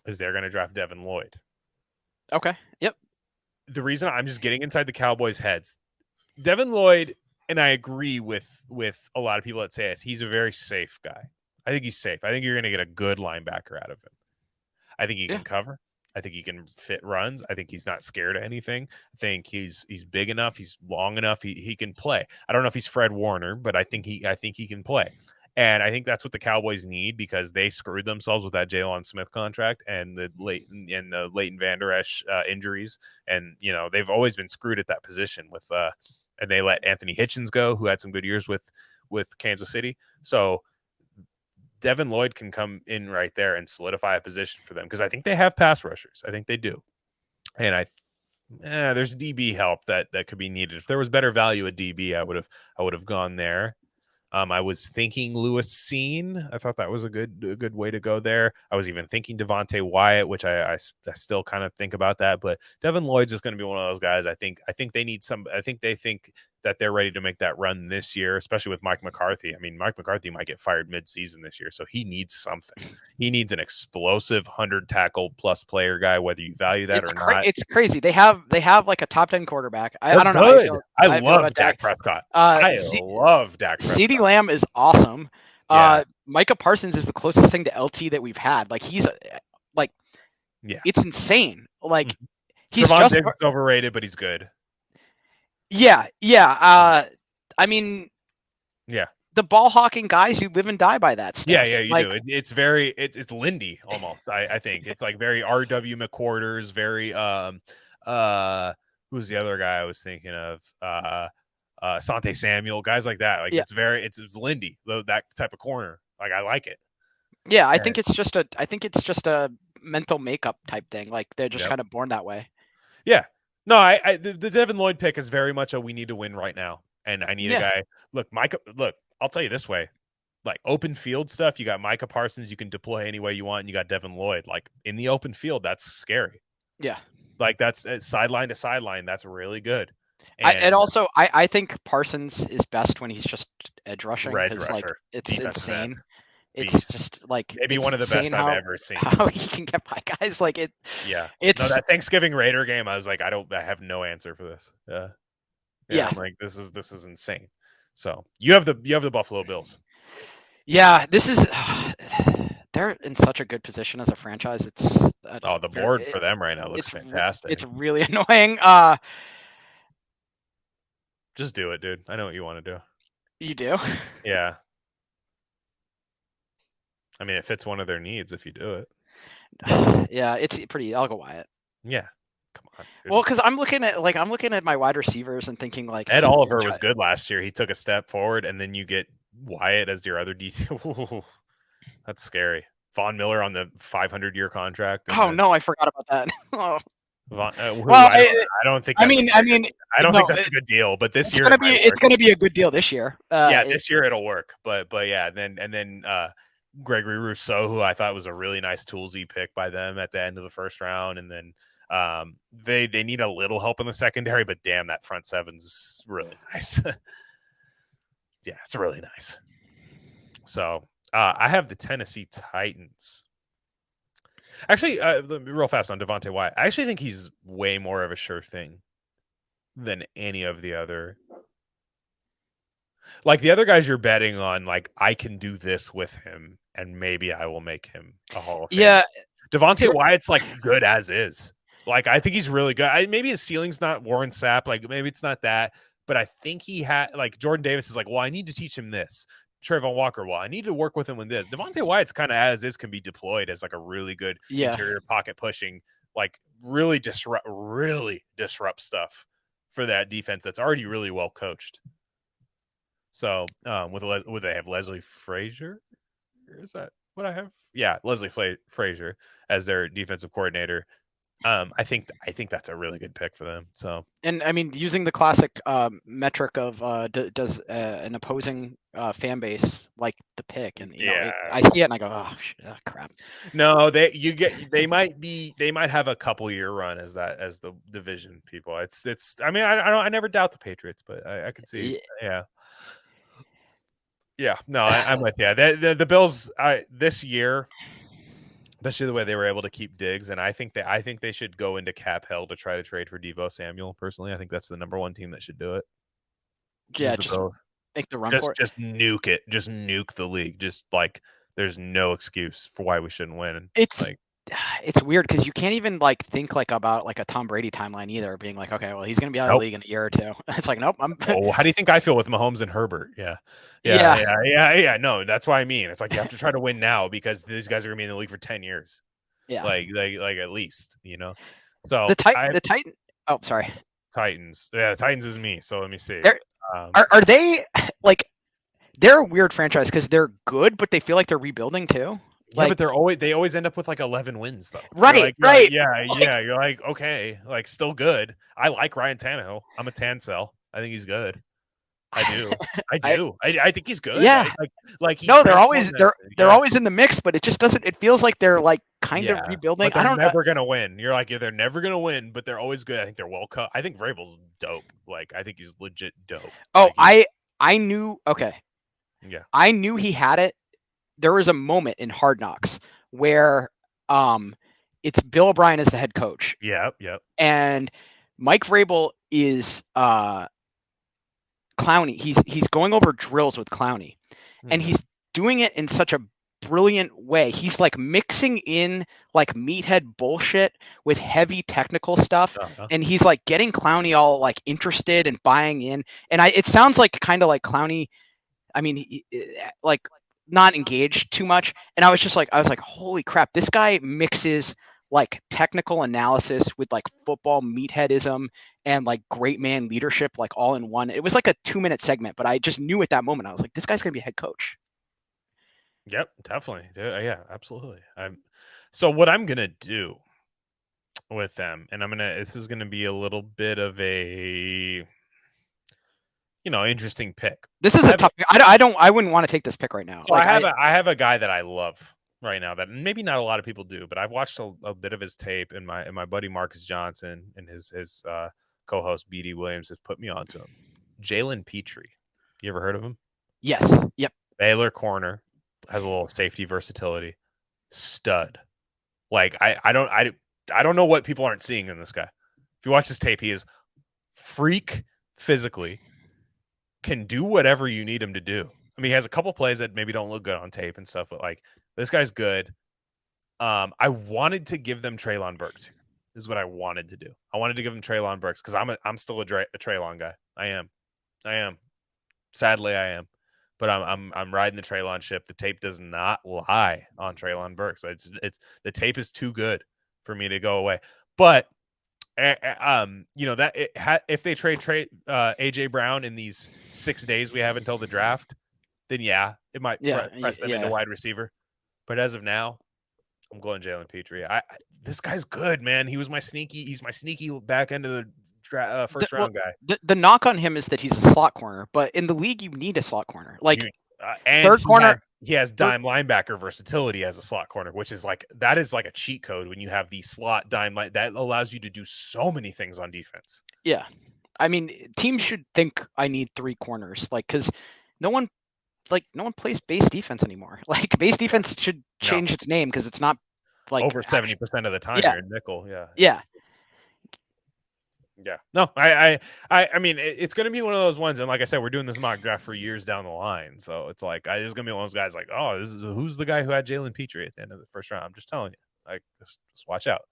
is they're going to draft Devin Lloyd. Okay. Yep. The reason I'm just getting inside the Cowboys' heads, Devin Lloyd, and I agree with a lot of people that say this, he's a very safe guy. I think he's safe. I think you're going to get a good linebacker out of him. I think he can cover. I think he can fit runs. I think he's not scared of anything. I think he's big enough. He's long enough. He can play. I don't know if he's Fred Warner, but I think he can play. And I think that's what the Cowboys need because they screwed themselves with that Jalen Smith contract and the Leighton Vander Esch injuries. And they've always been screwed at that position with and they let Anthony Hitchens go, who had some good years with Kansas City. So Devin Lloyd can come in right there and solidify a position for them because I think they have pass rushers. I think they do. And there's DB help that could be needed. If there was better value at DB, I would have gone there. I was thinking Lewis Seen. I thought that was a good way to go there. I was even thinking Devontae Wyatt, which I still kind of think about that. But Devin Lloyd's just going to be one of those guys. I think they need some. I think they think that they're ready to make that run this year, especially with Mike McCarthy. I mean, Mike McCarthy might get fired mid-season this year, so he needs something. He needs an explosive 100 tackle plus player guy, whether you value that or not. It's crazy. They have like a top 10 quarterback. I don't know. I love Dak Prescott. I love Dak Prescott. CeeDee Lamb is awesome. Micah Parsons is the closest thing to LT that we've had. Like he's it's insane. Like he's Trevon Diggs is overrated, but he's good. Yeah. I mean, the ball hawking guys, you live and die by that stuff. Yeah, you do. It's Lindy almost. I think it's like very R.W. McQuarters, very who's the other guy I was thinking of? Sante Samuel, guys like that. Like it's Lindy, that type of corner. Like I like it. Yeah, I think it's just a mental makeup type thing. Like they're just kind of born that way. Yeah. No, the Devin Lloyd pick is very much a we need to win right now. And I need a guy. Look, Micah, I'll tell you this way. Like open field stuff, you got Micah Parsons, you can deploy any way you want, and you got Devin Lloyd. Like in the open field, that's scary. Yeah. Like that's sideline to sideline. That's really good. And also, I think Parsons is best when he's just edge rushing because like it's insane. It's just like maybe one of the best I've ever seen. How he can get by guys like it. Yeah, it's that Thanksgiving Raider game. I was like, I have no answer for this. Yeah. I'm like this is insane. So you have the Buffalo Bills. Yeah, this is. They're in such a good position as a franchise. It's the board for them right now looks fantastic. It's really annoying. Just do it, dude. I know what you want to do. You do? Yeah. I mean, it fits one of their needs if you do it. Yeah, it's pretty. I'll go Wyatt. Yeah. Come on. Dude. Well, because I'm looking at my wide receivers and thinking like Ed Oliver was good last year. He took a step forward, and then you get Wyatt as your other DC. That's scary. Von Miller on the 500-year contract. No, I forgot about that. I don't think. I don't think that's a good deal. But this year, it's gonna be a good deal this year. This year it'll work. But yeah, and then Gregory Rousseau, who I thought was a really nice toolsy pick by them at the end of the first round, and then they need a little help in the secondary. But damn, that front seven's really nice. Yeah, it's really nice. So I have the Tennessee Titans. Actually, real fast on Devontae Wyatt. I actually think he's way more of a sure thing than any of the other. Like the other guys you're betting on, like I can do this with him, and maybe I will make him a Hall of Fame. Yeah, Devontae Wyatt's like good as is. Like I think he's really good. Maybe his ceiling's not Warren Sapp. Like maybe it's not that, but I think he had like Jordan Davis is like, well, I need to teach him this. Trayvon Walker, well, I need to work with him with this. Devontae Wyatt's kind of as is can be deployed as like a really good interior pocket pushing, like really disrupt stuff for that defense that's already really well coached. So would they have Leslie Frazier? Is that what I have? Yeah, Leslie Frazier as their defensive coordinator. I think that's a really good pick for them. So, and I mean, using the classic metric of does an opposing fan base like the pick, and I see it and I go, oh crap. No, they might have a couple year run as the division people. It's. I mean, I never doubt the Patriots, but I could see. Yeah. Yeah, no, I'm with you. The Bills this year, especially the way they were able to keep Diggs, and I think they should go into cap hell to try to trade for Devo Samuel. Personally, I think that's the number one team that should do it. Yeah, The just Bills. make the run for it. Just nuke it. Just nuke the league. Just like there's no excuse for why we shouldn't win. It's Like it's weird because you can't even like think like about like a Tom Brady timeline either, being like, okay, well he's gonna be out of the nope. league in a year or two. It's like, nope, I'm Oh, how do you think I feel with Mahomes and Herbert? Yeah. yeah, No, that's what I mean. It's like you have to try to win now because these guys are gonna be in the league for 10 years. yeah. Like at least, you know. So The Titan. Oh, sorry. Titans. Yeah, Titans is me. So let me see. They're are they like they're a weird franchise because they're good, but they feel like they're rebuilding too. Yeah, Like but they always end up with like 11 wins though. right. You're like okay, like still good. I like Ryan Tannehill. I'm a tan cell. I think he's good. I do. I I think he's good. yeah. He No, they're always transformed that. they're Yeah. always in the mix, but it just doesn't. It feels like they're like kind of Yeah, rebuilding. but I they're don't know. never gonna win. You're like, yeah, they're never gonna win, but they're always good. I think they're well cut. I think Vrabel's dope. Like, I think he's legit dope. Oh, Like, he's, I knew. Okay, yeah, I knew he had it. There was a moment in Hard Knocks where it's Bill O'Brien as the head coach, yep. and Mike Vrabel is Clowney. He's going over drills with Clowney, and Mhm. he's doing it in such a brilliant way. He's like mixing in like meathead bullshit with heavy technical stuff, Uh-huh. and he's like getting Clowney all like interested and buying in. And it sounds like kind of like Clowney. I mean, like not engaged too much. And I was like, holy crap, this guy mixes like technical analysis with like football meatheadism and like great man leadership, like all in one. It was like a 2-minute segment, but I just knew at that moment, I was like, this guy's gonna be a head coach. Yep, definitely. Yeah, absolutely. So what I'm gonna do with them, and this is gonna be a little bit of a interesting pick. This is a tough. I wouldn't want to take this pick right now. So Like I have a guy that I love right now that maybe not a lot of people do, but I've watched a bit of his tape, and my buddy Marcus Johnson and his co-host BD Williams has put me onto him. Jalen Petrie. You ever heard of him? yes, yep. Baylor corner, has a little safety versatility. Stud. Like I don't know what people aren't seeing in this guy. If you watch his tape, he is freak physically, can do whatever you need him to do. I mean, he has a couple plays that maybe don't look good on tape and stuff, but like this guy's good. I wanted to give them Treylon Burks here. This is what I wanted to do. I wanted to give them Treylon Burks because I'm still a Treylon guy. I am. Sadly, I am. But I'm riding the Treylon ship. The tape does not lie on Treylon Burks. It's the tape is too good for me to go away. But if they trade AJ Brown in these 6 days we have until the draft, then yeah, it might press them into wide receiver. But as of now, I'm going Jalen Petrie. This guy's good, man. He's my sneaky back end of the first round guy. The knock on him is that he's a slot corner, but in the league you need a slot corner. Like and third corner. He has dime linebacker versatility as a slot corner, which is like a cheat code when you have the slot dime that allows you to do so many things on defense. Yeah, I mean, teams should think I need 3 corners, like because no one plays base defense anymore. Like base defense should change its name because it's not like over 70% of the time you're in nickel. Yeah. Yeah. No, I mean, it's going to be one of those ones. And like I said, we're doing this mock draft for years down the line. So it's like, it's going to be one of those guys like, oh, who's the guy who had Jalen Petrie at the end of the first round? I'm just telling you, like, just watch out.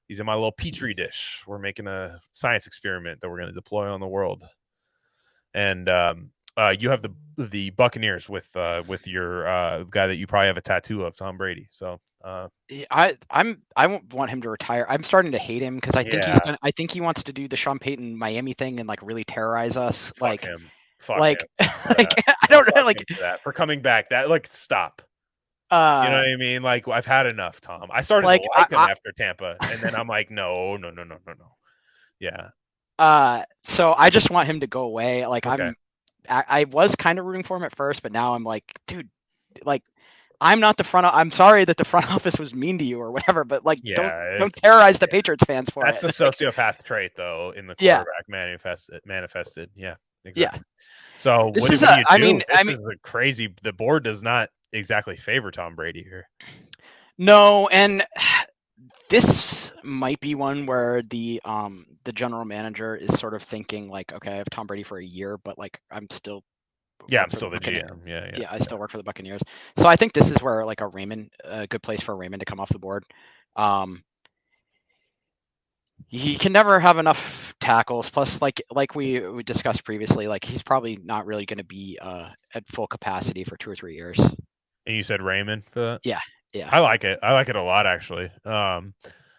He's in my little Petri dish. We're making a science experiment that we're going to deploy on the world. And you have the Buccaneers with your guy that you probably have a tattoo of, Tom Brady. So I won't want him to retire. I'm starting to hate him because I think he wants to do the Sean Payton Miami thing and like really terrorize us. Fuck him. I don't know, like for coming back. That like stop. You know what I mean? Like I've had enough, Tom. I started to like him after Tampa, and then I'm like, no. Yeah. So I just want him to go away. Like okay. I was kind of rooting for him at first, but now I'm like, dude, like I'm not the front. I'm sorry that the front office was mean to you or whatever, but like don't terrorize the Patriots fans for That's it. the sociopath trait, though, in the quarterback manifested. Yeah. exactly. So This what is do you I do? mean, This is a crazy. The board does not exactly favor Tom Brady here. no, and this might be one where the general manager is sort of thinking like, okay, I have Tom Brady for a year, but like I'm still Yeah, work I'm for the still the Buccaneers. GM. Yeah, Yeah, I still work for the Buccaneers. So I think this is where like a good place for Raymond to come off the board. He can never have enough tackles. Plus, like we discussed previously, like he's probably not really going to be at full capacity for 2 or 3 years. And you said Raymond for that? Yeah, yeah. I like it. I like it a lot, actually. I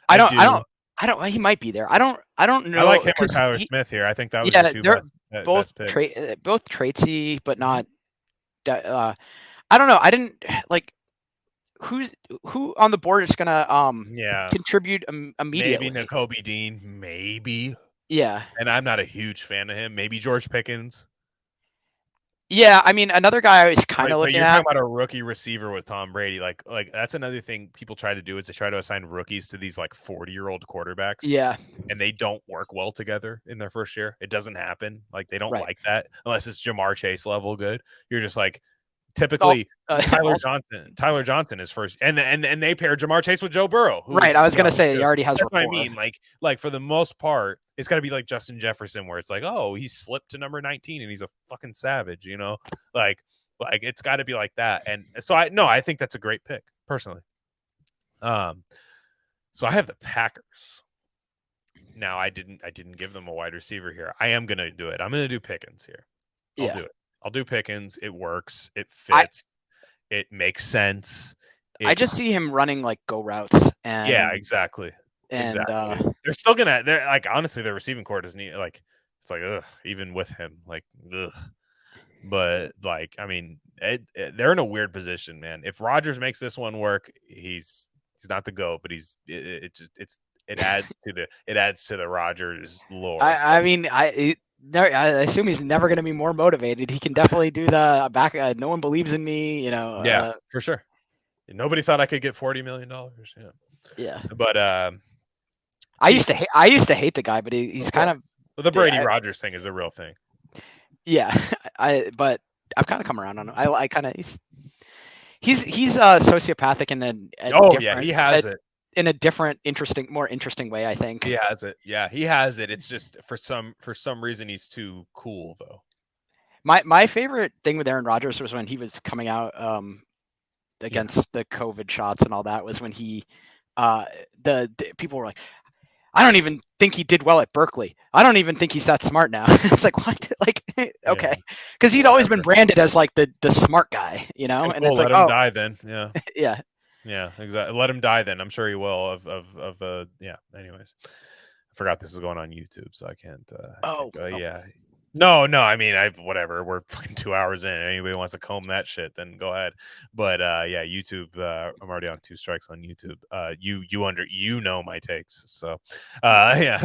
I don't, I do. don't, I don't. He might be there. I don't I know like him or because Tyler he. Smith here. I think that was your Yeah, two they're both best picks. both traitsy, but Mhm. not. I don't know. I didn't like who's who on the board is gonna Yeah, contribute maybe immediately. Nakobe Dean, maybe. Yeah. And I'm not a huge fan of him. Maybe George Pickens. Yeah, I mean, another guy I was kind of But looking you're talking at. about a rookie receiver with Tom Brady. Like that's another thing people try to do is they try to assign rookies to these like 40-year-old quarterbacks, Yeah, and they don't work well together in their first year. It doesn't happen. Like they don't right. like that unless it's Jamar Chase level good. You're just like Oh, typically Tyler also, Johnson. Tyler Johnson is first, and they pair Jamar Chase with Joe Burrow, right. who's I was gonna say he already has that's what I rapport. mean. Like for the most part, it's got to be like Justin Jefferson, where it's like, oh, he slipped to number 19 and he's a fucking savage, like it's got to be like that. And so I think that's a great pick personally. So I have the Packers. Now I didn't give them a wide receiver here. I am gonna do it. I'm gonna do Pickens here. I'll Yeah, do it. I'll do Pickens. It works. It I fits. It makes sense. I just It's see him running like go routes yeah, exactly. and Exactly. They're still gonna they're like honestly their receiving core doesn't need like it's like ugh, even with him, like ugh. But like, I mean, they're in a weird position, man. If Rodgers makes this one work, he's not the GOAT, but it adds to the Rodgers lore. I mean I assume he's never going to be more motivated. He can definitely do the back. No one believes in me, you know. Yeah, for sure. Nobody thought I could get $40 million. Yeah, Yeah. but I used to hate the guy, but he's kind of well, the Brady Rodgers thing is a real thing. yeah. But I've kind of come around on him. I kind of he's sociopathic in a Oh yeah, different he has it. In a different, more interesting way, I think. He has it. Yeah, he has it. It's just for some reason he's too cool though. My favorite thing with Aaron Rodgers was when he was coming out against the COVID shots and all that was when he the people were like, I don't even think he did well at Berkeley. I don't even think he's that smart now. It's like what? Like okay, because he'd always been branded as like the smart guy, you know. And cool, it's like, let him die then. Yeah. yeah. Yeah, exactly. Let him die then. I'm sure he will. Yeah. Anyways, I forgot this is going on YouTube, so I can't. Yeah. No. I mean, whatever. We're fucking 2 hours in. Anybody wants to comb that shit, then go ahead. But yeah, YouTube. I'm already on 2 strikes on YouTube. You know my takes. So, yeah.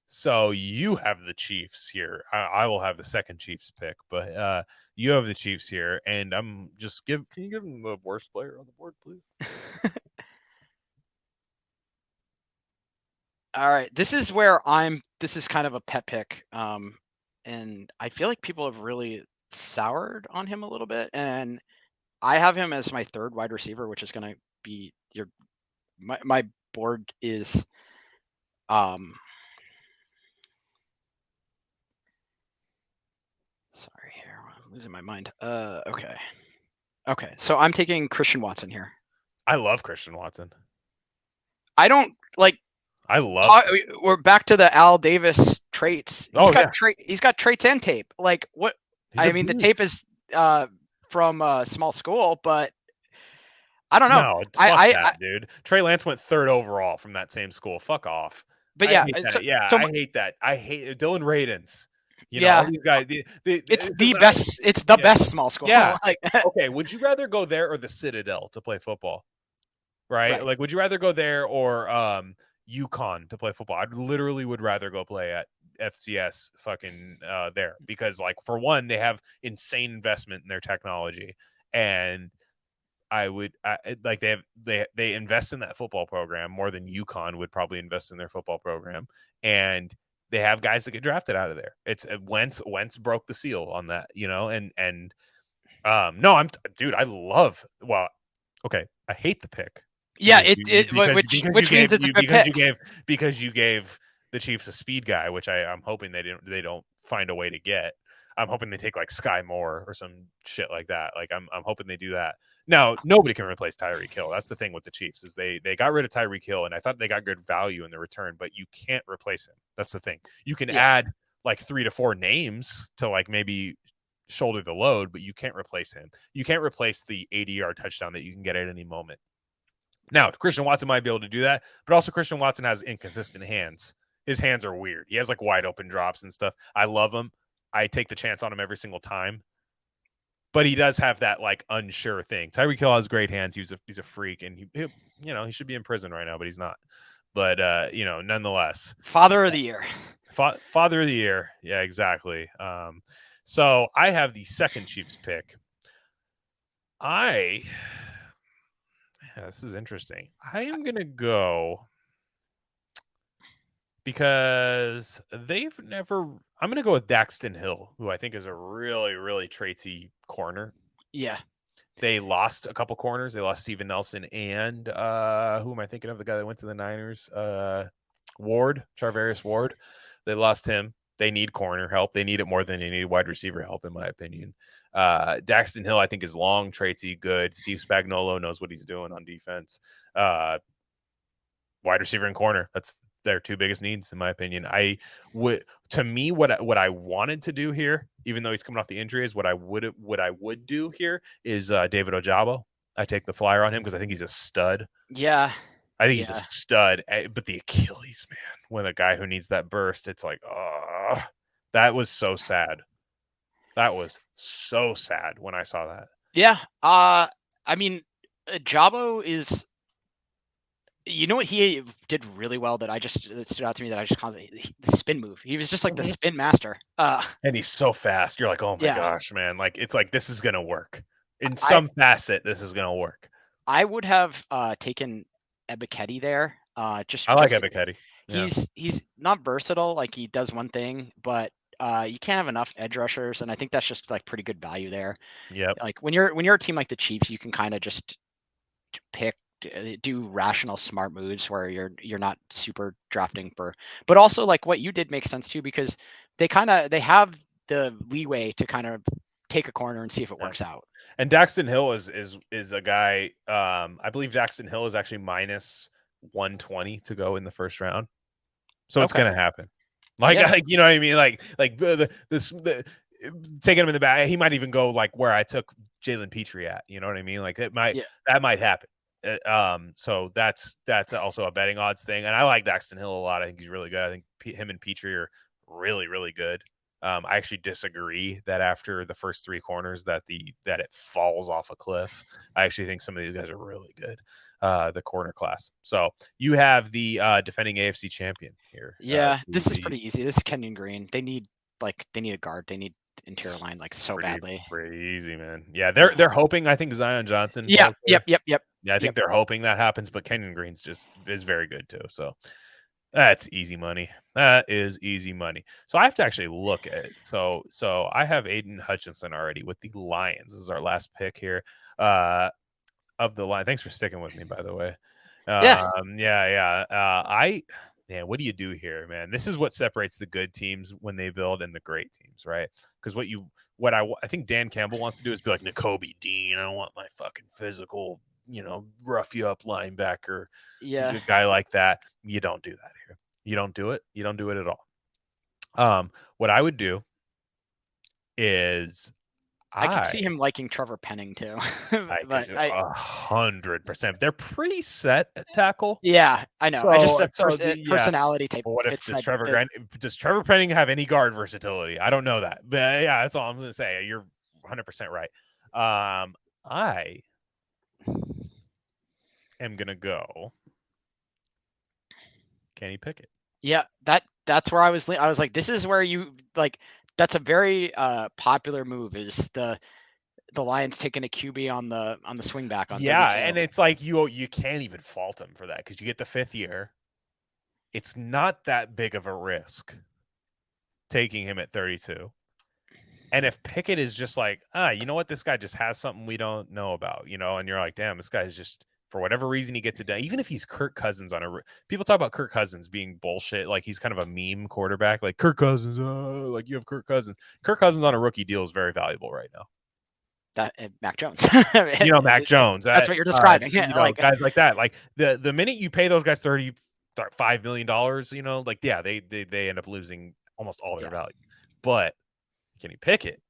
So you have the Chiefs here. I will have the second Chiefs pick, but you have the Chiefs here, and I'm just can you give them the worst player on the board, please? All right, this is kind of a pet pick, and I feel like people have really soured on him a little bit, and I have him as my third wide receiver, which is going to be my board is sorry here, I'm losing my mind. Okay, so I'm taking Christian Watson here. I love Christian Watson. I don't like. I love. We're back to the Al Davis traits. He's got traits and tape. Like what? I mean, the tape is from a small school, but I don't know. No, fuck that, dude. Trey Lance went 3rd overall from that same school. Fuck off. But yeah, I hate that. I hate Dylan Radins. You know, yeah, all these guys. it's the best. It's the best small school. Yeah. Like, okay. Would you rather go there or the Citadel to play football? Right? Like, would you rather go there or UConn to play football? I literally would rather go play at FCS fucking there because, like, for one, they have insane investment in their technology, and they invest in that football program more than UConn would probably invest in their football program, and They have guys that get drafted out of there. It's Wentz broke the seal on that, and no, dude, I love. Well, okay, I hate the pick Yeah, which means it's a good pick. because you gave the Chiefs a speed guy, which I'm hoping they don't find a way to get. I'm hoping they take like Sky Moore or some shit like that. Like I'm hoping they do that. Now, nobody can replace Tyreek Hill. That's the thing with the Chiefs is they got rid of Tyreek Hill, and I thought they got good value in the return, but you can't replace him. That's the thing. You can add like 3 to 4 names to like maybe shoulder the load, but you can't replace him. You can't replace the 80-yard touchdown that you can get at any moment. Now, Christian Watson might be able to do that, but also Christian Watson has inconsistent hands. His hands are weird. He has like wide open drops and stuff. I love him. I take the chance on him every single time. But he does have that like unsure thing. Tyreek Hill has great hands. He's a freak, and he should be in prison right now, but he's not. But nonetheless, Father of the year. Father of the year. Yeah, exactly. So I have the second Chiefs pick. This is interesting. I am gonna go because I'm gonna go with Daxton Hill, who I think is a really, really traitsy corner. Yeah. They lost a couple corners. They lost Steven Nelson and who am I thinking of? The guy that went to the Niners, Charvarius Ward. They lost him. They need corner help. They need it more than they need wide receiver help, in my opinion. Daxton Hill, I think, is long, traitsy, good. Steve Spagnuolo knows what he's doing on defense. Wide receiver and corner. That's their two biggest needs, in my opinion. What I wanted to do here, even though he's coming off the injury, is what I would do here is David Ojabo. I take the flyer on him because I think he's a stud. Yeah. I think he's a stud, but the Achilles, man, when a guy who needs that burst, it's like, oh, that was so sad. That was so sad when I saw that. Yeah. I mean, Jabo is, you know what he did really well that stood out to me that I just constantly, the spin move. He was just like the spin master. And he's so fast. You're like, oh my gosh, man. Like, it's like, this is going to work. In some facet, this is going to work. I would have taken Ebiketie there. I like Ebiketie. Yeah. He's not versatile. Like, he does one thing, but you can't have enough edge rushers, and I think that's just like pretty good value there. Yeah. Like when you're a team like the Chiefs, you can kind of just do rational, smart moves where you're not super drafting for. But also, like, what you did makes sense too, because they have the leeway to kind of take a corner and see if it works out. And Daxton Hill is a guy. I believe Daxton Hill is actually minus 120 to go in the first round, so it's gonna happen. Like you know what I mean? Like the taking him in the back. He might even go like where I took Jalen Petrie at. You know what I mean? Like that might happen. So that's also a betting odds thing. And I like Daxton Hill a lot. I think he's really good. I think him and Petrie are really, really good. I actually disagree that after the first 3 corners that it falls off a cliff. I actually think some of these guys are really good. The corner class. So you have the defending AFC champion here. Yeah, this is pretty easy. This is Kenyon Green. They need a guard. They need interior line like so badly. Pretty easy, man. Yeah, they're hoping. I think Zion Johnson. Yeah. Yep. Yeah, I think they're hoping that happens, but Kenyon Green's is very good too. So that's easy money. That is easy money. So I have to actually look at it. So I have Aiden Hutchinson already with the Lions. This is our last pick here. Of the line. Thanks for sticking with me, by the way. What do you do here, man? This is what separates the good teams when they build and the great teams, right? Because I think Dan Campbell wants to do is be like Nakobe Dean. I don't want my fucking physical, rough you up linebacker, a guy like that. You don't do that here. You don't do it. You don't do it at all. What I would do is I can see him liking Trevor Penning too. But 100%. They're pretty set at tackle. Yeah, I know. I just personality type. What if does Trevor Penning have any guard versatility? I don't know that, but yeah, that's all I'm going to say. You're 100% right. I am going to go Kenny Pickett. Yeah, that's where I was like, this is where you like. That's a very popular move. Is the Lions taking a QB on the swing back on and it's like you can't even fault them for that because you get the 5th year. It's not that big of a risk. taking him at 32. And if Pickett is just like, you know what, this guy just has something we don't know about, and you're like, damn, this guy's just, for whatever reason, he gets it done. Even if he's Kirk Cousins people talk about Kirk Cousins being bullshit, like he's kind of a meme quarterback, like Kirk Cousins, like you have Kirk Cousins. Kirk Cousins on a rookie deal is very valuable right now. That Mac Jones. Mac Jones. That's what you're describing. Like guys like that. Like the minute you pay those guys $35 million, they end up losing almost all their value. But Kenny Pickett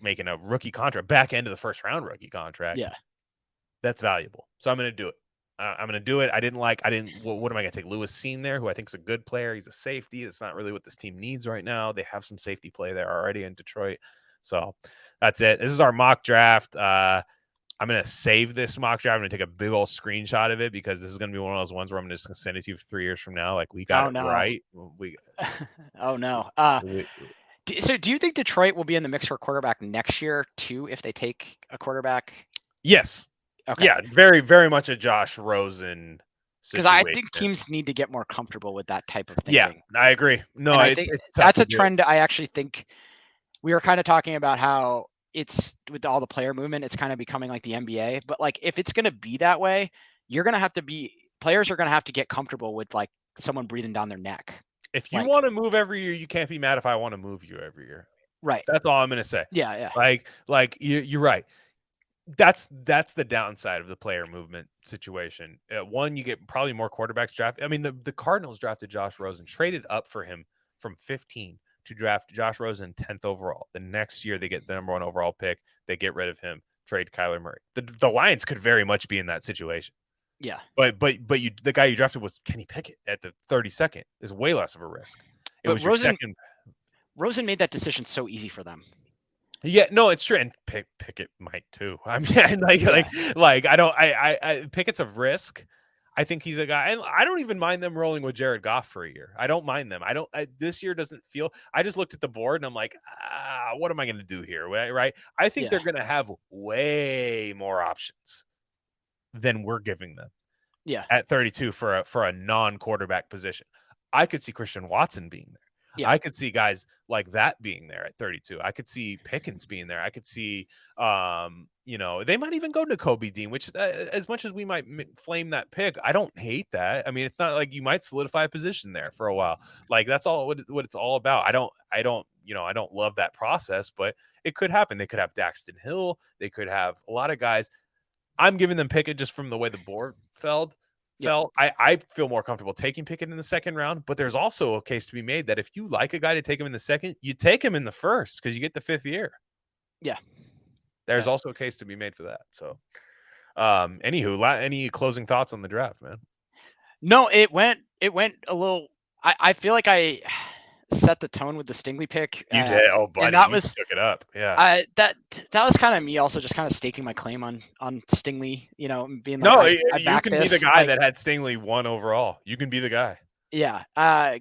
making a rookie contract, back end of the first round rookie contract. Yeah. That's valuable. So I'm going to do it. I'm going to do it. What am I going to take? Lewis Seen there, who I think is a good player. He's a safety. That's not really what this team needs right now. They have some safety play there already in Detroit. So that's it. This is our mock draft. I'm going to save this mock draft. I'm going to take a big old screenshot of it because this is going to be one of those ones where I'm just going to send it to you for 3 years from now. Like, we got right. Oh, no. So do you think Detroit will be in the mix for quarterback next year, too, if they take a quarterback? Yes. Okay. Yeah, very, very much a Josh Rosen situation. Because I think teams need to get more comfortable with that type of thing. Yeah, I agree. No, I think that's a trend. I actually think we were kind of talking about how it's, with all the player movement, it's kind of becoming like the NBA. But like, if it's going to be that way, players are going to have to get comfortable with like someone breathing down their neck. If you want to move every year, you can't be mad if I want to move you every year. Right. That's all I'm going to say. Yeah. Like you're right. That's the downside of the player movement situation. One, you get probably more quarterbacks drafted. I mean, the Cardinals drafted Josh Rosen, traded up for him from 15 to draft Josh Rosen 10th overall. The next year, they get the number 1 overall pick. They get rid of him, trade Kyler Murray. The Lions could very much be in that situation. Yeah. But the guy you drafted was Kenny Pickett at the 32nd. There's way less of a risk. Rosen made that decision so easy for them. Yeah, no, it's true, and Pickett might too. I mean, Pickett's a risk. I think he's a guy, and I don't even mind them rolling with Jared Goff for a year. I don't mind them. This year doesn't feel. I just looked at the board and I'm like, what am I going to do here? Right? I think they're going to have way more options than we're giving them. Yeah, at 32 for a non-quarterback position. I could see Christian Watson being there. Yeah. I could see guys like that being there at 32. I could see Pickens being there. I could see, they might even go to Kobe Dean, which as much as we might flame that pick, I don't hate that. I mean, it's not like you might solidify a position there for a while. Like that's all what it's all about. I don't love that process, but it could happen. They could have Daxton Hill. They could have a lot of guys. I'm giving them Pickett just from the way the board fell. I feel more comfortable taking Pickett in the second round, but there's also a case to be made that if you like a guy to take him in the second, you take him in the first because you get the 5th year. Yeah. There's also a case to be made for that. So, anywho, any closing thoughts on the draft, man? No, it went a little. I feel like I set the tone with the Stingley pick. You did. Oh, buddy, and that took it up. Yeah. That was kind of me also just kind of staking my claim on Stingley, being like, you can be the guy that had Stingley 1 overall. You can be the guy. Yeah.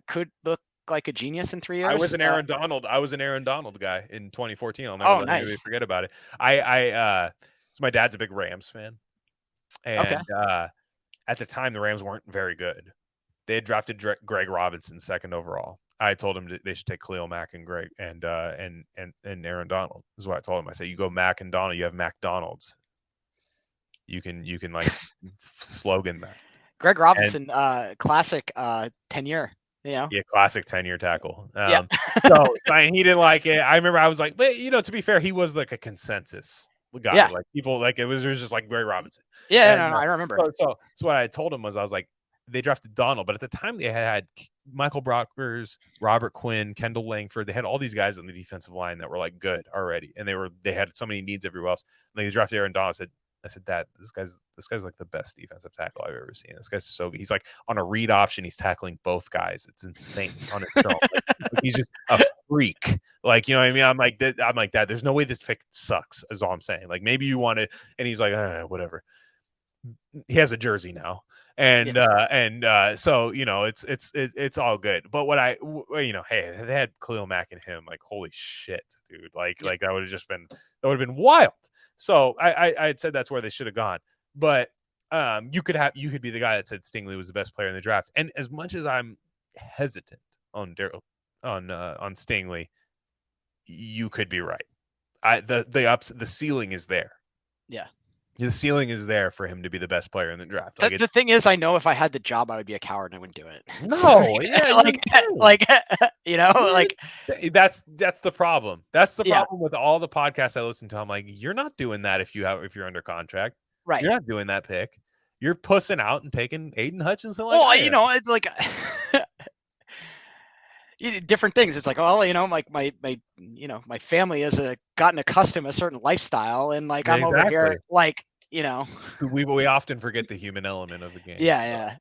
Could look like a genius in 3 years. I was an Aaron Donald. I was an Aaron Donald guy in 2014. I'll never let anybody forget about it. So my dad's a big Rams fan. And at the time the Rams weren't very good. They had drafted Greg Robinson 2nd overall. I told him they should take Khalil Mack and Greg and Aaron Donald. This is what I told him. I said, you go Mack and Donald, you have McDonald's. You can like slogan that. Greg Robinson, classic 10-year. Yeah, classic 10-year tackle. So he didn't like it. I remember I was like, but to be fair, he was like a consensus guy. Yeah. Like people like it was just like Greg Robinson. Yeah, I remember. So what I told him was, I was like, they drafted Donald, but at the time they had Michael Brockers, Robert Quinn, Kendall Langford. They had all these guys on the defensive line that were like good already, and they had so many needs everywhere else. And they drafted Aaron Donald. I said, Dad, this guy's like the best defensive tackle I've ever seen. This guy's so good. He's like on a read option, he's tackling both guys. It's insane on his film. Like, he's just a freak. Like, you know what I mean? I'm like, Dad, there's no way this pick sucks, is all I'm saying. Like, maybe you want it, and he's like, whatever. He has a jersey now. And so it's all good. But hey, they had Khalil Mack and him, like, holy shit, dude. Like that would have been wild. So I had said that's where they should have gone. But you could be the guy that said Stingley was the best player in the draft. And as much as I'm hesitant on Daryl, Stingley, you could be right. The ceiling is there. Yeah. The ceiling is there for him to be the best player in the draft. Like The thing is, I know if I had the job, I would be a coward and I wouldn't do it. No, yeah, like you know, like that's the problem. That's the Yeah. problem with all the podcasts I listen to. I'm like, you're not doing that if you're under contract. right. You're not doing that pick. You're pussing out and taking Aiden Hutchinson. Like, Well, you know, it's like different things. It's like, well, you know, my you know, my family has gotten accustomed to a certain lifestyle, and like I'm over here, like, you know, we often forget the human element of the game. Yeah, so. yeah.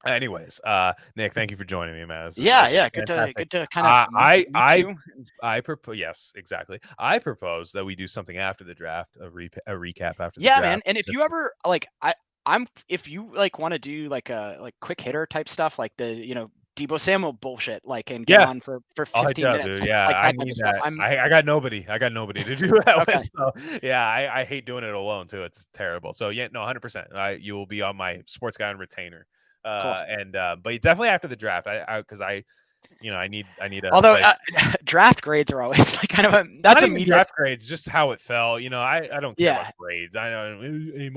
Anyways, Nick, thank you for joining me, man. Yeah. Good to kind of meet you. I propose. Yes, exactly. I propose that we do something after the draft, a recap after the draft. Yeah, man. And if you ever like, if you like want to do like a quick hitter type stuff, like the, you know, Deebo Samuel bullshit, like, and get on for 15 minutes. Dude. Yeah, like I need that. I got nobody. I got nobody to do that with. So, yeah, I hate doing it alone too. It's terrible. So yeah, no, 100%. You will be on my sports guy and retainer. Cool. And but definitely after the draft, because I need a. Although draft grades are always like kind of that's immediate. Draft grades, just how it fell. You know, I don't care about grades. I know A-.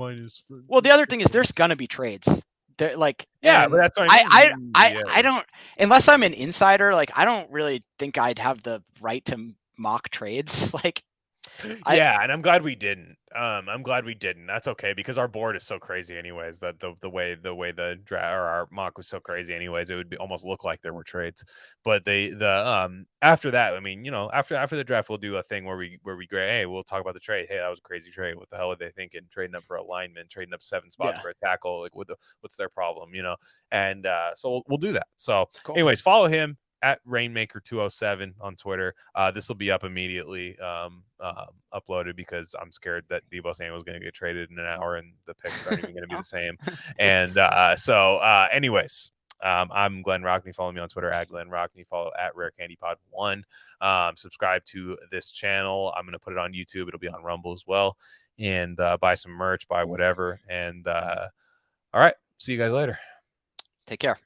Well, the other thing is there's gonna be trades. They're like, but that's what I mean. I don't, unless I'm an insider, like I don't really think I'd have the right to mock trades. Like, and I'm glad we didn't. That's okay, because our board is so crazy anyways, that the way the draft or our mock was so crazy anyways, it would almost look like there were trades. But after that, I mean, you know, after the draft, we'll do a thing where we grade. Hey, we'll talk about the trade. Hey, that was a crazy trade. What the hell are they thinking? Trading up for a lineman, trading up 7 spots for a tackle. Like, what's their problem? You know, and so we'll do that. So, anyways, follow him at Rainmaker207 on Twitter. This will be up immediately uploaded, because I'm scared that Deebo Samuel is going to get traded in an hour and the picks aren't even going to be the same. And anyways, I'm Glen Rockney. Follow me on Twitter at Glen Rockney. Follow at RareCandyPod1. Subscribe to this channel. I'm going to put it on YouTube. It'll be on Rumble as well. And buy some merch, buy whatever. And all right, see you guys later. Take care.